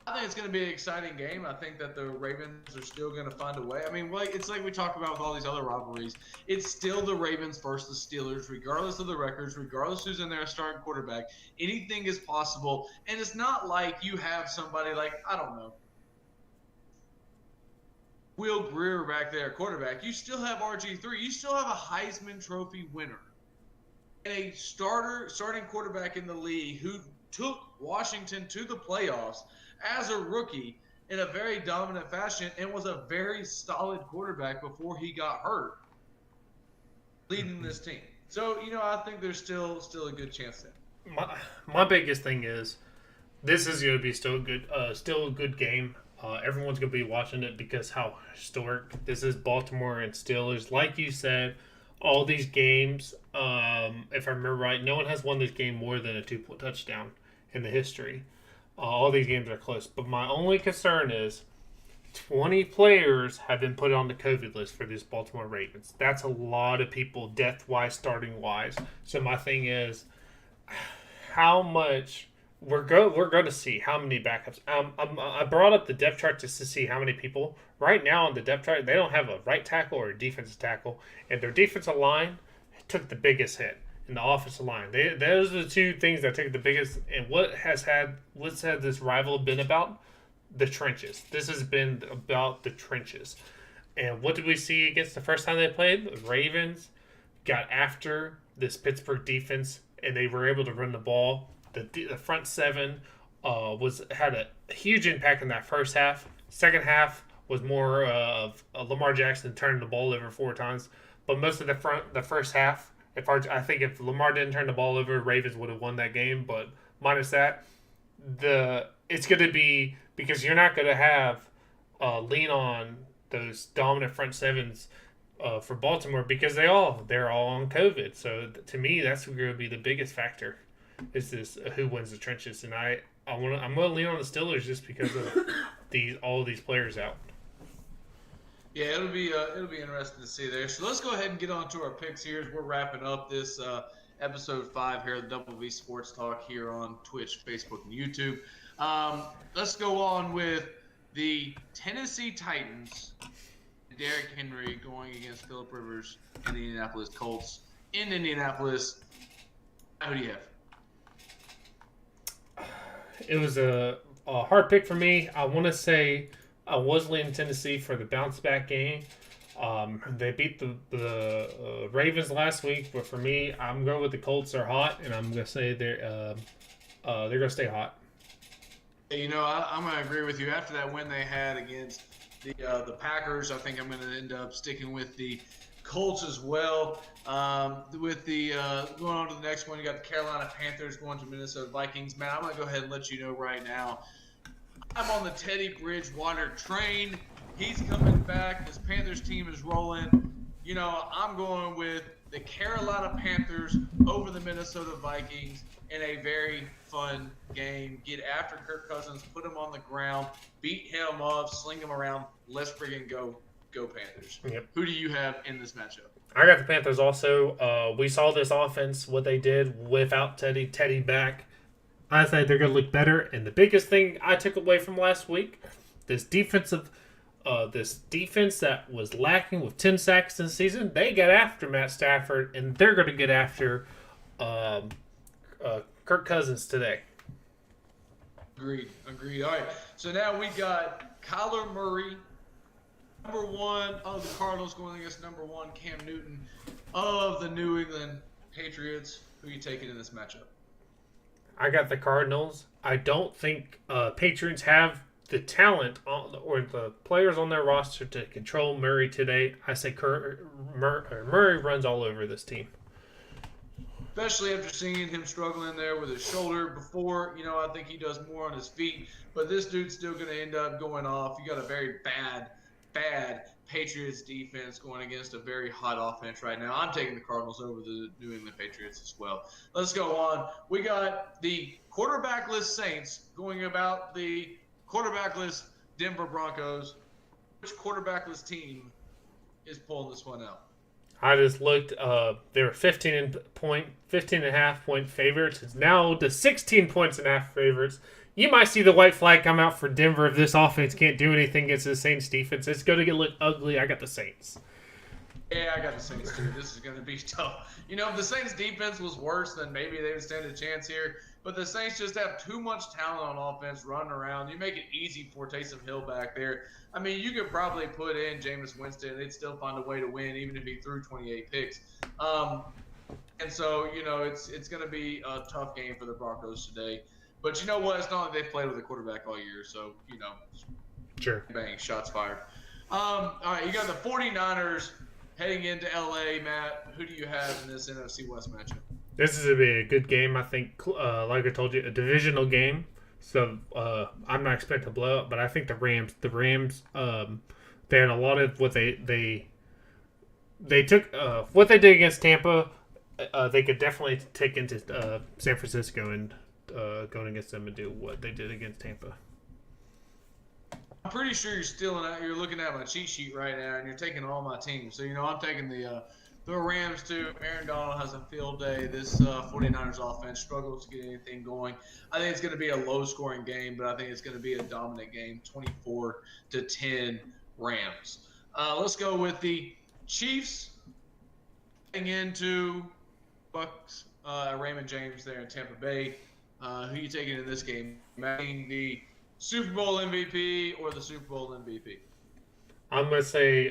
I think it's going to be an exciting game. I think that the Ravens are still going to find a way. I mean, it's like we talk about with all these other rivalries. It's still the Ravens versus the Steelers, regardless of the records, regardless who's in there starting quarterback. Anything is possible. And it's not like you have somebody like, I don't know, Will Greer back there, quarterback. You still have RG3. You still have a Heisman Trophy winner. And a starting quarterback in the league who took Washington to the playoffs as a rookie in a very dominant fashion and was a very solid quarterback before he got hurt leading this team. So, I think there's still a good chance there. My biggest thing is this is going to be still a good game. Everyone's going to be watching it because how historic this is. Baltimore and Steelers. Like you said, all these games, if I remember right, no one has won this game more than a 2-point touchdown in the history. All these games are close. But my only concern is 20 players have been put on the COVID list for this Baltimore Ravens. That's a lot of people, depth-wise, starting-wise. So my thing is, how much we're going to see how many backups. I brought up the depth chart just to see how many people. Right now on the depth chart, they don't have a right tackle or a defensive tackle, and their defensive line took the biggest hit. In the offensive line, those are the two things that take the biggest. And what's had this rival been about? The trenches. This has been about the trenches. And what did we see against the first time they played? The Ravens got after this Pittsburgh defense, and they were able to run the ball. The front seven had a huge impact in that first half. Second half was more of Lamar Jackson turning the ball over 4 times, but most of the first half. I think if Lamar didn't turn the ball over, Ravens would have won that game. But minus that, it's going to be because you're not going to have lean on those dominant front sevens for Baltimore because they're all on COVID. So to me, that's going to be the biggest factor. Is this who wins the trenches? And I'm going to lean on the Steelers just because of all of these players out. Yeah, it'll be interesting to see there. So let's go ahead and get on to our picks here as we're wrapping up this episode 5 here of Double V Sports Talk here on Twitch, Facebook, and YouTube. Let's go on with the Tennessee Titans. Derrick Henry going against Phillip Rivers and the Indianapolis Colts in Indianapolis. Who do you have? It was a hard pick for me. I want to say I was leaning Tennessee for the bounce back game. They beat the Ravens last week, but for me, I'm going with the Colts. They're hot, and I'm going to say they're going to stay hot. You know, I'm going to agree with you. After that win they had against the Packers, I think I'm going to end up sticking with the Colts as well. With the going on to the next one, you got the Carolina Panthers going to Minnesota Vikings. Man, I'm going to go ahead and let you know right now, I'm on the Teddy Bridgewater train. He's coming back. This Panthers team is rolling. You know, I'm going with the Carolina Panthers over the Minnesota Vikings in a very fun game. Get after Kirk Cousins, put him on the ground, beat him up, sling him around. Let's friggin' go Panthers. Yep. Who do you have in this matchup? I got the Panthers also. We saw this offense, what they did without Teddy back. I think they're going to look better. And the biggest thing I took away from last week, this defense that was lacking with 10 sacks in the season, they got after Matt Stafford, and they're going to get after Kirk Cousins today. Agreed. All right, so now we got Kyler Murray, number 1 of the Cardinals, going against number 1 Cam Newton of the New England Patriots. Who are you taking in this matchup? I got the Cardinals. I don't think Patriots have the talent or the players on their roster to control Murray today. I say Murray runs all over this team. Especially after seeing him struggling there with his shoulder before. You know, I think he does more on his feet. But this dude's still going to end up going off. You got a very bad Patriots defense going against a very hot offense right now. I'm taking the Cardinals over the New England Patriots as well. Let's go on. We got the quarterbackless Saints going about the quarterbackless Denver Broncos. Which quarterbackless team is pulling this one out? I just looked. They were 15.5 point favorites. It's now to 16 points and a half favorites. You might see the white flag come out for Denver if this offense can't do anything against the Saints defense. It's going to look ugly. I got the Saints. Yeah, I got the Saints too. This is going to be tough. You know, if the Saints defense was worse, then maybe they would stand a chance here. But the Saints just have too much talent on offense running around. You make it easy for Taysom Hill back there. I mean, you could probably put in Jameis Winston and they'd still find a way to win, even if he threw 28 picks. And so, you know, it's going to be a tough game for the Broncos today. But you know what? It's not like they've played with a quarterback all year. So, you know, Sure. bang, shots fired. All right, you got the 49ers heading into L.A., Matt. Who do you have in this NFC West matchup? This is going to be a good game. I think, like I told you, a divisional game. So I'm not expecting a blowout, but I think the Rams, they had a lot of what they took what they did against Tampa. They could definitely take into San Francisco and going against them and do what they did against Tampa. I'm pretty sure you're looking at my cheat sheet right now, and you're taking all my teams. So, you know, I'm taking the Rams too. Aaron Donald has a field day. This 49ers offense struggles to get anything going. I think it's going to be a low-scoring game, but I think it's going to be a dominant game, 24-10 Rams. Let's go with the Chiefs heading into Bucks, Raymond James there in Tampa Bay. Who are you taking in this game? The Super Bowl MVP or the Super Bowl MVP? I'm going to say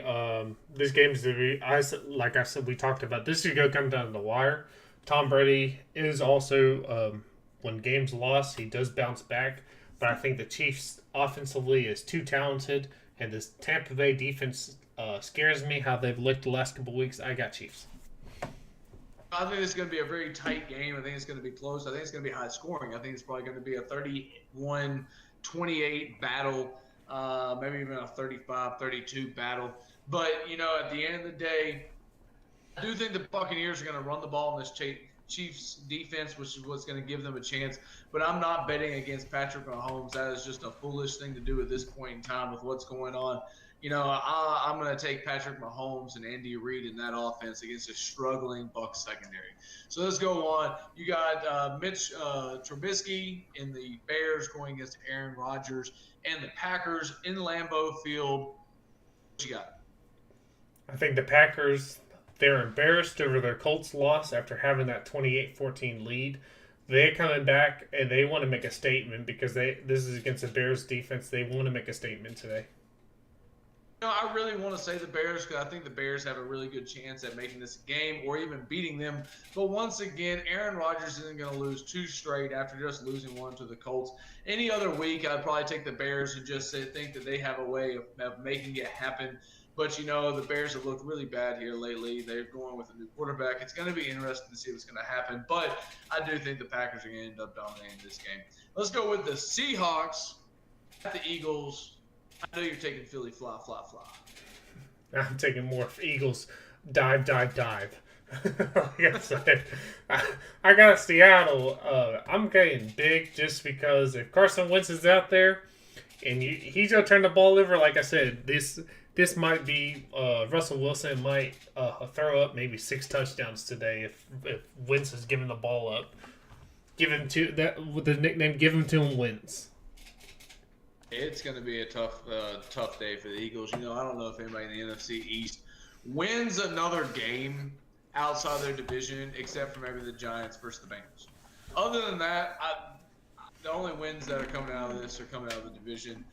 this game is going to be, like I said, we talked about, this is going to come down to the wire. Tom Brady is also, when games lost, he does bounce back. But I think the Chiefs offensively is too talented, and this Tampa Bay defense scares me how they've looked the last couple weeks. I got Chiefs. I think it's going to be a very tight game. I think it's going to be close. I think it's going to be high scoring. I think it's probably going to be a 31-28 battle, maybe even a 35-32 battle. But, at the end of the day, I do think the Buccaneers are going to run the ball in this Chiefs defense, which is what's going to give them a chance. But I'm not betting against Patrick Mahomes. That is just a foolish thing to do at this point in time with what's going on. I'm going to take Patrick Mahomes and Andy Reid in that offense against a struggling Bucs secondary. So let's go on. You got Mitch Trubisky in the Bears going against Aaron Rodgers and the Packers in Lambeau Field. What you got? I think the Packers, they're embarrassed over their Colts loss after having that 28-14 lead. They're coming back and they want to make a statement because this is against the Bears defense. They want to make a statement today. I really want to say the Bears because I think the Bears have a really good chance at making this game or even beating them. But once again, Aaron Rodgers isn't going to lose 2 straight after just losing 1 to the Colts. Any other week, I'd probably take the Bears and just think that they have a way of making it happen. But, the Bears have looked really bad here lately. They're going with a new quarterback. It's going to be interesting to see what's going to happen. But I do think the Packers are going to end up dominating this game. Let's go with the Seahawks at the Eagles. I know you're taking Philly fly. I'm taking more Eagles dive. Like I said, I got Seattle. I'm getting big just because if Carson Wentz is out there and he's going to turn the ball over, like I said, this might be Russell Wilson might throw up maybe 6 touchdowns today if Wentz is giving the ball up. Give him to that with the nickname. Give him to him Wentz. It's going to be a tough day for the Eagles. I don't know if anybody in the NFC East wins another game outside their division, except for maybe the Giants versus the Bengals. Other than that, the only wins that are coming out of this are coming out of the division.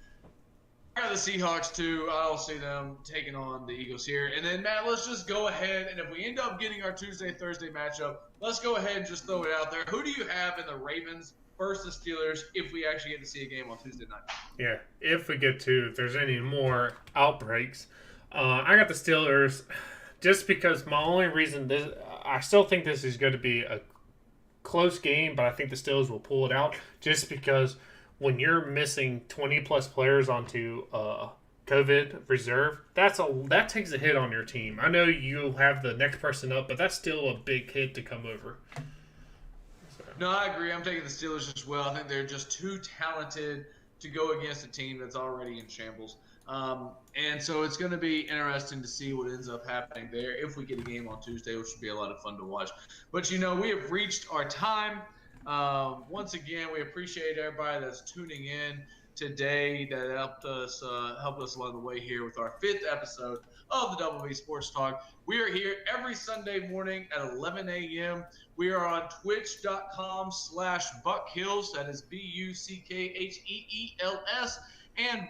I got the Seahawks too. I don't see them taking on the Eagles here. And then, Matt, let's just go ahead, and if we end up getting our Tuesday-Thursday matchup, let's go ahead and just throw it out there. Who do you have in the Ravens versus Steelers if we actually get to see a game on Tuesday night? Yeah, if there's any more outbreaks. I got the Steelers just because my only reason I still think this is going to be a close game, but I think the Steelers will pull it out just because when you're missing 20-plus players onto COVID reserve, that takes a hit on your team. I know you have the next person up, but that's still a big hit to come over. No, I agree. I'm taking the Steelers as well. I think they're just too talented to go against a team that's already in shambles. And so it's going to be interesting to see what ends up happening there if we get a game on Tuesday, which should be a lot of fun to watch. But, we have reached our time. Once again, we appreciate everybody that's tuning in today that helped us along the way here with our 5th episode of the Double V Sports Talk. We are here every Sunday morning at 11 a.m. We are on twitch.com/BuckHeels. That is BuckHeels. And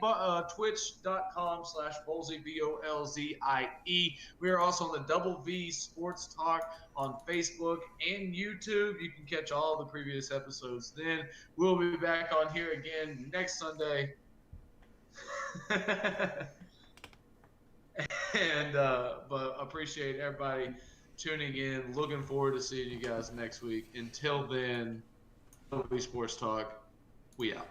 twitch.com/Bolzie, BOLZIE. We are also on the Double V Sports Talk on Facebook and YouTube. You can catch all the previous episodes then. We'll be back on here again next Sunday. But appreciate everybody tuning in. Looking forward to seeing you guys next week. Until then, Double V Sports Talk, we out.